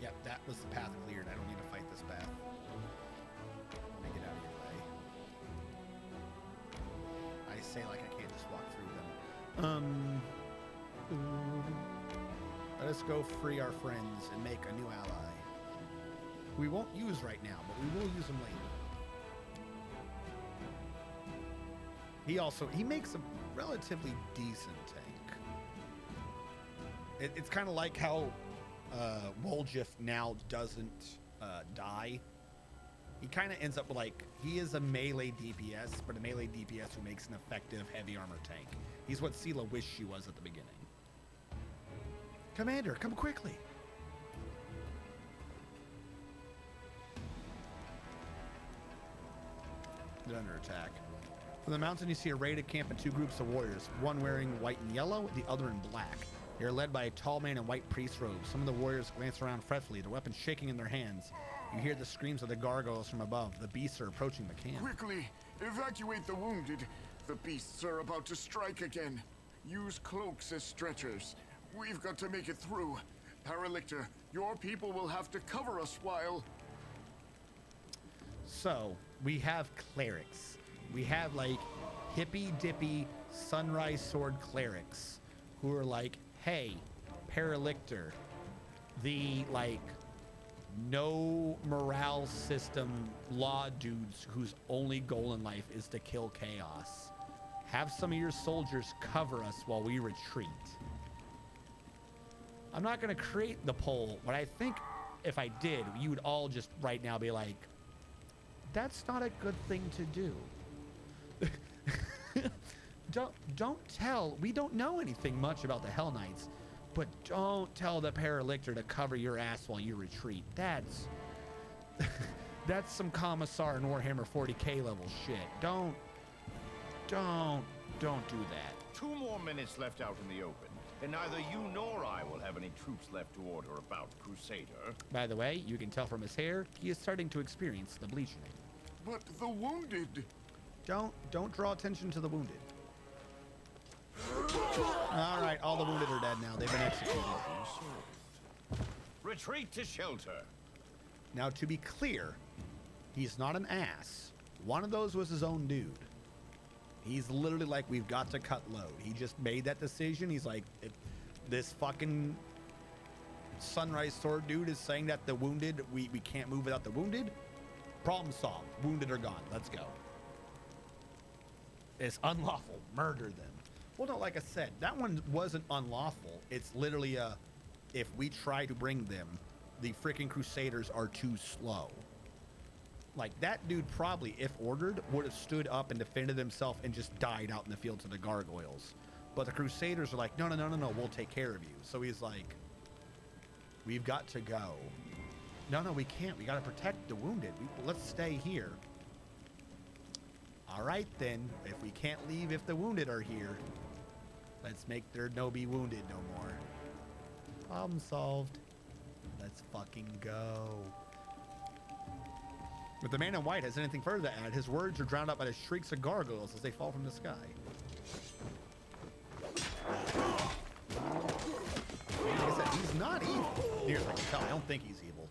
Yep, that was the path cleared. I don't need to fight this path. Let me get out of your way. I say like I can't just walk through them. Let us go free our friends and make a new ally. We won't use right now, but we will use them later. He makes a relatively decent tank. It's kind of like how Woljif now doesn't die. He kind of ends up like, he is a melee DPS, but a melee DPS who makes an effective heavy armor tank. He's what Seelah wished she was at the beginning. Commander, come quickly. They're under attack. From the mountain, you see a raided camp and two groups of warriors, one wearing white and yellow, the other in black. They are led by a tall man in white priest robes. Some of the warriors glance around fretfully, their weapons shaking in their hands. You hear the screams of the gargoyles from above. The beasts are approaching the camp. Quickly, evacuate the wounded. The beasts are about to strike again. Use cloaks as stretchers. We've got to make it through. Paralictor, your people will have to cover us while... So, we have clerics. We have, like, hippy-dippy sunrise sword clerics who are like, hey, Paralictor, the, like, no morale system law dudes whose only goal in life is to kill chaos. Have some of your soldiers cover us while we retreat. I'm not going to create the poll, but I think if I did, you would all just right now be like, that's not a good thing to do. Don't tell. We don't know anything much about the Hell Knights, but don't tell the Paralictor to cover your ass while you retreat. That's some Commissar and Warhammer 40k level shit. Don't do that. 2 more minutes left out in the open, and neither you nor I will have any troops left to order about Crusader. By the way, you can tell from his hair, he is starting to experience the bleaching. But the wounded... Don't draw attention to the wounded. All right, all the wounded are dead now. They've been executed. Retreat to shelter. Now, to be clear, he's not an ass. One of those was his own dude. He's literally like, we've got to cut load. He just made that decision. He's like, if this fucking Sunrise Sword dude is saying that the wounded, we can't move without the wounded. Problem solved. Wounded are gone. Let's go. It's unlawful. Murder them. Well, no, like I said, that one wasn't unlawful. It's literally if we try to bring them, the freaking Crusaders are too slow. Like, that dude probably, if ordered, would have stood up and defended himself and just died out in the field to the gargoyles. But the Crusaders are like, no, we'll take care of you. So he's like, we've got to go. No, we can't. We got to protect the wounded. Let's stay here. All right, then. If we can't leave if the wounded are here, let's make there no be wounded no more. Problem solved. Let's fucking go. If the man in white has anything further to add, his words are drowned out by the shrieks of gargoyles as they fall from the sky. Like I said, he's not evil. Near as I can tell, I don't think he's evil.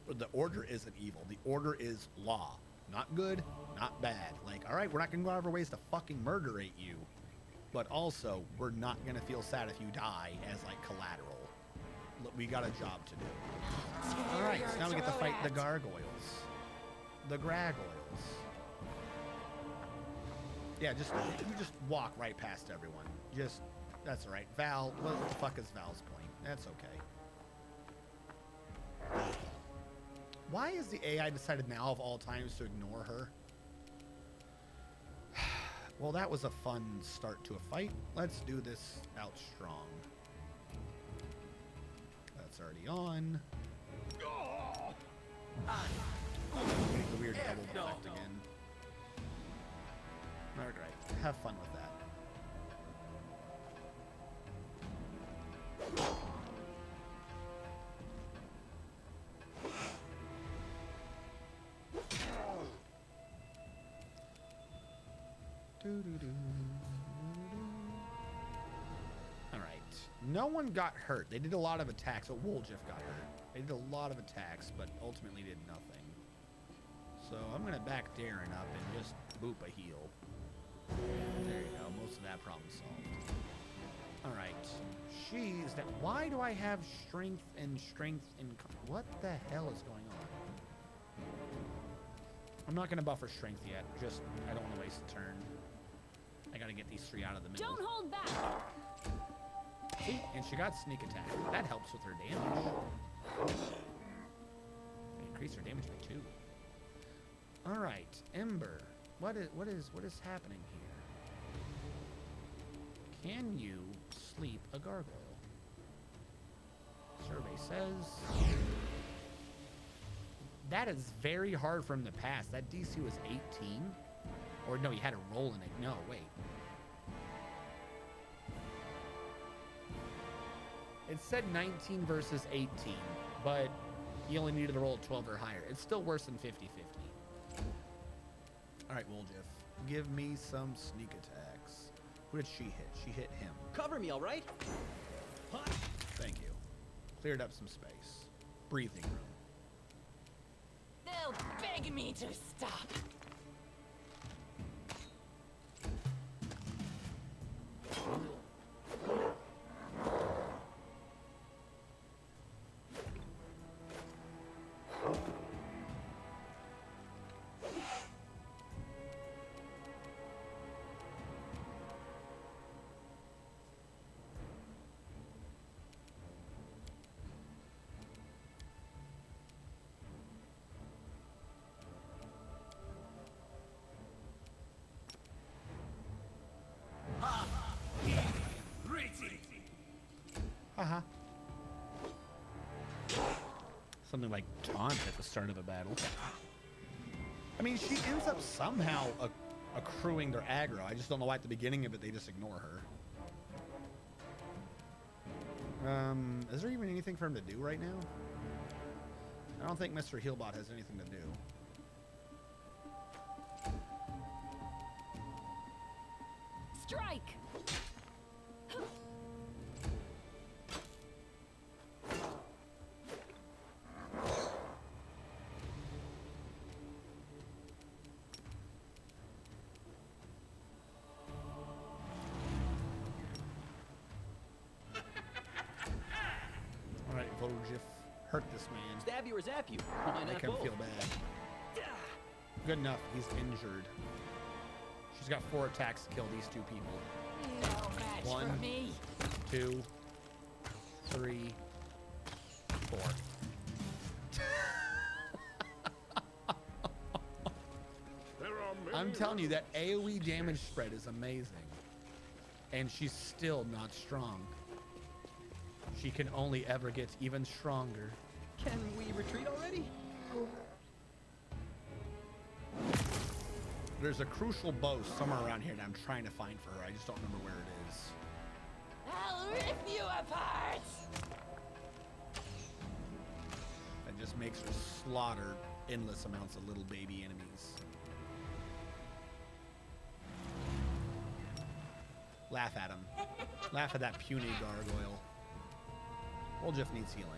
But the Order isn't evil. The Order is law. Not good, not bad. Like, all right, we're not going to go out of our ways to fucking murderate you. But also, we're not going to feel sad if you die as, like, collateral. Look, we got a job to do. All right, so now we get to fight the gargoyles. The gargoyles. Yeah, you just walk right past everyone. That's all right. Val, what the fuck is Val's point? That's okay. Why has the AI decided now of all times to ignore her? Well, that was a fun start to a fight. Let's do this out strong. That's already on. The weird double effect again. Alright, have fun with that. Alright, No one got hurt. They did a lot of attacks. So Woljif got hurt. They did a lot of attacks, but ultimately did nothing. So I'm going to back Darren up and just boop a heal. There you go. Most of that problem solved. All right. She's that. Why do I have strength and what the hell is going on? I'm not going to buffer strength yet. Just, I don't want to waste a turn. I got to get these 3 out of the middle. Don't hold back. See? And she got sneak attack. That helps with her damage. Increase her damage by 2. All right, Ember. What is happening here? Can you sleep a gargoyle? Survey says that is very hard from the past. That DC was 18, or no, you had a roll in it. No, wait. It said 19 versus 18, but you only needed to roll a 12 or higher. It's still worse than 50-50. All right, Woljif, give me some sneak attacks. Who did she hit? She hit him. Cover me, all right? Thank you. Cleared up some space. Breathing room. They'll beg me to stop. Haha. Something like taunt at the start of a battle. I mean, she ends up somehow accruing their aggro. I just don't know why at the beginning of it they just ignore her. Is there even anything for him to do right now? I don't think Mr. Healbot has anything to do. Strike! Alright, Voljif, hurt this man. Stab you or zap you. Why Make not him both? feel bad. Good enough, he's injured. She's got 4 attacks to kill these 2 people. No match 1, for me. 2, 3, 4. I'm telling you, that AoE damage spread is amazing. And she's still not strong. She can only ever get even stronger. Can we retreat already? There's a crucial bow somewhere around here that I'm trying to find for her. I just don't remember where it is. I'll rip you apart. That just makes her slaughter endless amounts of little baby enemies. Laugh at him. Laugh at that puny gargoyle. Woljif needs healing.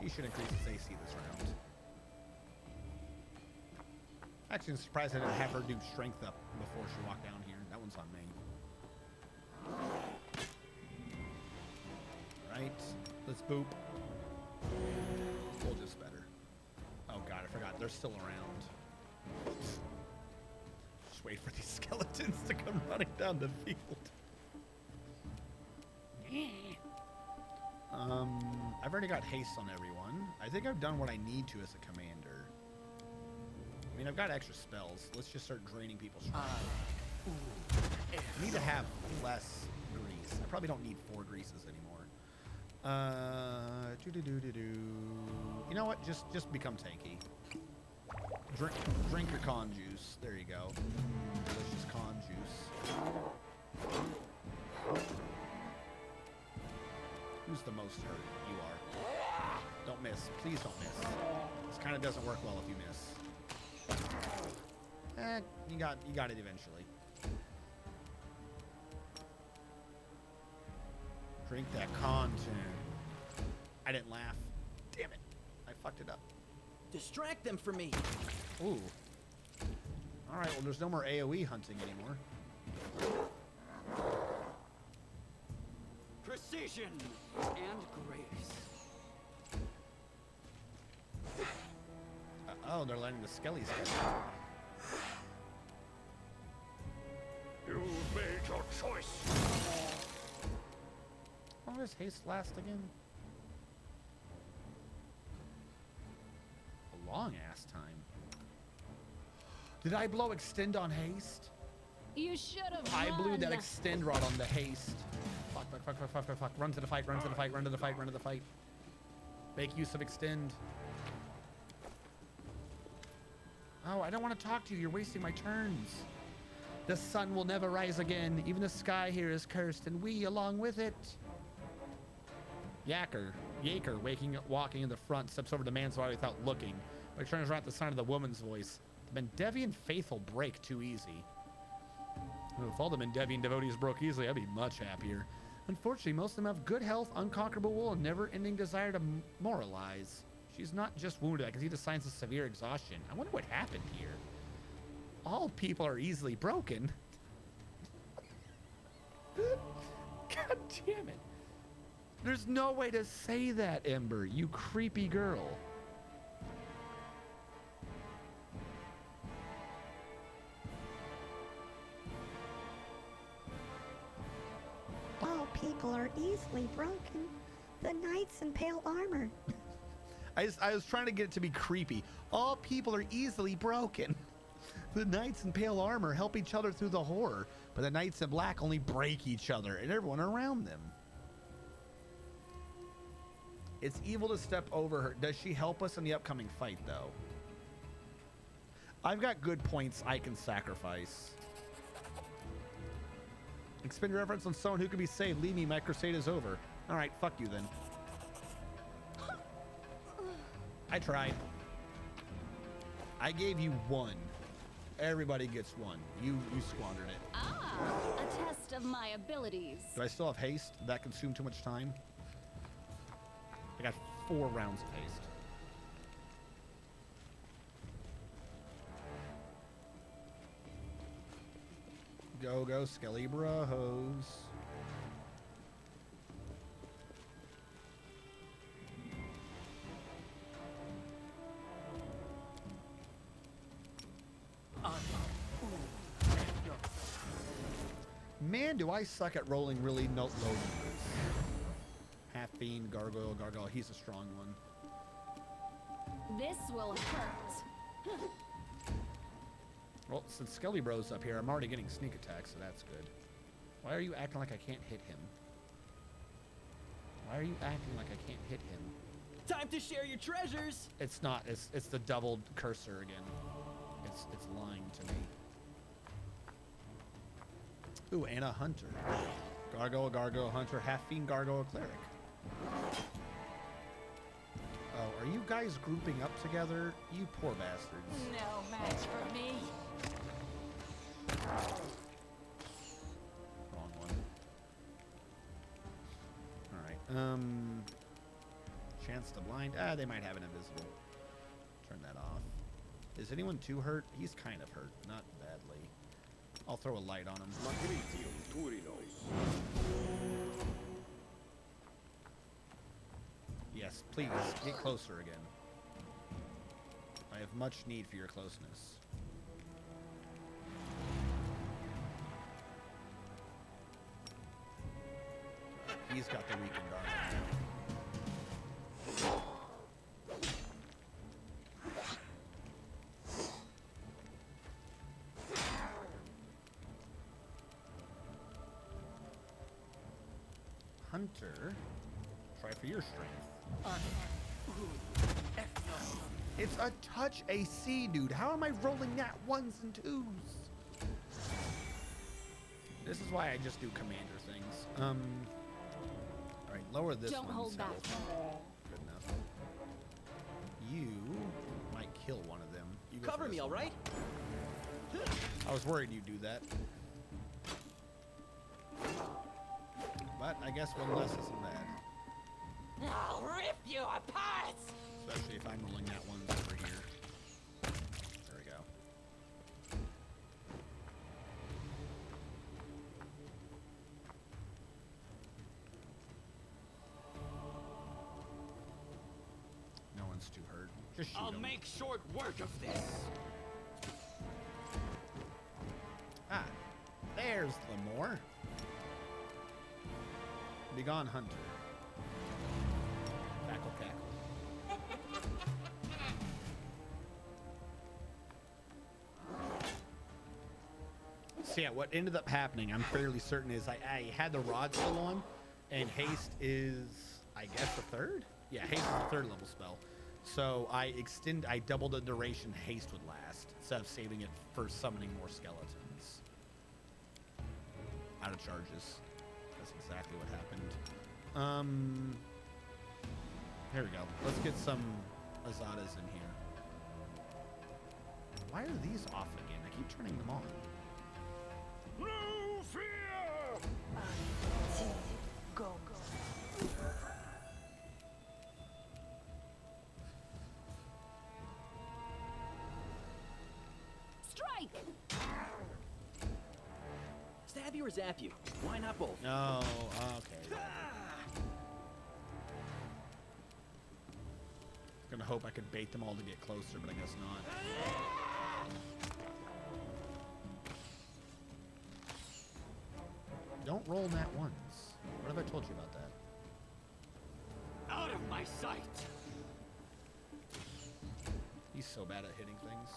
He should increase his AC this round. Actually, I'm surprised I didn't have her do strength up before she walked down here. That one's on me. Alright, let's boop. Woljif's better. Oh god, I forgot. They're still around. Just wait for these skeletons to come running down the field. I've already got haste on everyone. I think I've done what I need to as a commander. I mean, I've got extra spells. Let's just start draining people's strength. I need to have less grease. I probably don't need 4 greases anymore. You know what? Just become tanky. Drink your con juice. There you go. Delicious con juice. Who's the most hurt? You are. Don't miss. Please don't miss. This kind of doesn't work well if you miss. You got it eventually. Drink that content. I didn't laugh. Damn it. I fucked it up. Distract them from me. Ooh. All right, well, there's no more AoE hunting anymore. Precision and grace. Oh, they're letting the skellies get. You made your choice. How long does haste last again? A long ass time. Did I blow extend on haste? You should have. I blew that extend rod on the haste. Fuck, fuck, fuck, fuck, fuck, fuck, fuck. Run to the fight, run to the fight, run to the fight, run to the fight. Make use of extend. Oh, I don't want to talk to you. You're wasting my turns. The sun will never rise again. Even the sky here is cursed, and we along with it. Yaker, walking in the front, steps over the man's body without looking, but turns around at the sound of the woman's voice. The Mendevian faithful break too easy. If all the Mendevian devotees broke easily, I'd be much happier. Unfortunately, most of them have good health, unconquerable will, and never-ending desire to moralize. She's not just wounded. I can see the signs of severe exhaustion. I wonder what happened here. All people are easily broken. God damn it. There's no way to say that, Ember, you creepy girl. All people are easily broken. The knights in pale armor. I was trying to get it to be creepy. All people are easily broken. The knights in pale armor help each other through the horror, but the knights in black only break each other and everyone around them. It's evil to step over her. Does she help us in the upcoming fight, though? I've got good points I can sacrifice. Expend your reference on someone who can be saved. Leave me, my crusade is over. All right, fuck you then. I tried. I gave you one. Everybody gets one. You squandered it. Ah, a test of my abilities. Do I still have haste? Did that consume too much time? I got 4 rounds of haste. Go, go, Skelly Bros. Man, do I suck at rolling really low numbers. Half Fiend, Gargoyle. He's a strong one. This will hurt. Well, since Skelly Bro's up here, I'm already getting sneak attacks, so that's good. Why are you acting like I can't hit him? Why are you acting like I can't hit him? Time to share your treasures. It's not. It's the doubled cursor again. It's lying to me. Ooh, and a hunter. Gargoyle, hunter, half fiend, gargoyle, cleric. Oh, are you guys grouping up together? You poor bastards. No match for me. Wrong one. Alright, chance to blind. They might have an invisible. Turn that off. Is anyone too hurt? He's kind of hurt, not badly. I'll throw a light on him. Yes, please, get closer again. I have much need for your closeness. He's got the weakened armor. Hunter, try for your strength. It's a touch AC, dude. How am I rolling that 1s and 2s? This is why I just do commander things. All right, lower this one. Don't hold back. Good enough. You might kill one of them. You go Cover for me, this all one. right? I was worried you'd do that. But I guess one less isn't bad. I'll rip you apart! Especially if I'm rolling that ones over here. There we go. No one's too hurt. Just shoot 'em. make short work of this. Ah, there's Lamore. Begone, Hunter. Cackle, cackle. So yeah, what ended up happening, I'm fairly certain, is I had the rod still on, and haste is, I guess, the third? Yeah, haste is the third level spell. So I doubled the duration haste would last, instead of saving it for summoning more skeletons. Out of charges. That's exactly what happened. Here we go. Let's get some Azadas in here. Why are these off again? I keep turning them on. No fear! Go. Strike! Stab you or zap you? Why not both? No, okay. Gonna hope I could bait them all to get closer, but I guess not. Don't roll that once. What have I told you about that? Out of my sight. He's so bad at hitting things.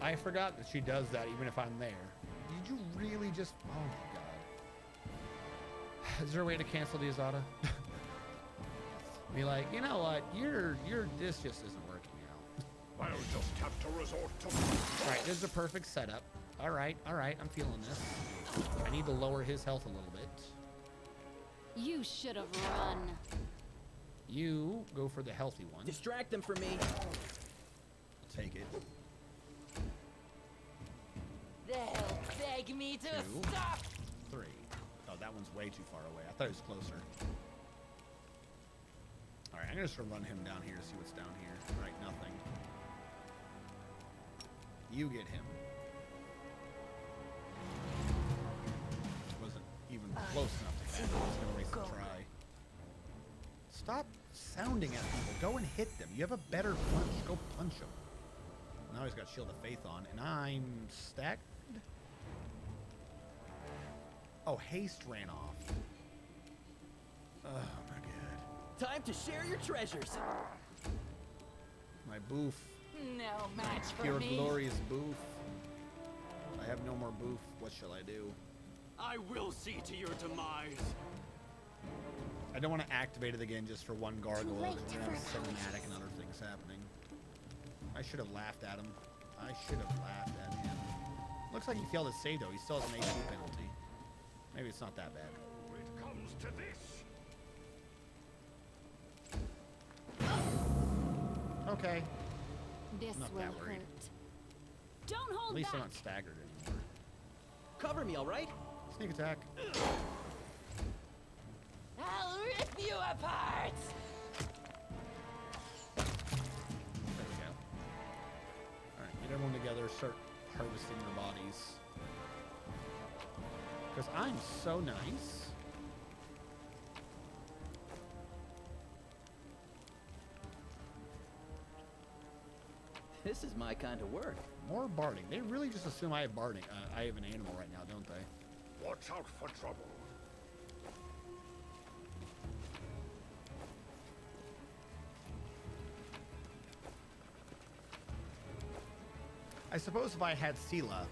I forgot that she does that even if I'm there. Did you really just... Oh my god. Is there a way to cancel the Azada? Be like, you know what? This just isn't working out. I'll just have to resort to... Alright, this is a perfect setup. Alright, I'm feeling this. I need to lower his health a little bit. You should have run. You go for the healthy one. Distract them for me. I'll take it. They'll beg me to 2, stop! 3. Oh, that one's way too far away. I thought it was closer. Alright, I'm gonna just run him down here to see what's down here. Right, nothing. You get him. Wasn't even close enough to catch him. I was gonna waste a try. Stop sounding at people. Go and hit them. You have a better punch. Go punch them. Now he's got Shield of Faith on, and I'm stacked. Oh, haste ran off. Oh my god. Time to share your treasures. My boof. No match for Pure me. glorious boof. I have no more boof. What shall I do? I will see to your demise. I don't want to activate it again just for one gargoyle. late Because we're gonna have for cinematic and other things happening. I should have laughed at him. I should have laughed at him. Looks like he failed his save though. He still has an HP penalty. Maybe it's not that bad. It comes to this. Okay. This Not will that worried. hurt. Don't hold At least back. I'm not staggered anymore. Cover me, all right? Sneak attack. I'll rip you apart! There we go. Alright, get everyone together, start harvesting their bodies. Because I'm so nice. This is my kind of work. More barding. They really just assume I have barding. I have an animal right now, don't they? Watch out for trouble. I suppose if I had Seelah,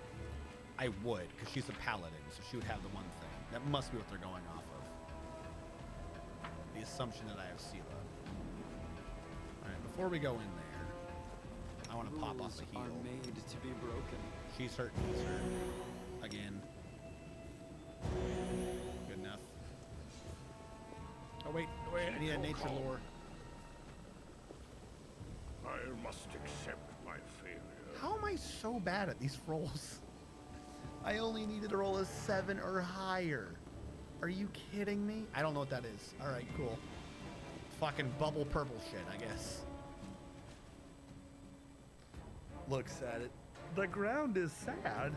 I would, because she's a paladin, so she would have the one thing. That must be what they're going off of. The assumption that I have Seelah. Alright, before we go in there, I want to pop off Rules a heal. are made to be broken. She's hurt. He's hurt. Again. Good enough. Oh, wait. I need a nature lore. I must accept my failure. How am I so bad at these rolls? I only needed to roll a 7 or higher. Are you kidding me? I don't know what that is. All right, cool. Fucking bubble purple shit, I guess. Looks at it. The ground is sad.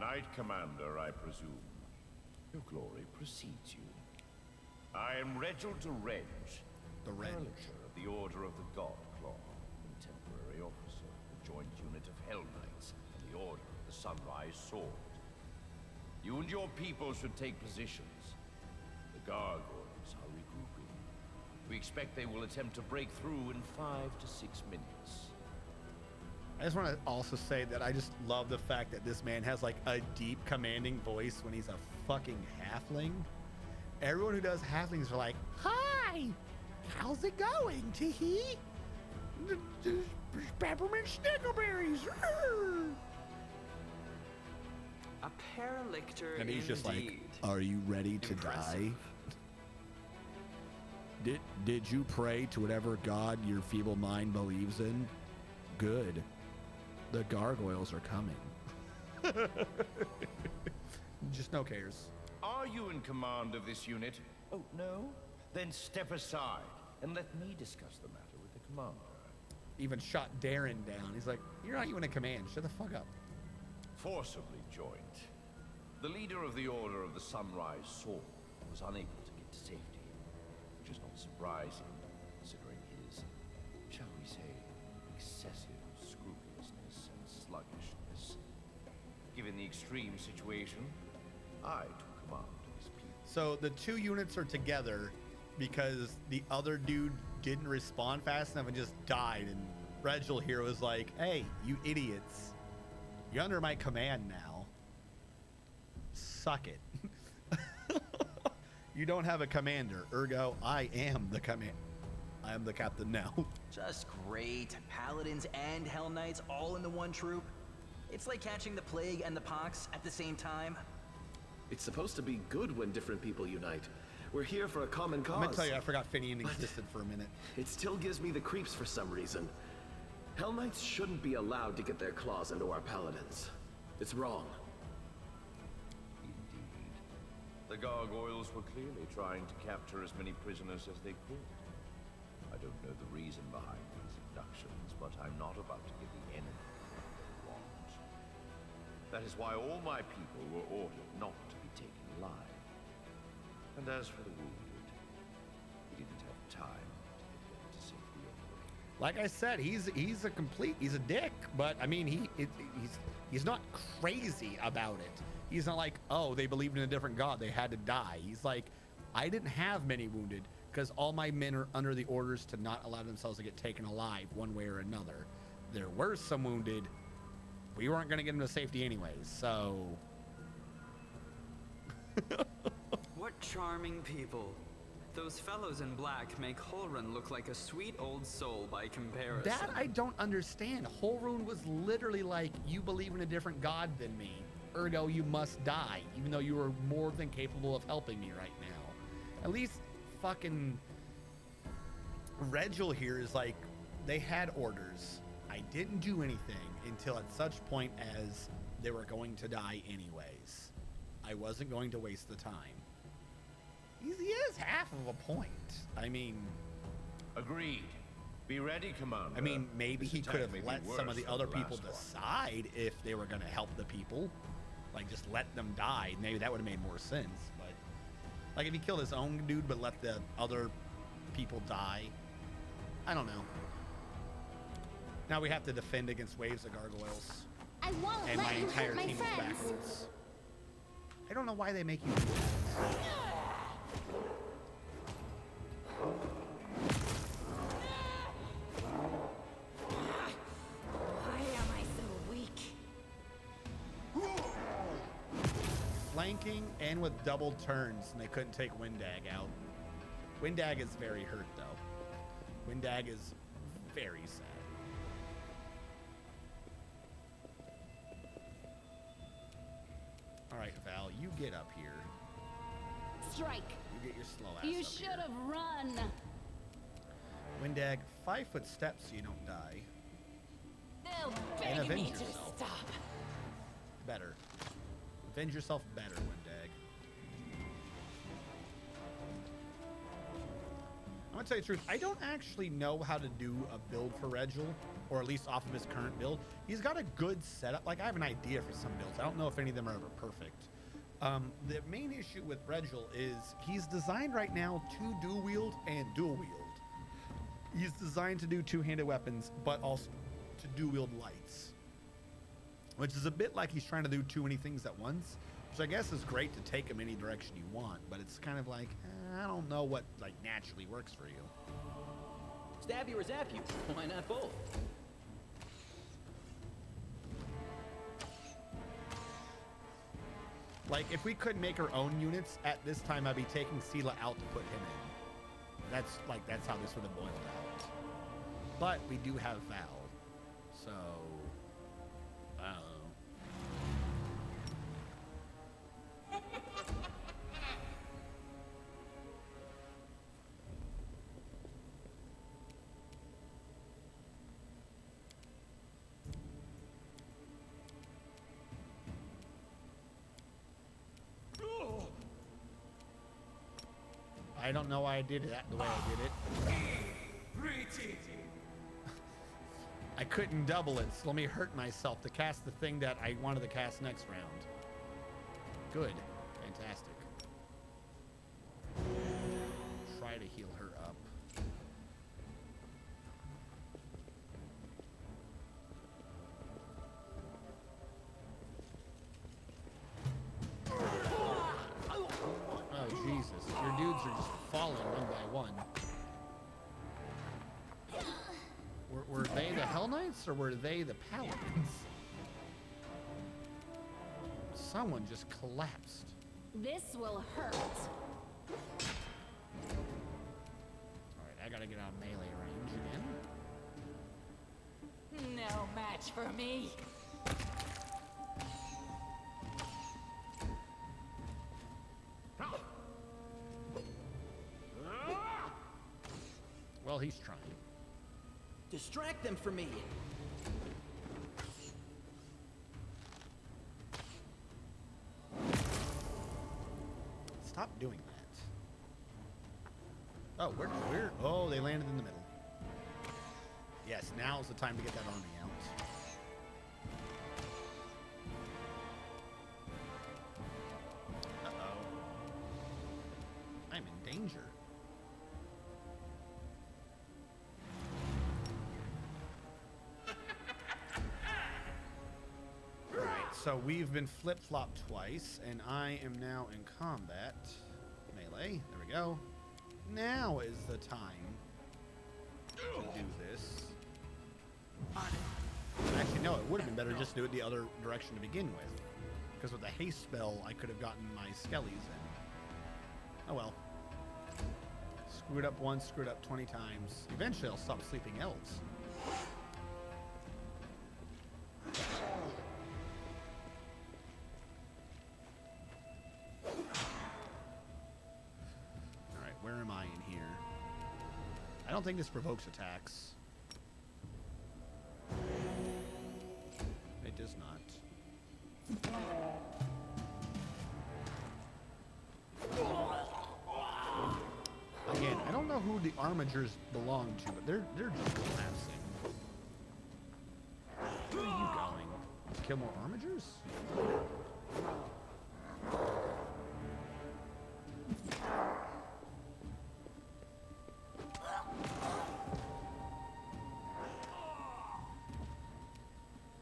Knight Commander, I presume. Your glory precedes you. I am Reginald de Renge, The Renge. Elixir of the Order of the Godclaw, contemporary officer of the joint unit of Hell Knights and the Order of the Sunrise Sword. You and your people should take positions. The gargoyles are regrouping. We expect they will attempt to break through in 5 to 6 minutes. I just want to also say that I just love the fact that this man has like a deep commanding voice when he's a fucking halfling. Everyone who does halflings are like, "Hi, how's it going, Teehee? Peppermint stickleberries." A paralictor And he's just like, indeed. "Are you ready to Impressive. die? Did you pray to whatever god your feeble mind believes in? Good. The gargoyles are coming." Just no cares. Are you in command of this unit? Oh, no? Then step aside and let me discuss the matter with the commander. Even shot Darren down. He's like, "You're not even in command. Shut the fuck up." Forcibly joined. The leader of the Order of the Sunrise Sword was unable to get to safety, which is not surprising, considering his, shall we say, excessive scrupulousness and sluggishness. Given the extreme situation, I took command of his people. So the two units are together because the other dude didn't respond fast enough and just died. And Reginald here was like, "Hey, you idiots. You're under my command now. Suck it." You don't have a commander, ergo I am the command. I am the captain now. Just great. Paladins and Hell Knights all in the one troop. It's like catching the plague and the pox at the same time. It's supposed to be good when different people unite. We're here for a common cause. I'm gonna tell you, I forgot Finian existed for a minute. It still gives me the creeps for some reason. Hell Knights shouldn't be allowed to get their claws into our paladins. It's wrong. Indeed. The gargoyles were clearly trying to capture as many prisoners as they could. I don't know the reason behind these abductions, but I'm not about to give the enemy what they want. That is why all my people were ordered not to be taken alive. And as for the wounded, we didn't have time to get them to safety anyway. Like I said, he's a dick, but I mean he's not crazy about it. He's not like, "Oh, they believed in a different god, they had to die." He's like, "I didn't have many wounded because all my men are under the orders to not allow themselves to get taken alive one way or another. There were some wounded. We weren't going to get them to safety anyways, so..." What charming people. Those fellows in black make Holrun look like a sweet old soul by comparison. That I don't understand. Holrun was literally like, "You believe in a different god than me, ergo you must die, even though you are more than capable of helping me right now." At least fucking Reginald here is like, they had orders. I didn't do anything until at such point as they were going to die anyways. I wasn't going to waste the time. He is half of a point. I mean... Agreed. Be ready, Commander. I mean, maybe This he attack could have may be let some of worse the than other the people last one. decide if they were going to help the people. Like, just let them die. Maybe that would have made more sense. But, like, if he killed his own dude but let the other people die, I don't know. Now we have to defend against waves of gargoyles. I won't And let my you entire hurt my team is friends. backwards. I don't know why they make you do that. Why am I so weak? flanking and with double turns, and they couldn't take Windag out. Windag is very hurt, though. Windag is very sad. All right, Val, you get up here. Strike. You get your slow ass You up should here. have run. Windag, 5-foot steps so you don't die. They'll And beg me avenge to yourself. stop. Better. Avenge yourself better, Windag. I'm gonna tell you the truth. I don't actually know how to do a build for Regil, or at least off of his current build. He's got a good setup. Like, I have an idea for some builds. I don't know if any of them are ever perfect. The main issue with Regil is he's designed right now to dual wield and dual wield. He's designed to do two-handed weapons, but also to dual wield lights, which is a bit like he's trying to do too many things at once, which I guess is great to take him any direction you want, but it's kind of like, I don't know what like naturally works for you. Stab you or zap you. Why not both? Like, if we could make our own units at this time, I'd be taking Seelah out to put him in. That's how this would have boiled out. But we do have Val, so I don't know. I don't know why I did it the way I did it. I couldn't double it, so let me hurt myself to cast the thing that I wanted to cast next round. Good. Fantastic. Try to heal her up. Oh, Jesus. Your dudes are just falling one by one. Were they the Hell Knights or were they the Paladins? Someone just collapsed. This will hurt. Alright, I gotta get out of melee range again. No match for me. Well, he's trying. Distract them from me. Stop doing that. Oh, oh, they landed in the middle. Yes, now's the time to get that army out. Uh-oh. I'm in danger. So we've been flip-flopped twice, and I am now in combat. Melee, there we go. Now is the time to do this. Actually, no, it would have been better just to do it the other direction to begin with. Because with the haste spell, I could have gotten my skellies in. Oh well. Screwed up once, screwed up 20 times. Eventually I'll stop sleeping elves. Where am I in here? I don't think this provokes attacks. It does not. Again, I don't know who the armigers belong to, but they're just collapsing. Where are you going? Kill more armigers?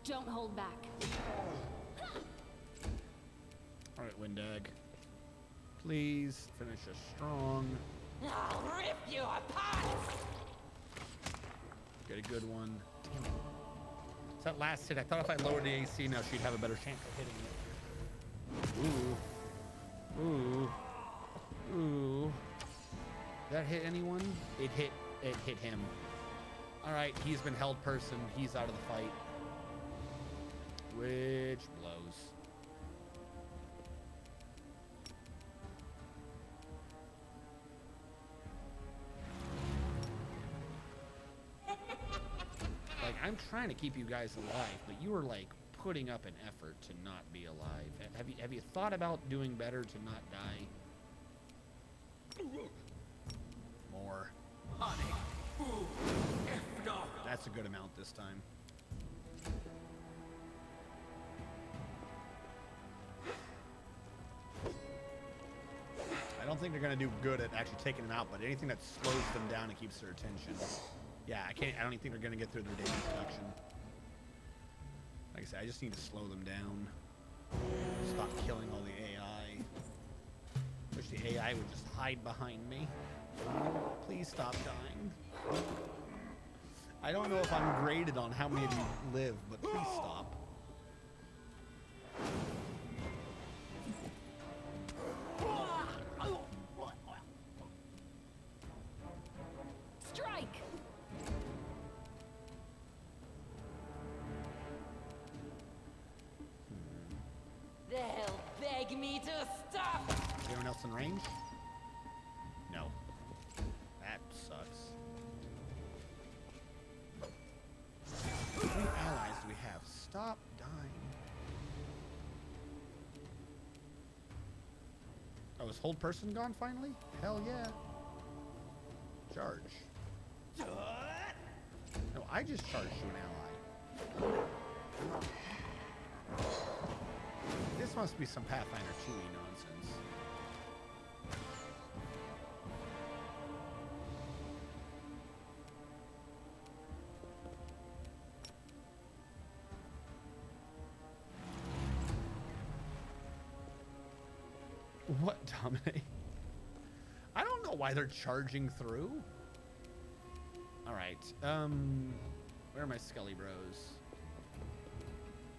Don't hold back. All right, Windag. Please finish us strong. I'll rip you apart. Get a good one. Damn it. It's that last hit. I thought if I lowered the AC now, she'd have a better chance of hitting it. Ooh. Ooh. Ooh. Did that hit anyone? It hit him. All right, he's been held person. He's out of the fight. Which blows. Like, I'm trying to keep you guys alive, but you are like putting up an effort to not be alive. Have you thought about doing better to not die? More. That's a good amount this time. I don't think they're gonna do good at actually taking them out, but anything that slows them down and keeps their attention. Yeah, I don't even think they're gonna get through their damage reduction. Like I said, I just need to slow them down. Stop killing all the AI. Wish the AI would just hide behind me. Please stop dying. I don't know if I'm graded on how many of you live, but please stop. Strike! They'll beg me to stop. Is anyone else in range? No. That sucks. How many allies do we have? Stop dying. Oh, is hold person gone finally? Hell yeah. Charge. No, I just charged you an ally. This must be some Pathfinder 2 nonsense. What, Dominic? I don't know why they're charging through. All right. Where are my Skelly Bros?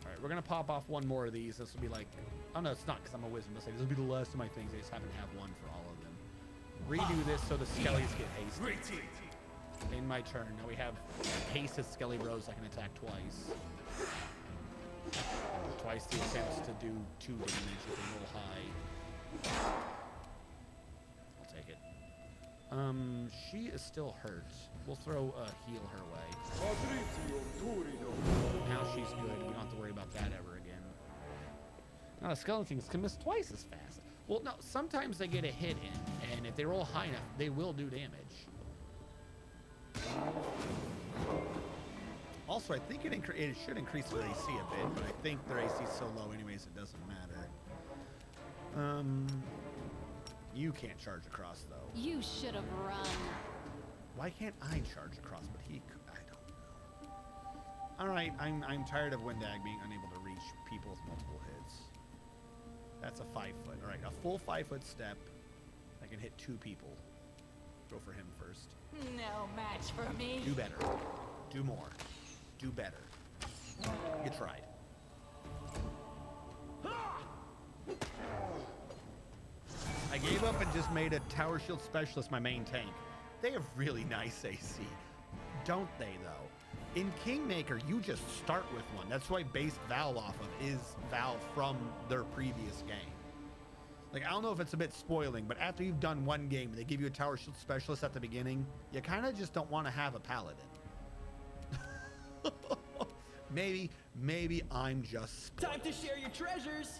All right, we're gonna pop off one more of these. This will be like, oh no, it's not because I'm a wisdom. This will be the last of my things. I just happen to have one for all of them. Redo this so the Skellies get hasted. In my turn. Now we have hasted Skelly Bros. I can attack twice. Twice the attempts to do 2 damage if they roll high. I'll take it. She is still hurt. We'll throw a heal her way. Now she's good. We don't have to worry about that ever again. Now the skeletons can miss twice as fast. Well, no, sometimes they get a hit in, and if they roll high enough, they will do damage. Also, I think it should increase their AC a bit, but I think their AC is so low anyways it doesn't matter. You can't charge across though. You should have run. Why can't I charge across, but he could? I don't know. All right, I'm tired of Windag being unable to reach people with multiple hits. That's a 5-foot. All right, a full 5-foot step. I can hit 2 people. Go for him first. No match for me. Do better. Do more. Do better. You tried. I gave up and just made a Tower Shield Specialist my main tank. They have really nice AC. Don't they, though? In Kingmaker, you just start with one. That's why base Val off of is Val from their previous game. Like, I don't know if it's a bit spoiling, but after you've done one game, they give you a Tower Shield Specialist at the beginning, you kind of just don't want to have a Paladin. Maybe I'm just spoiled. Time to share your treasures.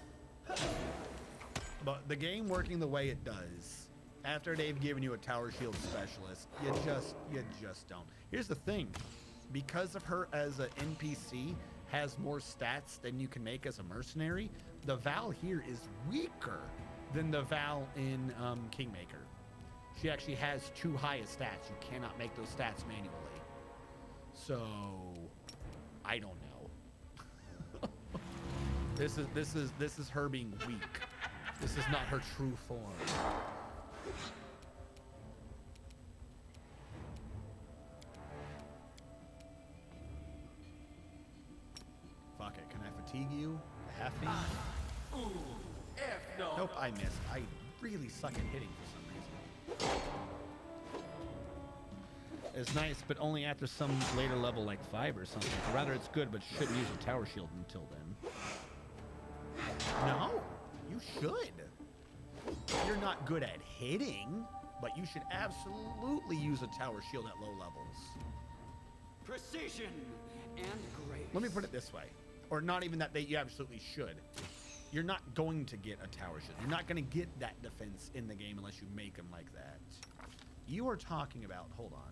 But the game working the way it does, after they've given you a Tower Shield Specialist, you just don't. Here's the thing. Because of her as an NPC has more stats than you can make as a mercenary, the Val here is weaker than the Val in Kingmaker. She actually has 2 highest stats. You cannot make those stats manually. So, I don't know. This is her being weak. This is not her true form. Fuck it. Can I fatigue you? Half me? Nope, I missed. I really suck at hitting for some reason. It's nice, but only after some later level like 5 or something. Or rather, it's good, but shouldn't use a tower shield until then. No, you should. You're not good at hitting, but you should absolutely use a tower shield at low levels. Precision and grace. Let me put it this way. Or not even that, you absolutely should. You're not going to get a tower shield. You're not going to get that defense in the game unless you make them like that. You are talking about, hold on,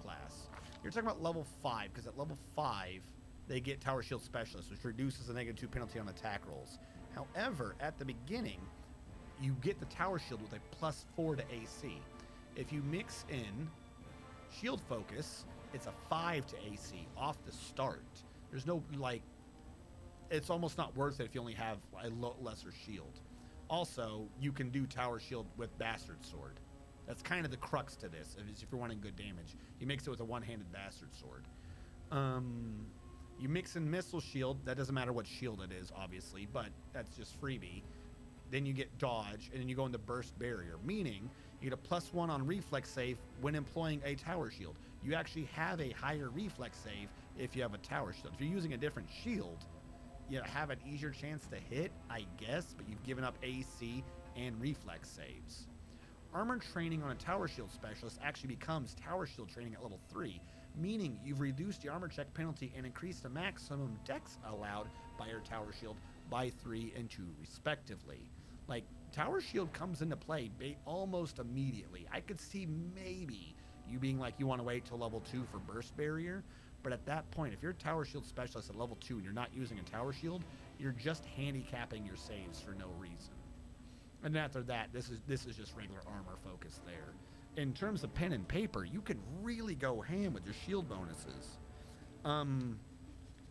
class. You're talking about level 5, because at level 5, they get Tower Shield Specialist, which reduces the -2 penalty on attack rolls. However, at the beginning, you get the Tower Shield with a +4 to AC. If you mix in Shield Focus, it's a 5 to AC off the start. There's no, like, it's almost not worth it if you only have a lesser shield. Also, you can do Tower Shield with Bastard Sword. That's kind of the crux to this, if you're wanting good damage. You mix it with a one-handed Bastard Sword. You mix in Missile Shield. That doesn't matter what shield it is, obviously, but that's just freebie. Then you get Dodge, and then you go into Burst Barrier, meaning you get a +1 on Reflex save when employing a Tower Shield. You actually have a higher Reflex save if you have a Tower Shield. If you're using a different shield, you have an easier chance to hit, I guess, but you've given up AC and Reflex saves. Armor training on a Tower Shield Specialist actually becomes Tower Shield training at level 3, meaning you've reduced the armor check penalty and increased the maximum dex allowed by your Tower Shield by 3 and 2 respectively. Like, Tower Shield comes into play almost immediately. I could see maybe you being like, you want to wait till level 2 for Burst Barrier, but at that point, if you're a Tower Shield Specialist at level 2 and you're not using a Tower Shield, you're just handicapping your saves for no reason. And after that, this is just regular armor focus there. In terms of pen and paper, you can really go ham with your shield bonuses.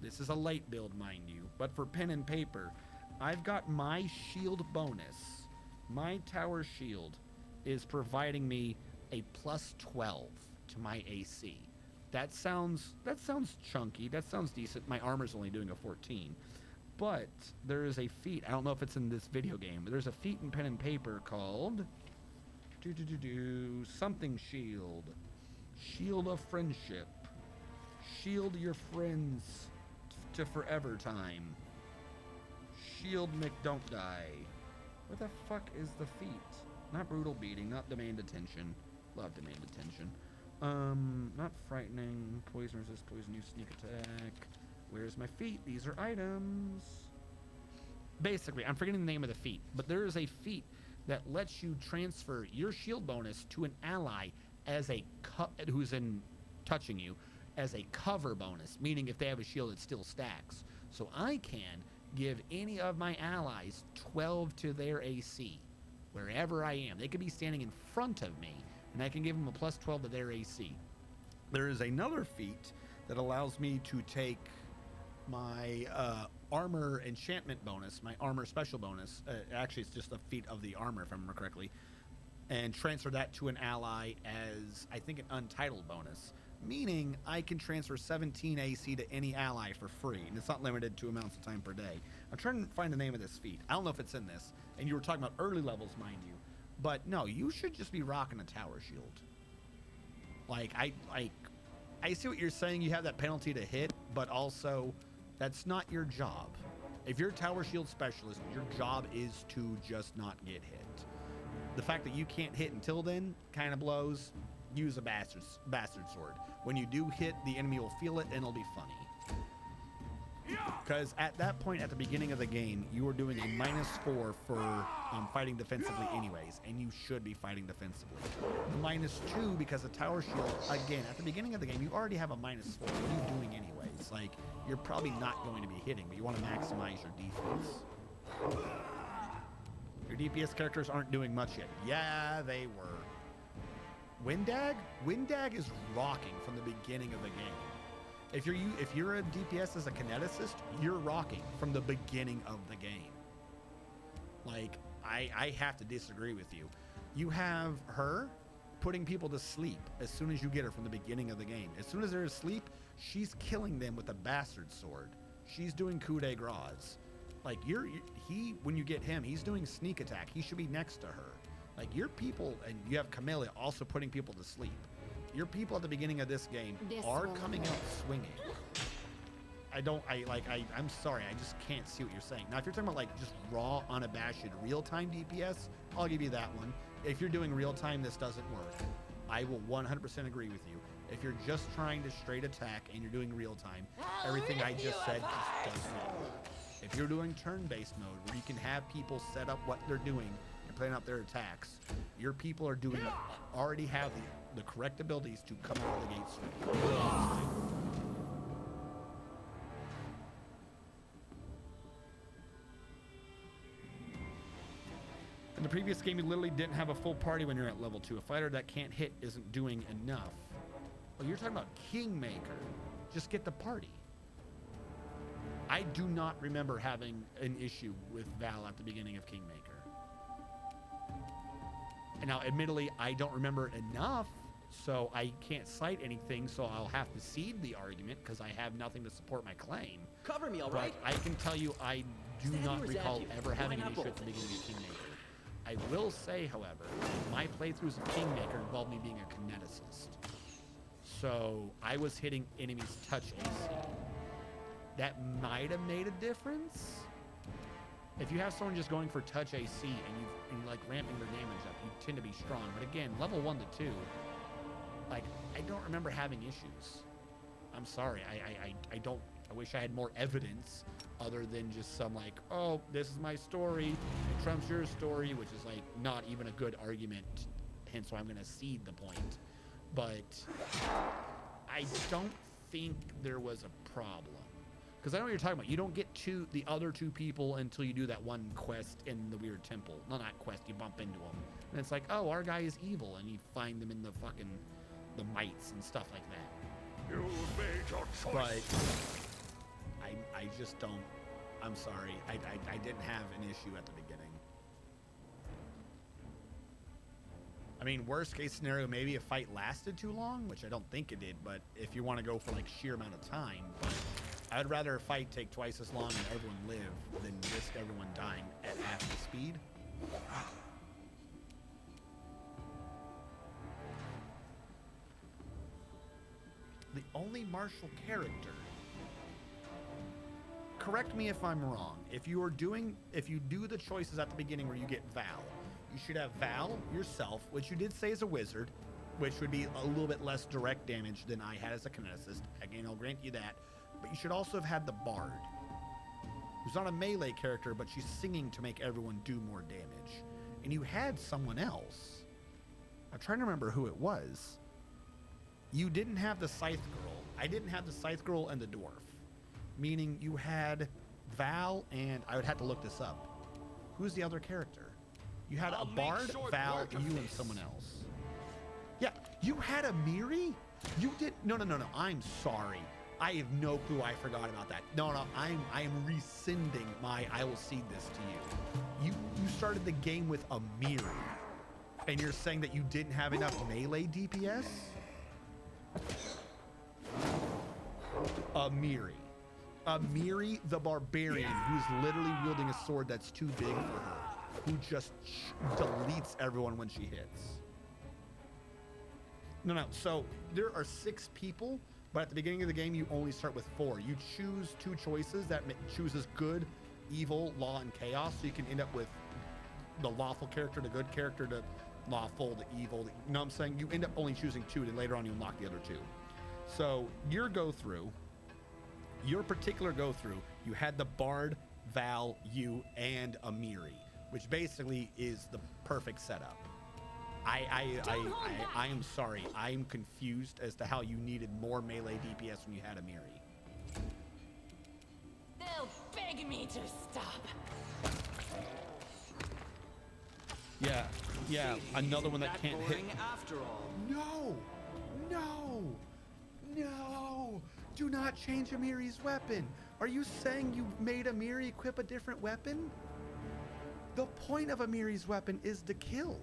This is a late build, mind you, but for pen and paper, I've got my shield bonus. My Tower Shield is providing me a +12 to my AC. That sounds chunky. That sounds decent. My armor's only doing a 14. But there is a feat. I don't know if it's in this video game, but there's a feat in pen and paper called something shield. Shield of friendship. Shield your friends to forever time. Shield Mick don't die. What the fuck is the feat? Not brutal beating, not demand attention. Love demand attention. Not frightening. Poison resist, poison use, sneak attack. Where's my feat? These are items. Basically, I'm forgetting the name of the feat, but there is a feat that lets you transfer your shield bonus to an ally as a who's in touching you as a cover bonus, meaning if they have a shield, it still stacks. So I can give any of my allies 12 to their AC wherever I am. They could be standing in front of me, and I can give them a +12 to their AC. There is another feat that allows me to take my armor enchantment bonus, my armor special bonus, actually it's just a feat of the armor if I remember correctly, and transfer that to an ally as, I think, an untitled bonus, meaning I can transfer 17 AC to any ally for free, and it's not limited to amounts of time per day. I'm trying to find the name of this feat. I don't know if it's in this, and you were talking about early levels, mind you, but no, you should just be rocking a Tower Shield. Like, I see what you're saying, you have that penalty to hit, but also that's not your job. If you're a Tower Shield Specialist, your job is to just not get hit. The fact that you can't hit until then kind of blows. Use a Bastard Sword. When you do hit, the enemy will feel it and it'll be funny. Because at that point at the beginning of the game, you are doing a -4 for fighting defensively anyways, and you should be fighting defensively. The -2, because the Tower Shield, again, at the beginning of the game, you already have a -4. What are you doing anyways? Like, you're probably not going to be hitting, but you want to maximize your defense. Your DPS characters aren't doing much yet. Yeah, they were. Windag? Windag is rocking from the beginning of the game. If you're a DPS as a kineticist, you're rocking from the beginning of the game. Like, I have to disagree with you. You have her putting people to sleep as soon as you get her from the beginning of the game. As soon as they're asleep, she's killing them with a Bastard Sword. She's doing coup de grace. Like when you get him, he's doing sneak attack. He should be next to her. Like your people, and you have Camellia also putting people to sleep. Your people at the beginning of this game are coming out swinging. I'm sorry, I just can't see what you're saying. Now, if you're talking about like just raw, unabashed, real-time DPS, I'll give you that one. If you're doing real-time, this doesn't work. I will 100% agree with you. If you're just trying to straight attack and you're doing real-time, everything I just said just doesn't work. If you're doing turn-based mode, where you can have people set up what they're doing and plan out their attacks, your people are already have the correct abilities to come out of the gate swinging. In the previous game, you literally didn't have a full party when you're at level 2. A fighter that can't hit isn't doing enough. Well, you're talking about Kingmaker. Just get the party. I do not remember having an issue with Val at the beginning of Kingmaker. And now, admittedly, I don't remember enough, so I can't cite anything, so I'll have to cede the argument because I have nothing to support my claim. Cover me, all but right? I can tell you I do not recall ever having an issue at the beginning of Kingmaker. I will say, however, my playthroughs of Kingmaker involved me being a kineticist. So I was hitting enemies touch AC. That might have made a difference. If you have someone just going for touch AC and you're like ramping their damage up, you tend to be strong. But again, level 1 to 2, like I don't remember having issues. I'm sorry. I don't. I wish I had more evidence other than just some like, oh, this is my story, it trumps your story, which is like not even a good argument. Hence why I'm going to cede the point. But I don't think there was a problem. Because I know what you're talking about. You don't get to the other 2 people until you do that one quest in the weird temple. No, not quest. You bump into them. And it's like, oh, our guy is evil. And you find them in the fucking, the mites and stuff like that. You made your choice. But I just don't. I'm sorry. I didn't have an issue at the beginning. I mean, worst case scenario, maybe a fight lasted too long, which I don't think it did. But if you want to go for like sheer amount of time, but I'd rather a fight take twice as long and everyone live than risk everyone dying at half the speed. The only martial character. Correct me if I'm wrong. If you do the choices at the beginning where you get Val, you should have Val yourself, which you did say is a wizard, which would be a little bit less direct damage than I had as a kineticist. Again, I'll grant you that. But you should also have had the Bard, who's not a melee character, but she's singing to make everyone do more damage. And you had someone else. I'm trying to remember who it was. You didn't have the Scythe Girl. I didn't have the Scythe Girl and the Dwarf. Meaning you had Val and... I would have to look this up. Who's the other character? You had a Bard, Val, you, and someone else. Yeah, you had a Miri? You did... No. I'm sorry. I have no clue. I forgot about that. No. I am rescinding my... I will cede this to you. You started the game with a Miri. And you're saying that you didn't have enough melee DPS? A Miri the Barbarian, who's literally wielding a sword that's too big for her, who just deletes everyone when she hits. No. So there are 6 people, but at the beginning of the game, you only start with 4. You choose 2 choices that chooses good, evil, law, and chaos. So you can end up with the lawful character, the good character, the lawful, the evil. You know what I'm saying? You end up only choosing 2, and later on you unlock the other 2. So your particular go-through, you had the Bard, Val, you, and a Miri, which basically is the perfect setup. I am sorry. I am confused as to how you needed more melee DPS when you had a Miri. They'll beg me to stop. Yeah, another one that can't hit. After all. No! Do not change Amiri's weapon. Are you saying you made Amiri equip a different weapon? The point of Amiri's weapon is to kill.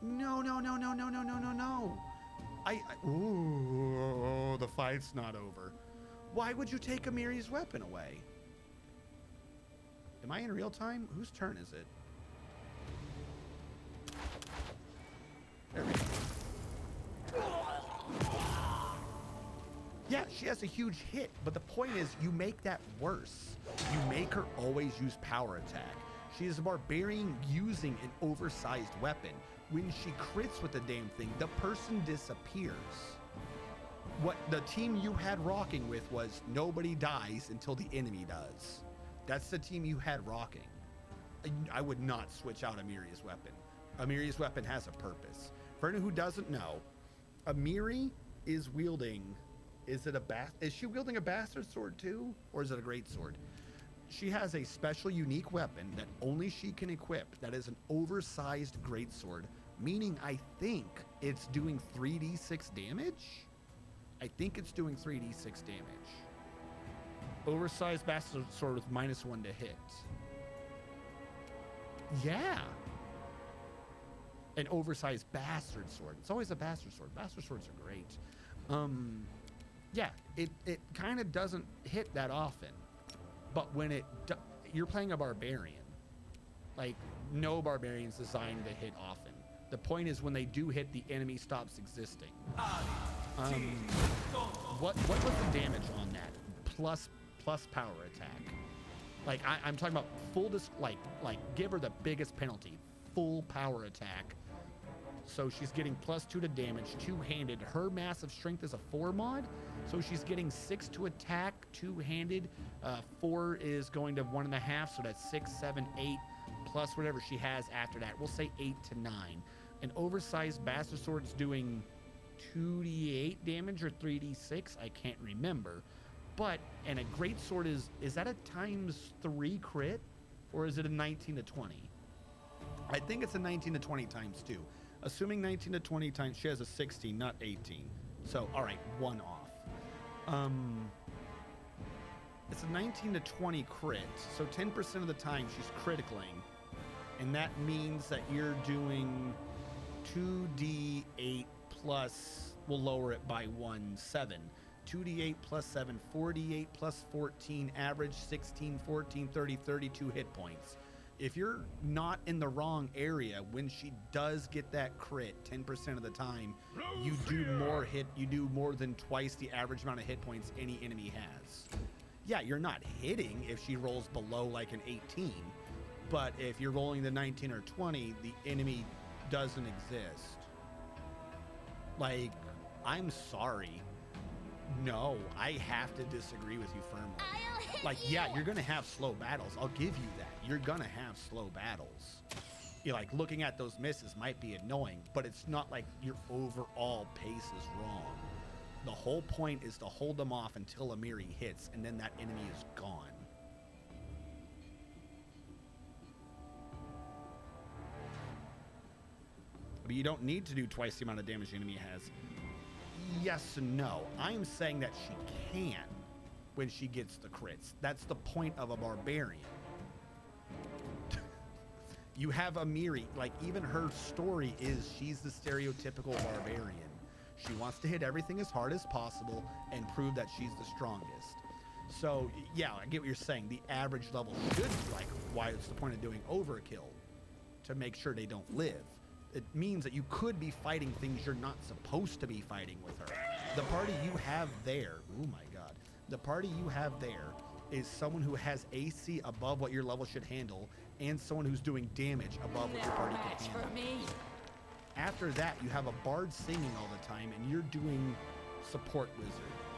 No. Ooh, the fight's not over. Why would you take Amiri's weapon away? Am I in real time? Whose turn is it? There we go. Yeah, she has a huge hit, but the point is you make that worse. You make her always use power attack. She is a barbarian using an oversized weapon. When she crits with the damn thing, the person disappears. What the team you had rocking with was nobody dies until the enemy does. That's the team you had rocking. I would not switch out Amiri's weapon. Amiri's weapon has a purpose. For anyone who doesn't know, Amiri is wielding, is she wielding a bastard sword too? Or is it a great sword? She has a special unique weapon that only she can equip that is an oversized greatsword, meaning I think it's doing 3d6 damage? I think it's doing 3d6 damage. Oversized bastard sword with -1 to hit. Yeah. An oversized bastard sword. It's always a bastard sword. Bastard swords are great. Yeah, it kind of doesn't hit that often. But when you're playing a barbarian. Like, no barbarian's designed to hit often. The point is when they do hit, the enemy stops existing. What was the damage on that? Plus power attack. Like, I'm talking about full give her the biggest penalty. Full power attack. So she's getting +2 to damage, two-handed. Her massive strength is a 4 mod, so she's getting 6 to attack, two-handed. 4 is going to 1.5, so that's 6, 7, 8, plus whatever she has after that. We'll say 8 to 9. An oversized bastard sword is doing 2d8 damage or 3d6. I can't remember. But, and a great sword is that a ×3 crit? Or is it a 19 to 20? I think it's a 19 to 20 ×2. Assuming 19 to 20 times, she has a 16, not 18. So, all right, 1 off. It's a 19 to 20 crit. So 10% of the time she's criticaling. And that means that you're doing 2d8 plus, we'll lower it by 1, 7. 2d8 plus 7, 4d8 plus 14, average 16, 14, 30, 32 hit points. If you're not in the wrong area, when she does get that crit 10% of the time, you do more than twice the average amount of hit points any enemy has. Yeah, you're not hitting if she rolls below like an 18, but if you're rolling the 19 or 20, the enemy doesn't exist. Like, I'm sorry. No, I have to disagree with you firmly. Like, yeah, you're gonna have slow battles. I'll give you that. You're gonna have slow battles. You're like, looking at those misses might be annoying, but it's not like your overall pace is wrong. The whole point is to hold them off until Amiri hits, and then that enemy is gone. But you don't need to do twice the amount of damage the enemy has. Yes and no. I'm saying that she can when she gets the crits. That's the point of a barbarian. You have Amiri, like, even her story is she's the stereotypical barbarian. She wants to hit everything as hard as possible and prove that she's the strongest. So, yeah, I get what you're saying. The average level should be like, why it's the point of doing overkill, to make sure they don't live. It means that you could be fighting things you're not supposed to be fighting with her. The party you have there, oh my god, the party you have there is someone who has AC above what your level should handle, and someone who's doing damage above what your party can handle. After that, you have a bard singing all the time, and you're doing support wizard.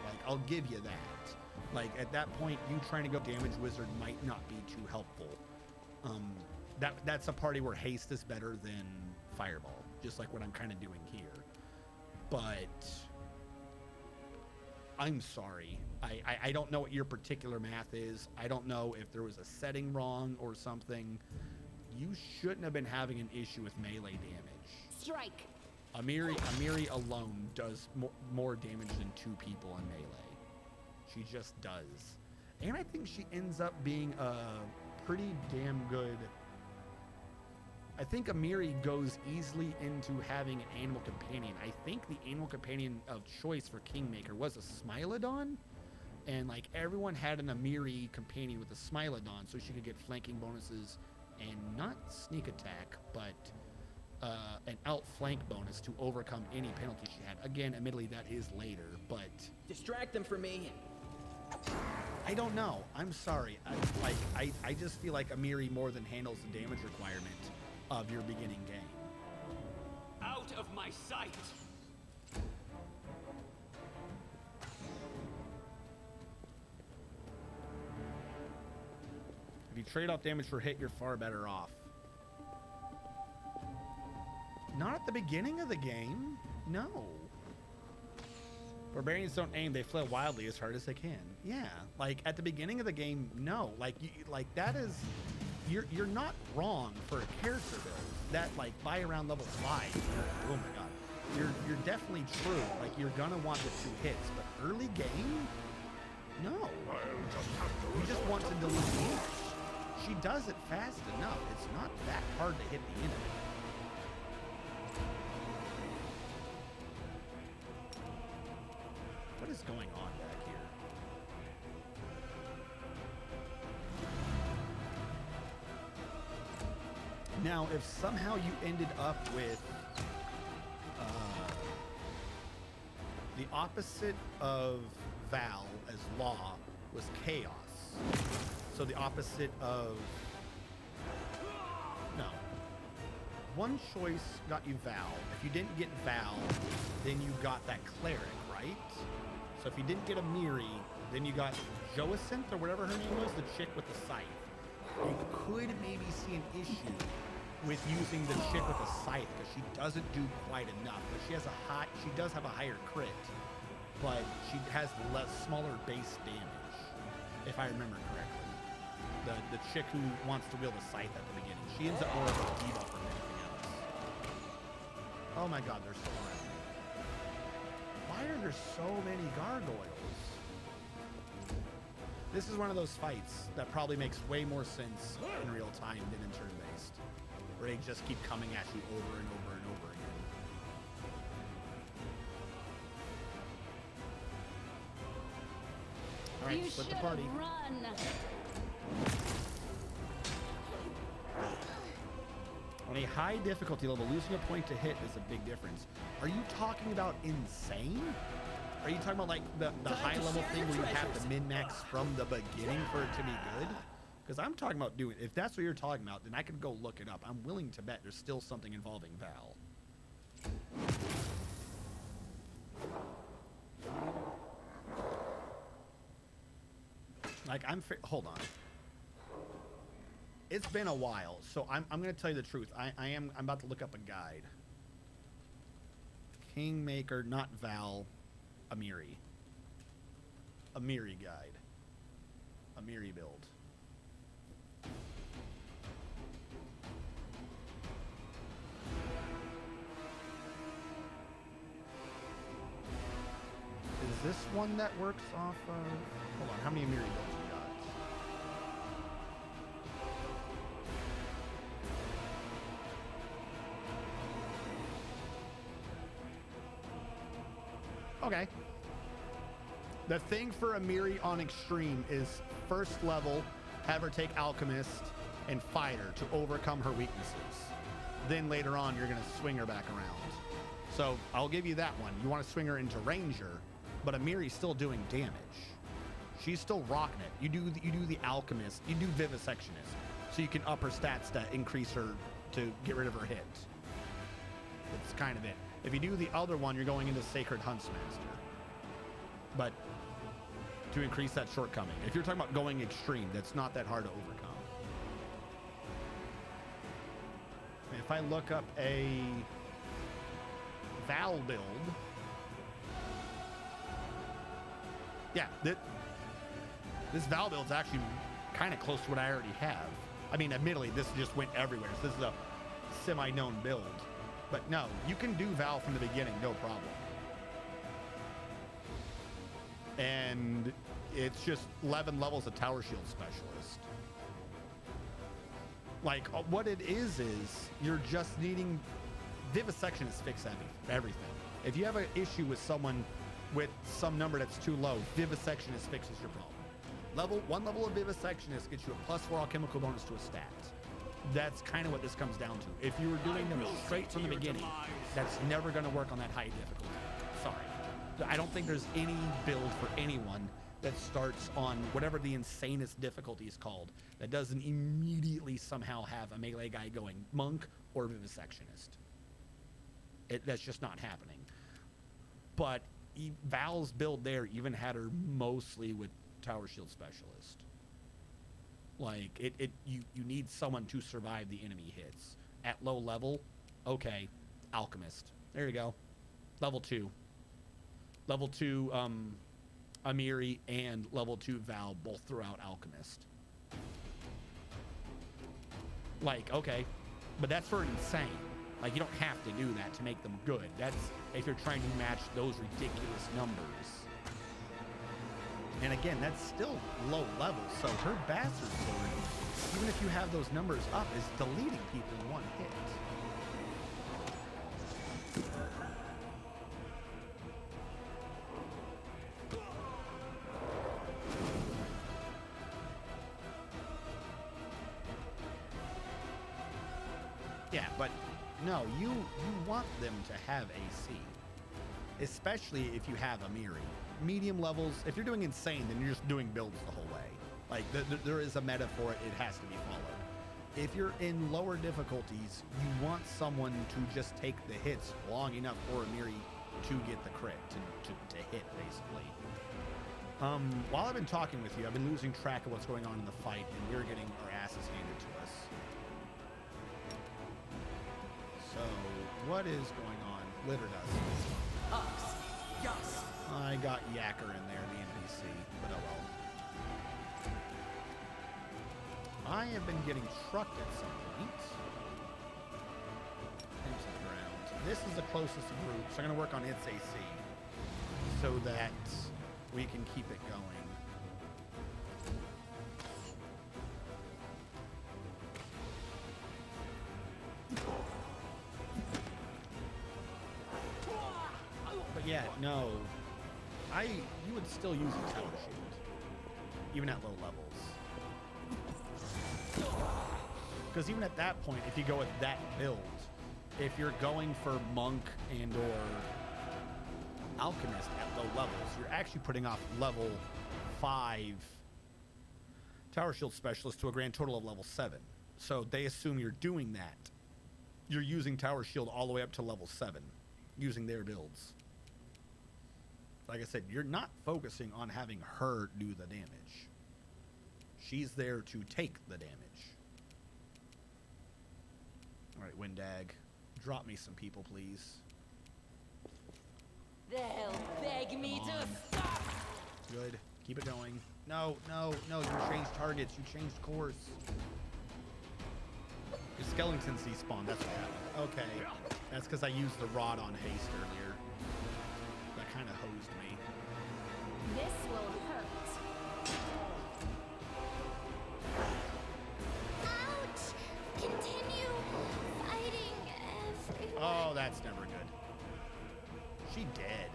Like, I'll give you that. Like, at that point, you trying to go damage wizard might not be too helpful. That's a party where haste is better than fireball, just like what I'm kind of doing here. But I'm sorry. I don't know what your particular math is. I don't know if there was a setting wrong or something. You shouldn't have been having an issue with melee damage. Strike. Amiri alone does more damage than 2 people in melee. She just does. And I think she ends up being a pretty damn good... I think Amiri goes easily into having an animal companion. I think the animal companion of choice for Kingmaker was a Smilodon. and like everyone had an Amiri companion with a Smilodon, so she could get flanking bonuses and not sneak attack, but an outflank bonus to overcome any penalty she had. Again, admittedly, that is later, but Distract them for me. I don't know. I'm sorry. I just feel like Amiri more than handles the damage requirement of your beginning game. Out of my sight! If you trade off damage for hit, you're far better off. Not at the beginning of the game. No. Barbarians don't aim, they flail wildly as hard as they can. Yeah, like at the beginning of the game, no. Like that is, you're not wrong for a character build. That like by around level 5, oh my god, you're definitely true. Like you're gonna want the 2 hits, but early game, no. You just want to delete damage. She does it fast enough. It's not that hard to hit the enemy. What is going on back here? Now, if somehow you ended up with the opposite of Val as law was chaos. So the opposite of... No. One choice got you Val. If you didn't get Val, then you got that cleric, right? So if you didn't get Amiri, then you got Joacint or whatever her name was, the chick with the scythe. You could maybe see an issue with using the chick with the scythe because she doesn't do quite enough. But she does have a higher crit, but she has smaller base damage, if I remember correctly. The chick who wants to wield a scythe at the beginning, she ends up more of a debuff than anything else. Oh my god, there's so many. Why are there so many gargoyles? This is one of those fights that probably makes way more sense in real time than in turn-based, where they just keep coming at you over and over and over again. All right, split the party. Run. On a high difficulty level, losing a point to hit is a big difference. Are you talking about insane? Are you talking about like the high level thing where you have to min-max from the beginning for it to be good? Because I'm talking about doing, if that's what you're talking about, then I could go look it up. I'm willing to bet there's still something involving Val. Like hold on. It's been a while, so I'm going to tell you the truth. I'm about to look up a guide. Kingmaker, not Val, Amiri. Amiri guide. Amiri build. Is this one that works off of... Hold on, how many Amiri builds we got? Okay. The thing for Amiri on Extreme is first level, have her take Alchemist and Fighter to overcome her weaknesses. Then later on, you're going to swing her back around. So I'll give you that one. You want to swing her into Ranger, but Amiri's still doing damage. She's still rocking it. You do the Alchemist, you do Vivisectionist, so you can up her stats to increase her to get rid of her hit. That's kind of it. If you do the other one, you're going into Sacred Huntsmaster. But to increase that shortcoming. If you're talking about going extreme, that's not that hard to overcome. If I look up a Val build, yeah, this Val build's actually kind of close to what I already have. I mean, admittedly, this just went everywhere. So this is a semi-known build. But no, you can do Val from the beginning, no problem. And it's just 11 levels of Tower Shield Specialist. Like, what it is you're just needing... Vivisectionists fix everything. If you have an issue with someone with some number that's too low, Vivisectionist fixes your problem. One level of Vivisectionist gets you a +4 alchemical bonus to a stat. That's kind of what this comes down to. If you were doing them straight from the beginning, that's never going to work on that high difficulty. Sorry. I don't think there's any build for anyone that starts on whatever the insanest difficulty is called that doesn't immediately somehow have a melee guy going monk or Vivisectionist. That's just not happening. But Val's build there even had her mostly with Tower Shield Specialist. Like, you need someone to survive the enemy hits. At low level, okay, Alchemist. There you go. Level 2. Level 2, Amiri and level 2 Val both threw out Alchemist. Like, okay. But that's for insane. Like, you don't have to do that to make them good. That's if you're trying to match those ridiculous numbers. And again, that's still low level, so her Bastard Sword, even if you have those numbers up, is deleting people in one hit. Yeah, but no, you want them to have AC, especially if you have Amiri. Medium levels, if you're doing insane, then you're just doing builds the whole way. Like, there is a meta for it. It has to be followed. If you're in lower difficulties, you want someone to just take the hits long enough for Amiri to get the crit, to hit, basically. While I've been talking with you, I've been losing track of what's going on in the fight, and we're getting our asses handed to us. So, what is going on? Litter does. Yes. I got Yacker in there, the NPC, but oh well. I have been getting trucked at some point into the ground. This is the closest group, so I'm going to work on its AC so that we can keep it going. But yeah, no. You would still use a Tower Shield, even at low levels. Because even at that point, if you go with that build, if you're going for Monk and or Alchemist at low levels, you're actually putting off level 5 Tower Shield Specialist to a grand total of level 7. So they assume you're doing that. You're using Tower Shield all the way up to level 7, using their builds. Like I said, you're not focusing on having her do the damage. She's there to take the damage. All right, Windag, drop me some people, please. They'll beg me Come to on. stop. Good. Keep it going. No. You changed targets. You changed course. Your skeletons despawned. That's what happened. Okay. That's because I used the rod on haste earlier. That kind of hosed me. This will hurt. Ouch! Continue fighting everyone. Oh, that's never good. She dead.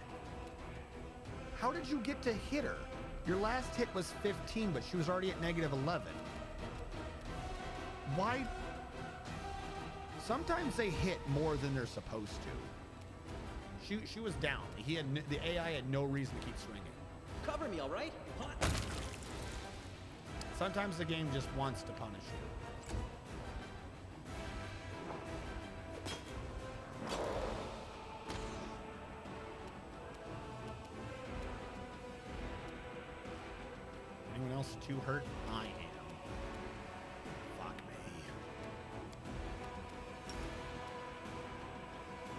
How did you get to hit her? Your last hit was 15, but she was already at negative 11. Why? Sometimes they hit more than they're supposed to. She was down. The AI had no reason to keep swinging. Cover me, all right? Sometimes the game just wants to punish you. Anyone else too hurt? I am. Fuck me.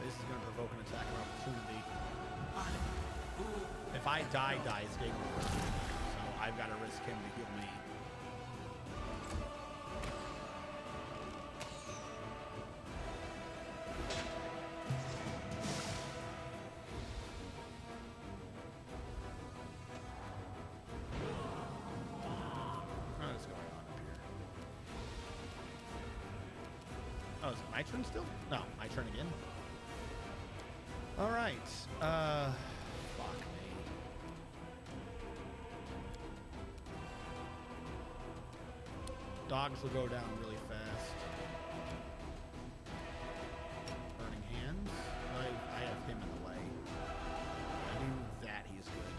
This is going to provoke an attack of opportunity. If I die, it's game over. So I've got to risk him to heal me. What is going on up here? Oh, is it my turn still? No, my turn again. All right. Fuck me. Dogs will go down really fast. Burning hands. I have him in the way. I do that, he's good.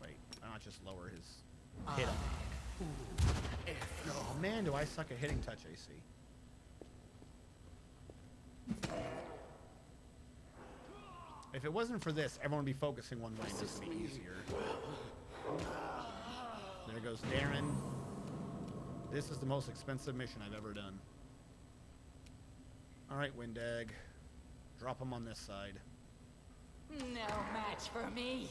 Wait, why not just lower his hit on me? Oh man, do I suck at hitting touch AC. If it wasn't for this, everyone would be focusing one way and this would be easier. There goes Darren. This is the most expensive mission I've ever done. Alright, Windag. Drop him on this side. No match for me.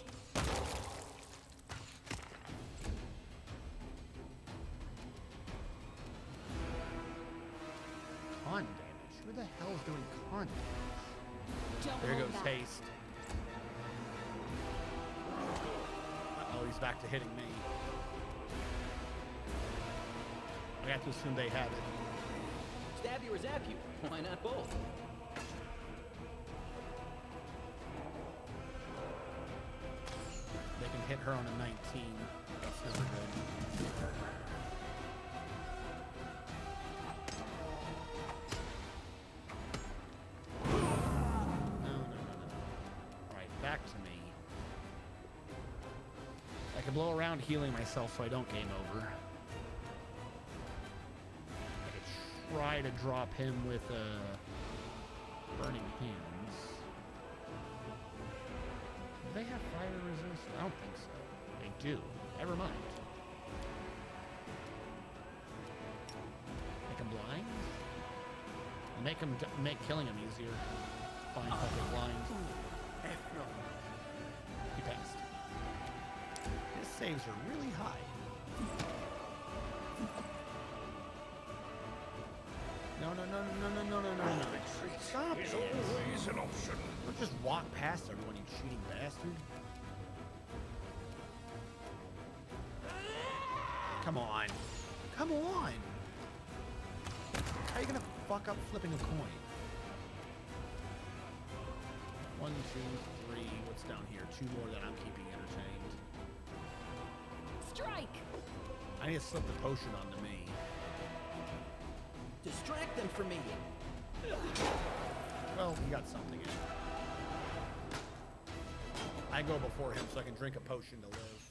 Con damage? Who the hell is doing con damage? There goes haste. Uh-oh, he's back to hitting me. I got to assume they have it. Stab you or zap you. Why not both? They can hit her on a 19. That's never good. No. Alright, back to me. I can blow around healing myself so I don't game over. Try to drop him with burning hands. Do they have fire resist? I don't think so. They do. Never mind. Make him blind? Make killing him easier. Fine, public blind. He passed. His saves are really high. No. Stop it. Always an option. Don't just walk past everyone, you cheating bastard. Come on. Come on. How are you gonna fuck up flipping a coin? 1, 2, 3. What's down here? 2 more that I'm keeping entertained. Strike! I need to slip the potion onto me. Distract them for me. Well, he got something in. I go before him so I can drink a potion to live.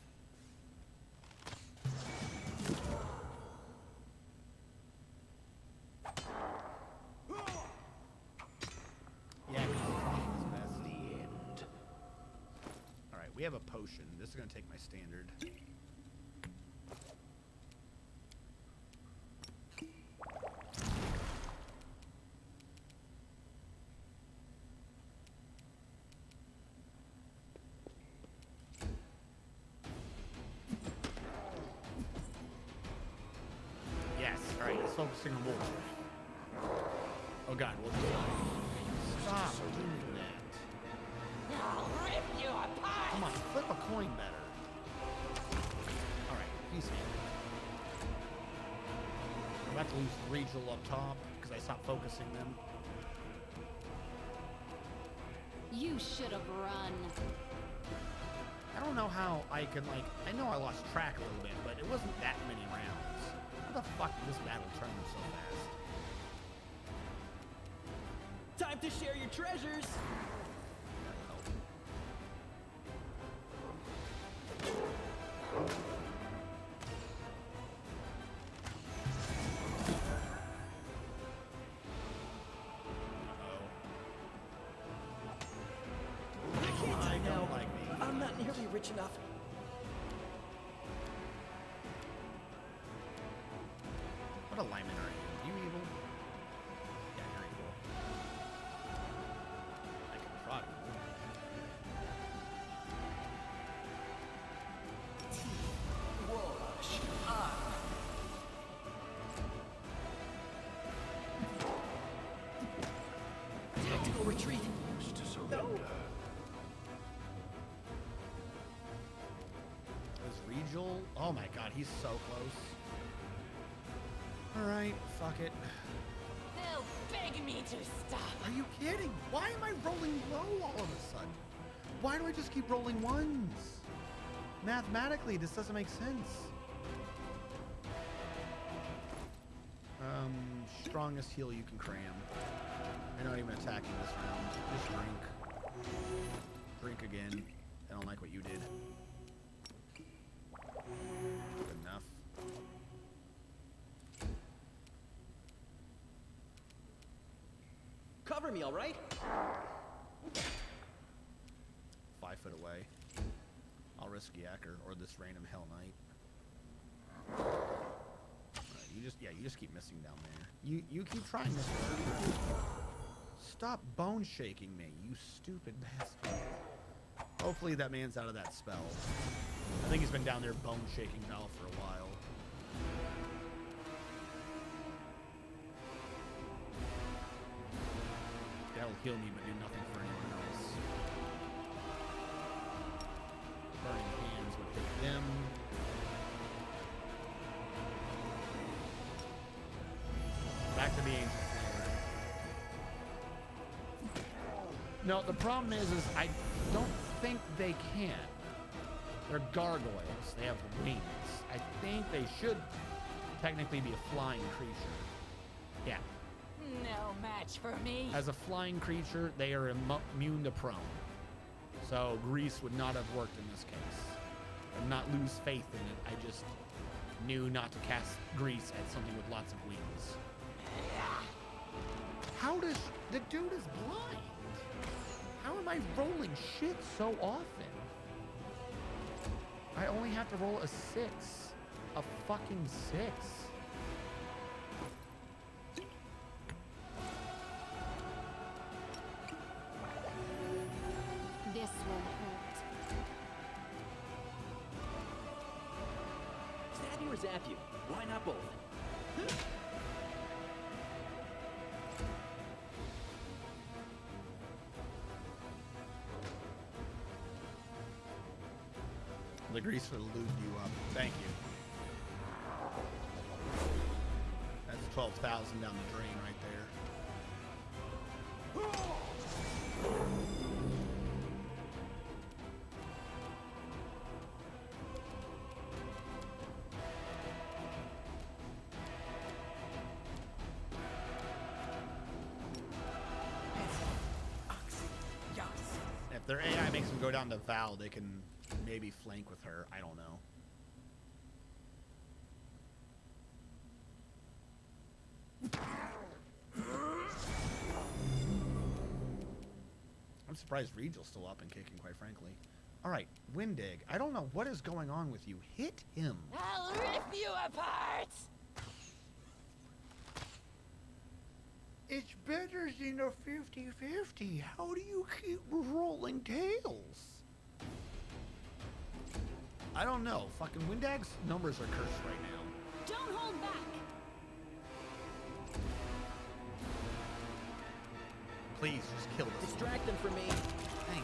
Yeah, that's the end. Alright, we have a potion. This is going to take my standard. Focusing on more. Oh god, we'll just stop doing that. I'll rip you apart! Come on, flip a coin better. Alright, he's here. I'm about to lose Regal up top because I stopped focusing them. You should have run. I don't know how I can, like, I know I lost track a little bit, but it wasn't that many rounds. How the fuck did this battle turn so fast? Time to share your treasures. I don't like me. I'm not nearly rich enough. What alignment are you? You evil? Yeah, you're evil. I can prod you. Wash up. Tactical retreat. Used to surrender. Is Regal? Oh my god, he's so close. Alright, fuck it. They'll beg me to stop. Are you kidding? Why am I rolling low all of a sudden? Why do I just keep rolling ones? Mathematically, this doesn't make sense. strongest heal you can cram. You're not even attacking this round. Just drink. Drink again. I don't like what you did. Good enough. Cover me, all right? 5 foot away. I'll risk Yacker or this random Hell Knight. You just keep missing down there. You keep trying this. Stop bone shaking me, you stupid bastard. Hopefully that man's out of that spell. I think he's been down there bone shaking Val for a while. That'll heal me, but do nothing for anyone else. Burning hands would hit them. Back to the ancient slayer. No, the problem is I don't think they can. They're gargoyles. They have wings. I think they should technically be a flying creature. Yeah. No match for me. As a flying creature, they are immune to prone. So grease would not have worked in this case. And not lose faith in it. I just knew not to cast grease at something with lots of wings. How does the dude is blind? How am I rolling shit so often? I only have to roll a 6. A fucking 6. This will hurt. Stab you or zap you? Why not both? The grease would lube you up. Thank you. That's 12,000 down the drain right there. If their AI makes them go down to Val, they can maybe flank with her. I don't know. I'm surprised Regal's still up and kicking, quite frankly. All right, Windig. I don't know what is going on with you. Hit him. I'll rip you apart. It's better than a 50-50. How do you keep rolling tails? I don't know. Fucking Windag's numbers are cursed right now. Don't hold back. Please, just kill this. Distract them from me. Thank you.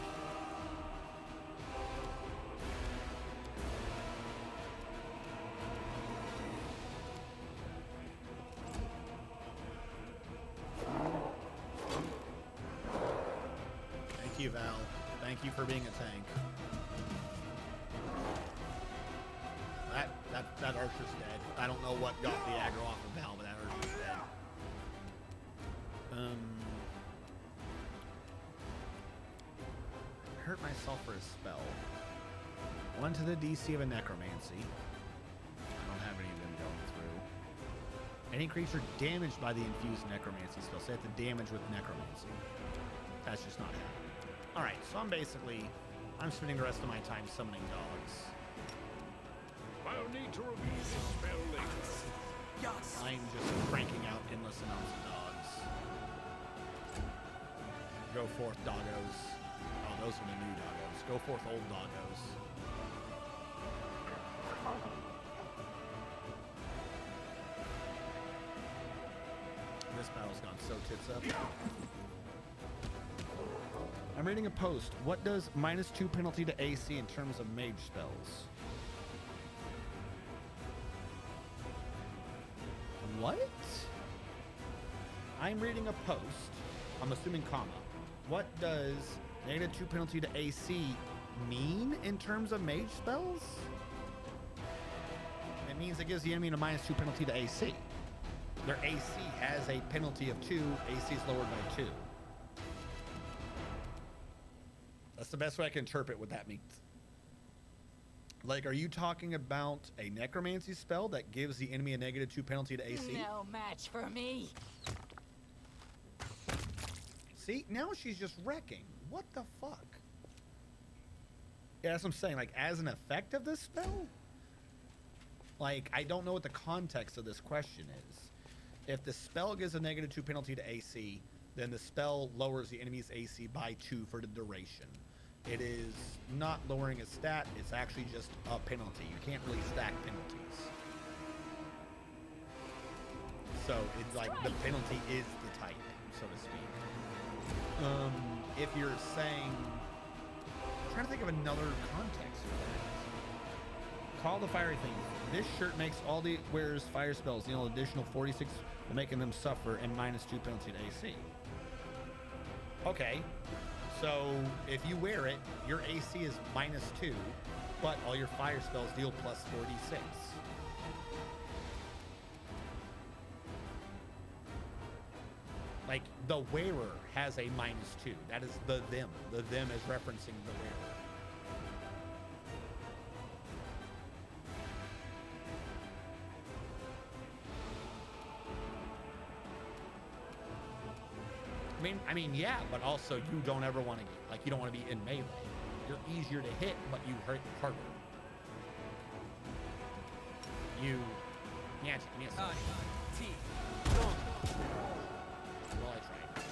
Thank you, Val. Thank you for being a tank. That archer's dead. I don't know what got the aggro off of Val, but that archer's dead. Hurt myself for a spell. 1 to the DC of a necromancy. I don't have any of them going through. Any creature damaged by the infused necromancy spell. So I have to damage with necromancy. That's just not happening. Alright, so I'm spending the rest of my time summoning dogs. I'll need to review this spell later. Yes. I'm just cranking out endless amounts of dogs. Go forth, doggos. Oh, those are the new doggos. Go forth, old doggos. This battle's gone so tits up. I'm reading a post. What does -2 penalty to AC in terms of mage spells? What? I'm reading a post. I'm assuming comma. What does -2 penalty to AC mean in terms of mage spells? It means it gives the enemy a -2 penalty to AC. Their AC has a penalty of 2. AC is lowered by 2. That's the best way I can interpret what that means. Like, are you talking about a necromancy spell that gives the enemy a -2 penalty to AC? No match for me. See, now she's just wrecking. What the fuck? Yeah, that's what I'm saying. Like, as an effect of this spell? Like, I don't know what the context of this question is. If the spell gives a -2 penalty to AC, then the spell lowers the enemy's AC by 2 for the duration. It is not lowering a stat, it's actually just a penalty. You can't really stack penalties. So it's like the penalty is the type, so to speak. If you're saying, I'm trying to think of another context for that. Call the fiery thing. This shirt makes all the wearers fire spells deal an additional 46 for making them suffer and -2 penalty to AC. Okay. So if you wear it, your AC is -2, but all your fire spells deal plus 46. Like, the wearer has a -2. That is the them. The them is referencing the wearer. I mean, yeah, but also you don't ever want to get, like, you don't want to be in melee. You're easier to hit, but you hurt harder. Yes. Well, I tried.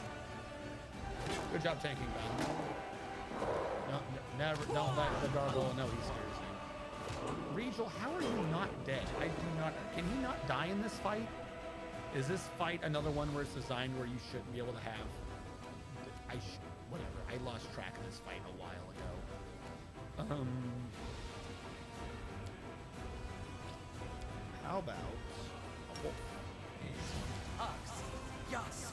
Good job tanking, Ben. No, never, don't let the gargoyle know he scares you. Regal, how are you not dead? I do not, can he not die in this fight? Is this fight another one where it's designed where you shouldn't be able to have? Whatever. I lost track of this fight a while ago. How about a wolf? Ox. Yes.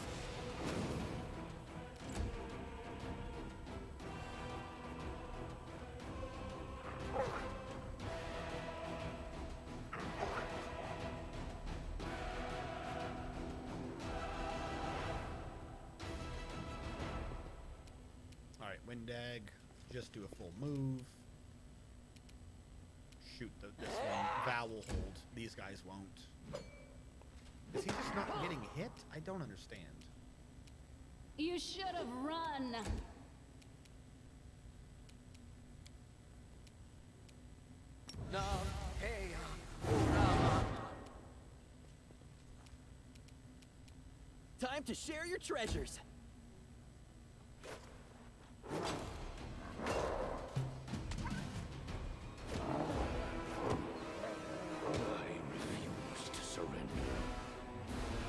Windag, just do a full move. Shoot this one. Val will hold. These guys won't. Is he just not getting hit? I don't understand. You should have run. No. Hey. Time to share your treasures.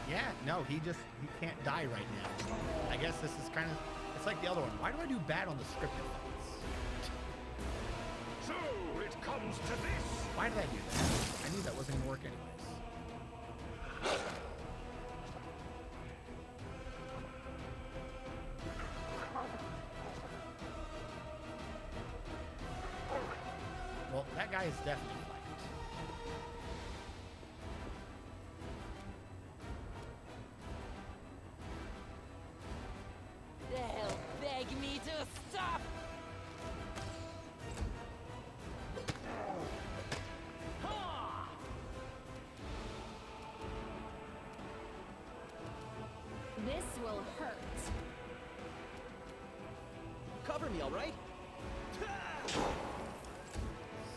Yeah, no, he can't die right now. I guess this is kind of, it's like the other one. Why do I do bad on the scripted fights? So it comes to this. Why did I do that? I knew that wasn't gonna work anyways. Well, that guy is definitely flanked. They'll beg me to stop. This will hurt. Cover me, all right?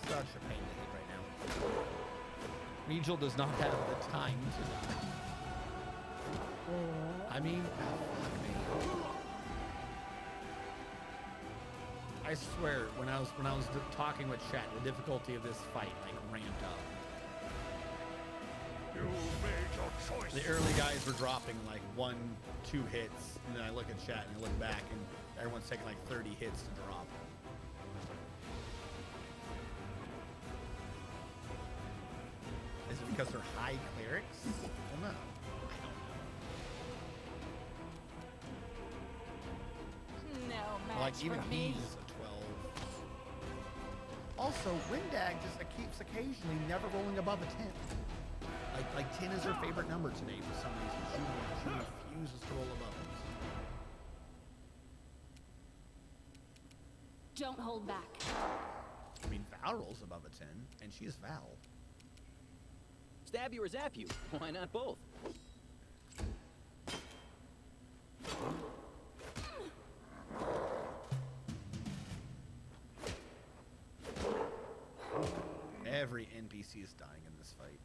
Such a pain to hit right now. Regal does not have the time to die. I mean, fuck me. I swear, when I was talking with chat, the difficulty of this fight like ramped up. You made your choice. The early guys were dropping like 1-2 hits, and then I look at chat and I look back, and everyone's taking like 30 hits to drop. Is it because they're high clerics? Well, no. I don't know. No match Like, even for me. he's a 12. Also, Windag just keeps occasionally never rolling above a 10. Like 10 is her favorite number today for some reason. She refuses to roll above it. Don't hold back. I mean, Val rolls above a 10, and she's Val. Stab you or zap you? Why not both? Every NPC is dying in this fight.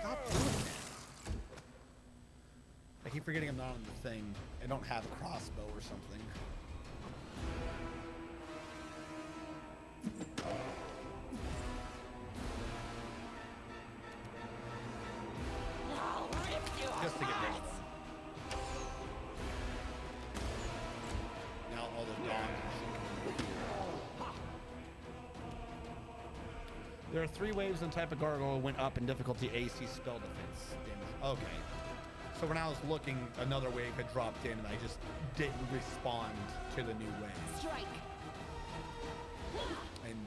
Stop doing that. I keep forgetting I'm not on the thing. I don't have a crossbow or something. I'll rip you Just to get rid apart. of them. Now all the dogs and shit. There are 3 waves and type of gargoyle went up in difficulty AC spell defense damage. Okay. So when I was looking, another wave had dropped in and I just didn't respond to the new wave. Strike. And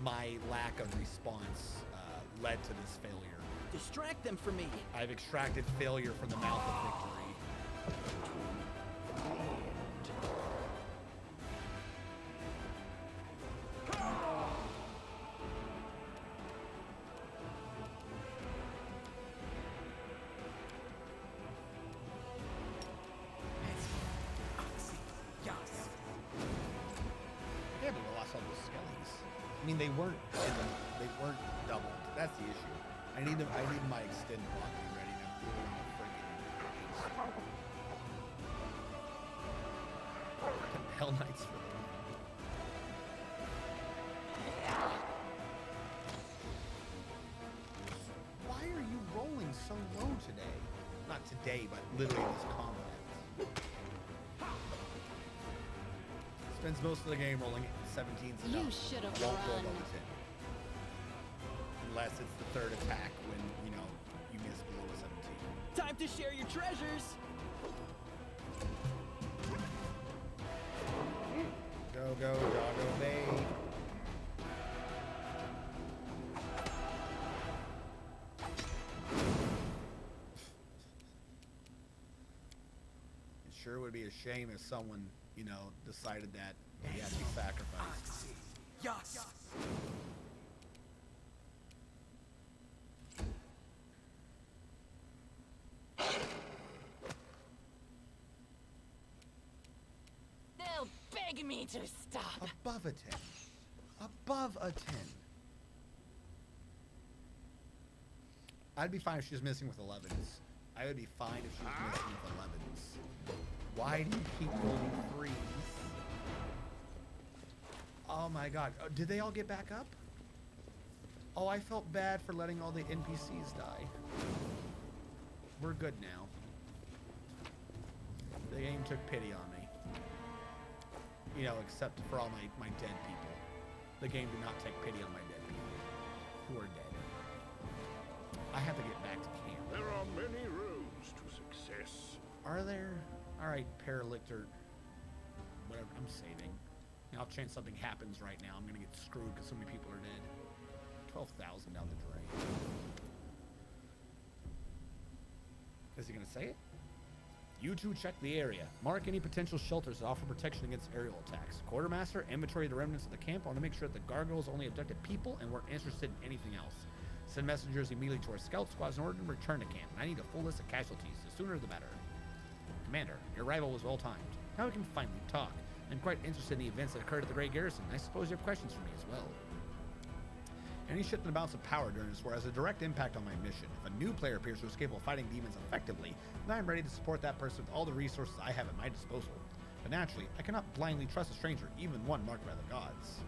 my lack of response led to this failure. Distract them for me. I've extracted failure from the mouth of victory. Yeah, but we lost all those skellies. I mean, they weren't doubled. That's the issue. I need my extend block to be ready now. Hell Knights for them. Why are you rolling so low today? Not today, but literally in this combat. Spends most of the game rolling 17s and You up. should have Won't roll run. above a 10. Unless it's the 3rd attack when, you know, you miss below a 17. Time to share your treasures. Go, go, doggo, bay. It sure would be a shame if someone, you know, decided that he had to be sacrificed. Yes. They'll beg me to stop. Above a 10. Above a 10. I'd be fine if she was missing with 11s. I would be fine if she was missing with 11s. Why do you keep rolling 3s? Oh my god. Did they all get back up? Oh, I felt bad for letting all the NPCs die. We're good now. The game took pity on me. You know, except for all my dead people. The game did not take pity on my dead people. Who are dead. I have to get back to camp. There are many roads to success. Are there? Alright, Paralictor. Whatever, I'm saving. Now, chance something happens right now. I'm gonna get screwed because so many people are dead. 12,000 down the drain. Is he gonna say it? You two check the area. Mark any potential shelters that offer protection against aerial attacks. Quartermaster, inventory the remnants of the camp. I want to make sure that the gargoyles only abducted people and weren't interested in anything else. Send messengers immediately to our scout squads in order to return to camp. I need a full list of casualties. The sooner the better. Commander, your arrival was well timed. Now we can finally talk. I'm quite interested in the events that occurred at the Great Garrison. I suppose you have questions for me as well. Any shift in amounts of power during this war has a direct impact on my mission. If a new player appears who is capable of fighting demons effectively, then I am ready to support that person with all the resources I have at my disposal. But naturally, I cannot blindly trust a stranger, even one marked by the gods.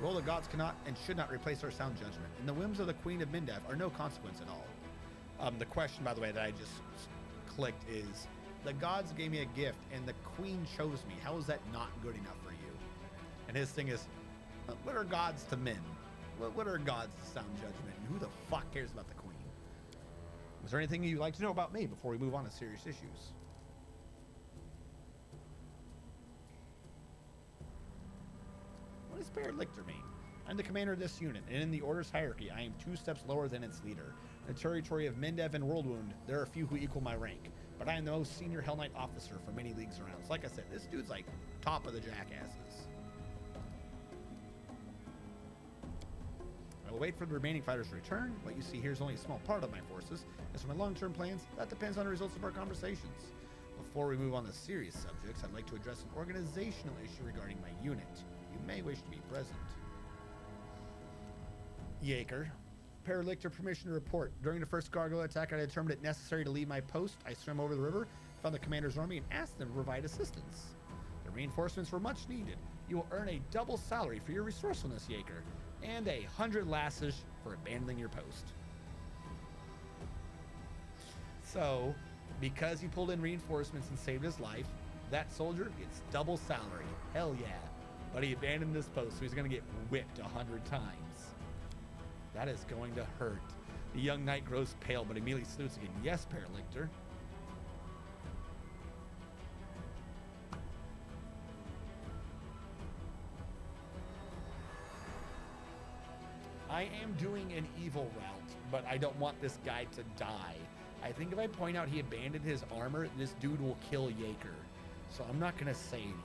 Well, the gods cannot and should not replace our sound judgment, and the whims of the Queen of Mindef are no consequence at all. The question, by the way, that I just clicked is, the gods gave me a gift, and the Queen chose me. How is that not good enough for you? And his thing is, what are gods to men? What are gods to sound judgment? And who the fuck cares about the Queen? Is there anything you'd like to know about me before we move on to serious issues? What does Paralictor mean? I'm the commander of this unit, and in the Order's hierarchy, I am 2 steps lower than its leader. In the territory of Mendev and Worldwound, there are a few who equal my rank, but I am the most senior Hell Knight officer for many leagues around. So like I said, this dude's like top of the jackasses. I will wait for the remaining fighters to return. What you see here is only a small part of my forces. As for my long-term plans, that depends on the results of our conversations. Before we move on to serious subjects, I'd like to address an organizational issue regarding my unit. You may wish to be present. Yaker. Paralictor, permission to report. During the first gargoyle attack, I determined it necessary to leave my post. I swam over the river, found the commander's army, and asked them to provide assistance. The reinforcements were much needed. You will earn a double salary for your resourcefulness, Yaker, and 100 lashes for abandoning your post. So, because he pulled in reinforcements and saved his life, that soldier gets double salary. Hell yeah. But he abandoned this post, so he's going to get whipped 100 times. That is going to hurt. The young knight grows pale, but immediately salutes again. Yes, Paralictor. I am doing an evil route, but I don't want this guy to die. I think if I point out he abandoned his armor, this dude will kill Yaker. So I'm not going to say anything.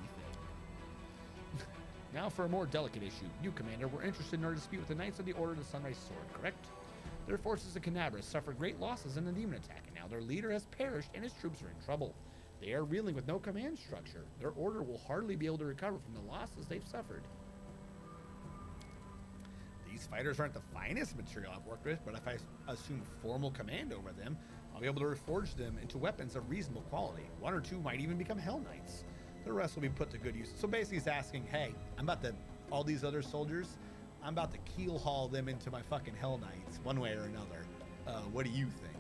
Now for a more delicate issue. You, Commander, were interested in our dispute with the Knights of the Order of the Sunrise Sword, correct? Their forces of Canabras suffered great losses in the demon attack, and now their leader has perished and his troops are in trouble. They are reeling with no command structure. Their order will hardly be able to recover from the losses they've suffered. These fighters aren't the finest material I've worked with, but if I assume formal command over them, I'll be able to reforge them into weapons of reasonable quality. 1 or 2 might even become Hell Knights. The rest will be put to good use. So basically he's asking, hey, all these other soldiers, I'm about to keel haul them into my fucking Hell Knights one way or another. What do you think?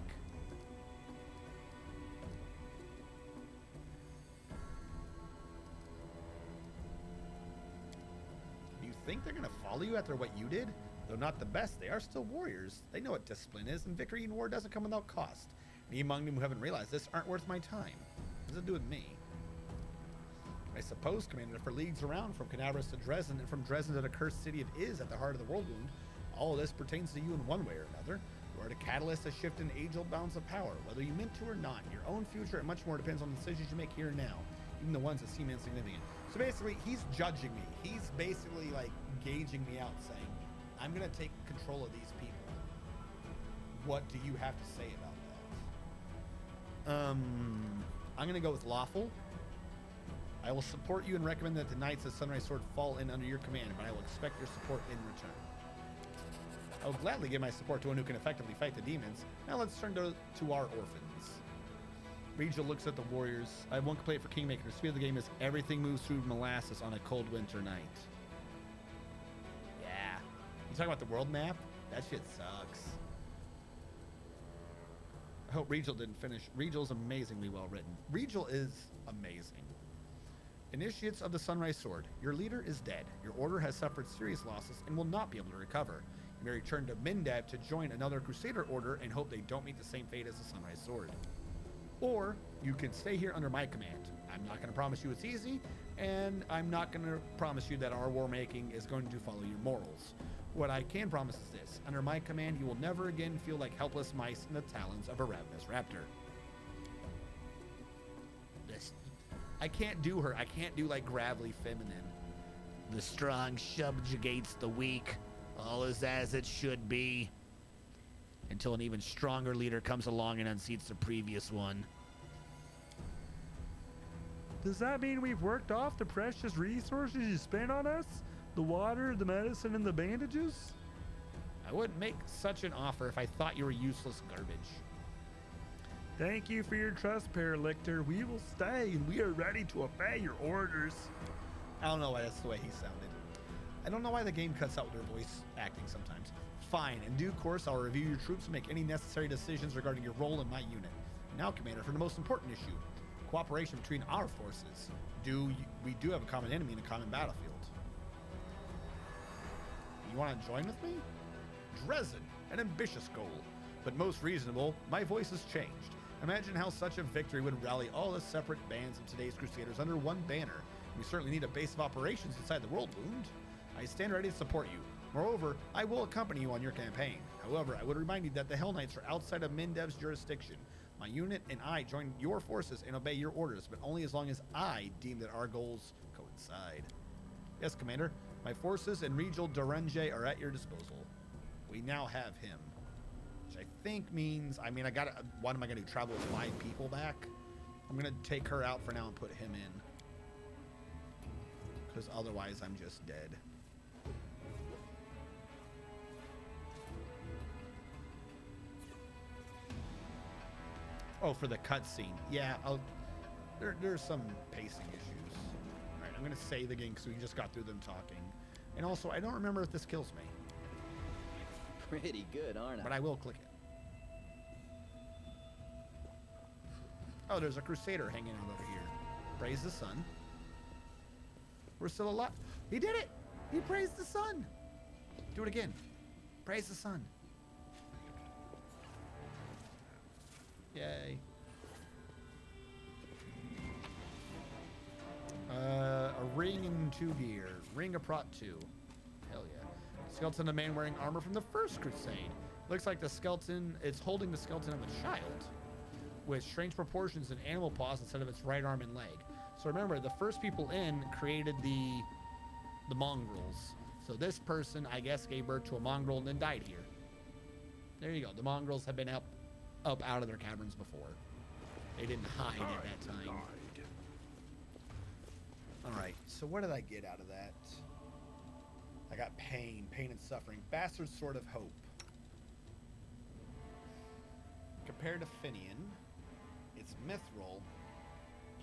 Do you think they're going to follow you after what you did? Though not the best, they are still warriors. They know what discipline is, and victory in war doesn't come without cost. Any among them who haven't realized this aren't worth my time. What does it do with me? I suppose, Commander, for leagues around, from Canabras to Dresden, and from Dresden to the cursed city of Iz at the heart of the world wound, all of this pertains to you in one way or another. You are the catalyst to shift in age-old bounds of power, whether you meant to or not. Your own future and much more depends on the decisions you make here and now, even the ones that seem insignificant. So basically, he's judging me. He's basically, like, gauging me out, saying, I'm going to take control of these people. What do you have to say about that? I'm going to go with lawful. I will support you and recommend that the Knights of Sunrise Sword fall in under your command, but I will expect your support in return. I will gladly give my support to one who can effectively fight the demons. Now let's turn to our orphans. Regil looks at the warriors. I have one complaint for Kingmaker. The speed of the game is everything moves through molasses on a cold winter night. Yeah. You talking about the world map? That shit sucks. I hope Regil didn't finish. Regil's amazingly well written. Regil is amazing. Initiates of the Sunrise Sword. Your leader is dead. Your order has suffered serious losses and will not be able to recover. You may return to Mendev to join another Crusader order and hope they don't meet the same fate as the Sunrise Sword. Or you can stay here under my command. I'm not going to promise you it's easy, and I'm not going to promise you that our war making is going to follow your morals. What I can promise is this. Under my command, you will never again feel like helpless mice in the talons of a ravenous raptor. I can't do her. I can't do like gravelly feminine. The strong subjugates the weak. All is as it should be. Until an even stronger leader comes along and unseats the previous one. Does that mean we've worked off the precious resources you spent on us? The water, the medicine, and the bandages? I wouldn't make such an offer if I thought you were useless garbage. Thank you for your trust, Paralictor. We will stay, and we are ready to obey your orders. I don't know why that's the way he sounded. I don't know why the game cuts out their voice acting sometimes. Fine, in due course, I'll review your troops and make any necessary decisions regarding your role in my unit. Now, Commander, for the most important issue, cooperation between our forces. We do have a common enemy in a common battlefield. You want to join with me? Dresden, an ambitious goal, but most reasonable. My voice has changed. Imagine how such a victory would rally all the separate bands of today's Crusaders under one banner. We certainly need a base of operations inside the world wound. I stand ready to support you. Moreover, I will accompany you on your campaign. However, I would remind you that the Hell Knights are outside of Mindev's jurisdiction. My unit and I join your forces and obey your orders, but only as long as I deem that our goals coincide. Yes, Commander. My forces and Regal Durenge are at your disposal. We now have him. Which I think means, I mean, what am I going to do? Travel with 5 people back? I'm going to take her out for now and put him in. Because otherwise I'm just dead. Oh, for the cutscene. Yeah, there's some pacing issues. All right, I'm going to save again because we just got through them talking. And also, I don't remember if this kills me. Pretty good, aren't I? But I will click it. Oh, there's a Crusader hanging out over here. Praise the sun. We're still alive. He did it! He praised the sun! Do it again. Praise the sun. Yay. A ring and 2 gear. Ring of Prot 2. Hell yeah. Skeleton, a man wearing armor from the First Crusade. Looks like the skeleton is holding the skeleton of a child with strange proportions and animal paws instead of its right arm and leg. So remember, the first people in created the mongrels. So this person, I guess, gave birth to a mongrel and then died here. There you go. The mongrels have been up out of their caverns before. They didn't hide at that time. Alright, so what did I get out of that? I got pain and suffering. Bastard Sword of Hope. Compared to Finian, it's Mithril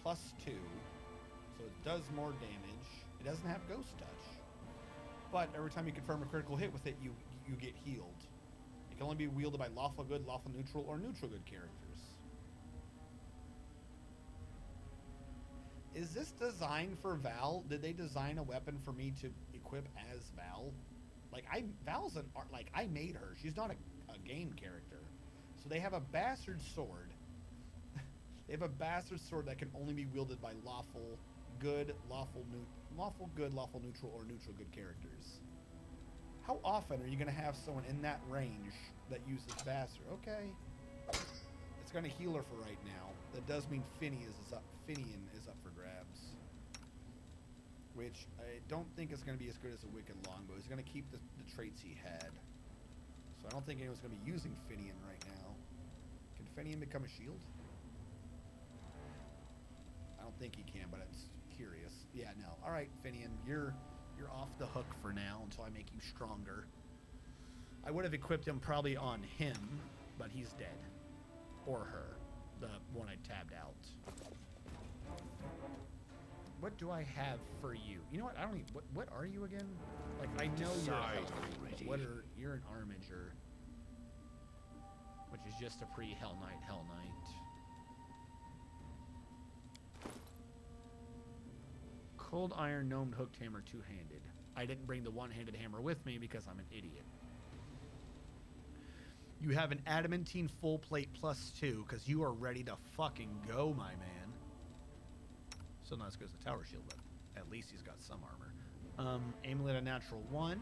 +2, so it does more damage. It doesn't have Ghost Touch, but every time you confirm a critical hit with it, you get healed. It can only be wielded by lawful good, lawful neutral, or neutral good characters. Is this designed for Val? Did they design a weapon for me to equip as Val? Like, Val's an art, like, I made her. She's not a game character. So they have a bastard sword. They have a bastard sword that can only be wielded by lawful good, lawful neutral, or neutral good characters. How often are you going to have someone in that range that uses bastard? Okay. It's going to heal her for right now. That does mean Finian is up for grabs. Which I don't think is going to be as good as a Wicked Longbow. He's going to keep the traits he had. So I don't think anyone's going to be using Finian right now. Can Finian become a shield? I don't think he can, but it's curious. Yeah, no. All right, Finian, you're off the hook for now until I make you stronger. I would have equipped him probably on him, but he's dead. Or her. The one I tabbed out. What do I have for you? You know what? I don't even... What are you again? Like, I know you're a Hell Knight. You're an Armiger. Which is just a pre-Hell Knight Hell Knight. Cold Iron Gnomed Hooked Hammer 2-handed. I didn't bring the one-handed hammer with me because I'm an idiot. You have an Adamantine Full Plate +2 because you are ready to fucking go, my man. Still not as good as the Tower Shield, but at least he's got some armor. Amulet of Natural 1.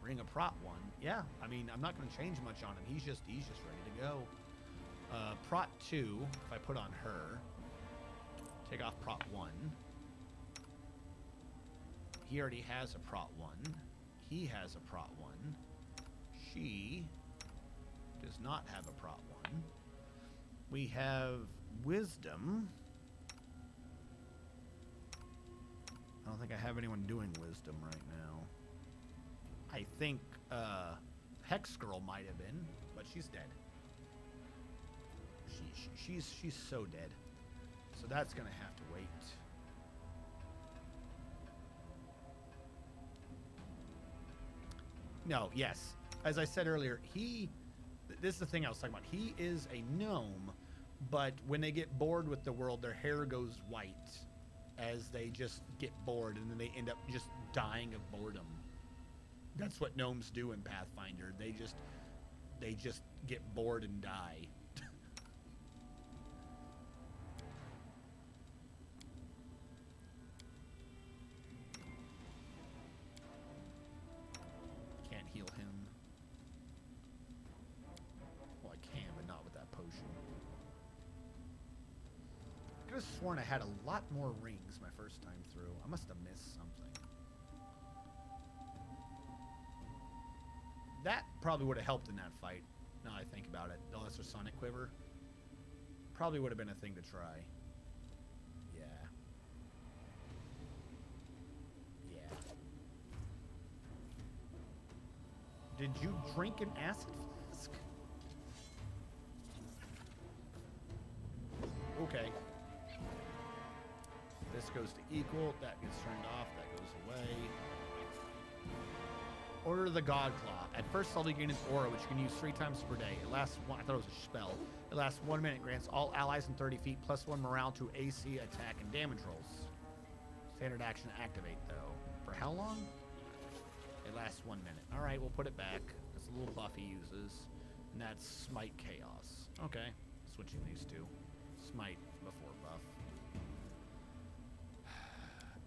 Ring of Prot 1. Yeah, I mean, I'm not going to change much on him. He's just ready to go. Prot 2, if I put on her. Take off Prot 1. He already has a Prot 1. He has a Prot 1. She does not have a Prot 1. We have Wisdom. I don't think I have anyone doing Wisdom right now. I think Hex Girl might have been, but she's dead. She's so dead. So that's gonna have to wait. No, yes. As I said earlier, this is the thing I was talking about. He is a gnome, but when they get bored with the world, their hair goes white as they just get bored, and then they end up just dying of boredom. That's what gnomes do in Pathfinder. They just get bored and die. have sworn I had a lot more rings my first time through. I must have missed something. That probably would have helped in that fight, now I think about it. The Lesser Sonic Quiver. Probably would have been a thing to try. Yeah. Yeah. Did you drink an acid flask? Okay. This goes to equal. That gets turned off. That goes away. Order of the God Claw. At first level, you gain an aura, which you can use 3 times per day. It lasts one. I thought it was a spell. It lasts 1 minute. Grants all allies in 30 feet +1 morale to AC, attack, and damage rolls. Standard action activate, though. For how long? It lasts 1 minute. All right, we'll put it back. That's a little buff he uses. And that's Smite Chaos. Okay. Switching these two. Smite before buff.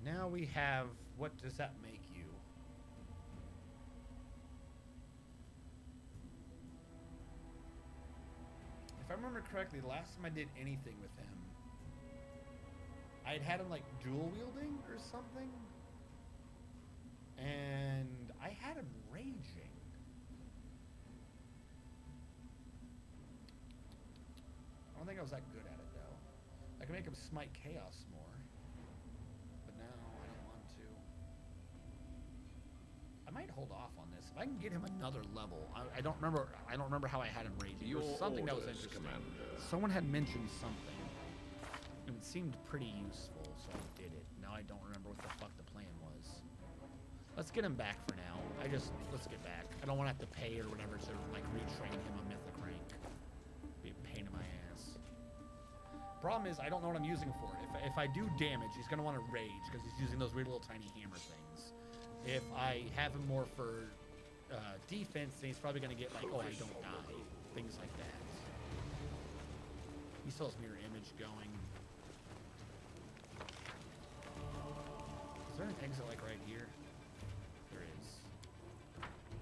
Now we have... What does that make you? If I remember correctly, the last time I did anything with him, I'd had him like dual wielding or something, and I had him raging. I don't think I was that good at it though. I can make him smite chaos more, but no, I don't want to. I might hold off on this. If I can get him another level, I don't remember. I don't remember how I had him raging. It was something that was interesting. Someone had mentioned something, and it seemed pretty useful, so I did it. Now I don't remember what the fuck the plan was. Let's get him back for now. Let's get back. I don't want to have to pay or whatever to like retrain him on mythic rank. Be a pain in my ass. Problem is, I don't know what I'm using him for. If I do damage, he's gonna want to rage because he's using those weird little tiny hammer things. If I have him more for defense, then he's probably gonna get like, oh, I don't die, things like that. He still has mirror image going. Is there an exit like right here? There is.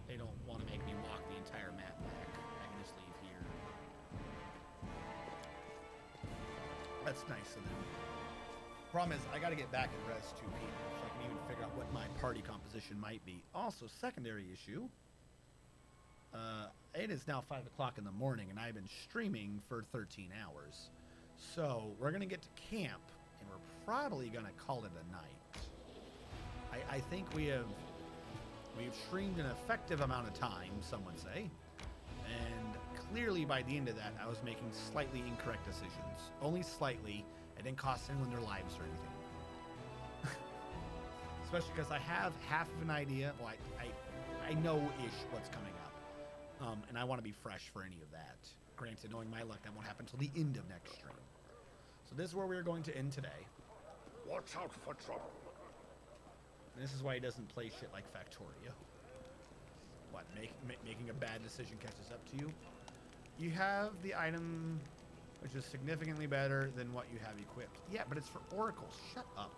They don't want to make me walk the entire map back. I can just leave here. That's nice of them. Problem is, I got to get back and res 2 people so I can even figure out what my party composition might be. Also, secondary issue. It is now 5 o'clock in the morning, and I've been streaming for 13 hours. So we're going to get to camp, and we're probably going to call it a night. I think we've streamed an effective amount of time, some would say. And clearly by the end of that, I was making slightly incorrect decisions. Only slightly. It didn't cost anyone their lives or anything. Especially because I have half of an idea. Well, I know-ish what's coming up. And I want to be fresh for any of that. Granted, knowing my luck, that won't happen until the end of next stream. So this is where we're going to end today. Watch out for trouble. And this is why he doesn't play shit like Factoria. What, making a bad decision catches up to you? You have the item which is significantly better than what you have equipped. Yeah, but it's for oracles. Shut up.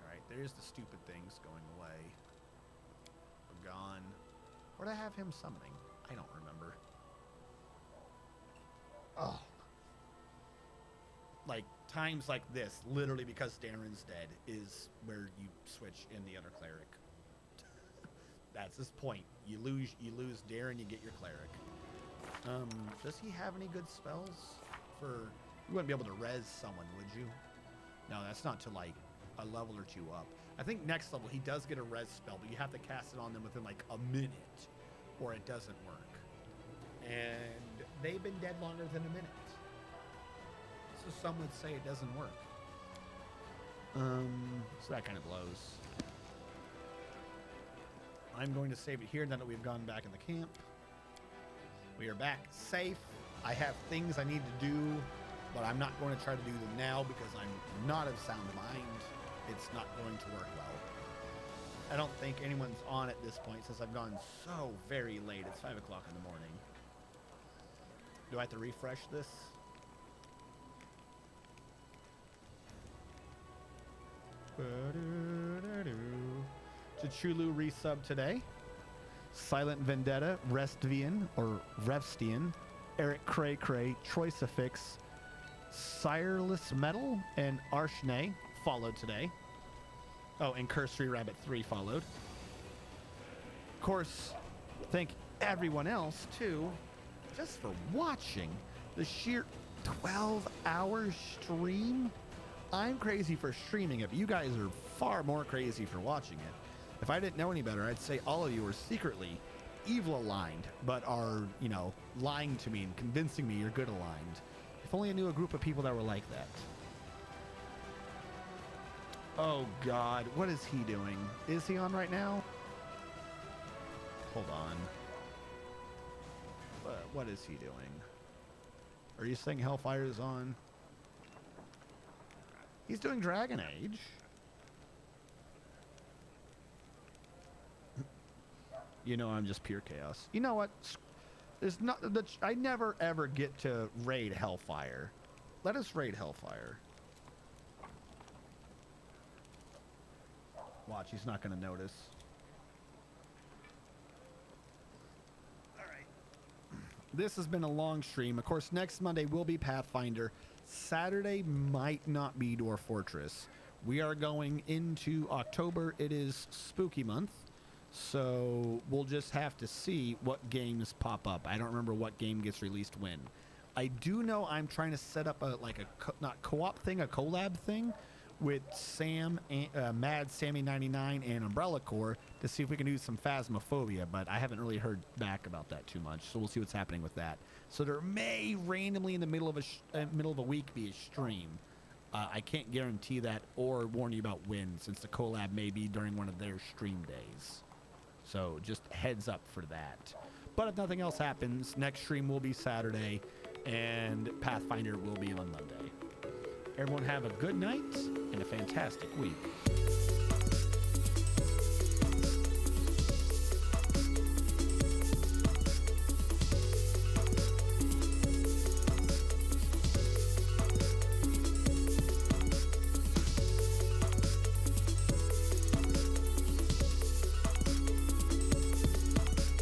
Alright, there's the stupid things going away. We're gone. Where'd I have him summoning? I don't remember. Oh. Like, times like this, literally because Darren's dead, is where you switch in the other cleric. That's his point. You lose Darren, you get your cleric. Does he have any good spells for... You wouldn't be able to res someone, would you? No, that's not till like a level or 2 up. I think next level he does get a res spell, but you have to cast it on them within like a minute or it doesn't work. And they've been dead longer than a minute. So some would say it doesn't work. So that kind of blows. I'm going to save it here now that we've gone back in the camp. We are back safe. I have things I need to do, but I'm not going to try to do them now because I'm not of sound mind. It's not going to work well. I don't think anyone's on at this point since I've gone so very late. It's 5 o'clock in the morning. Do I have to refresh this? Chichulu resub today. Silent Vendetta, Restvian, or Revstian, Eric Cray Cray, Troicifix, Sireless Metal, and Arshne followed today. Oh, and Cursory Rabbit 3 followed. Of course, thank everyone else, too, just for watching the sheer 12-hour stream. I'm crazy for streaming it, but you guys are far more crazy for watching it. If I didn't know any better, I'd say all of you are secretly evil aligned, but are, you know, lying to me and convincing me you're good aligned. If only I knew a group of people that were like that. Oh, God. What is he doing? Is he on right now? Hold on. What is he doing? Are you saying Hellfire is on? He's doing Dragon Age. You know, I'm just pure chaos. You know what? There's not. I never ever get to raid Hellfire. Let us raid Hellfire. Watch, he's not going to notice. All right. This has been a long stream. Of course, next Monday will be Pathfinder. Saturday might not be Dwarf Fortress. We are going into October. It is spooky month. So we'll just have to see what games pop up. I don't remember what game gets released when. I do know I'm trying to set up a not co-op thing, a collab thing with Sam, Mad Sammy 99 and Umbrella Corps to see if we can do some Phasmophobia, but I haven't really heard back about that too much. So we'll see what's happening with that. So there may randomly in the middle of a week be a stream. I can't guarantee that or warn you about when, since the collab may be during one of their stream days. So just heads up for that. But if nothing else happens, next stream will be Saturday, and Pathfinder will be on Monday. Everyone have a good night and a fantastic week.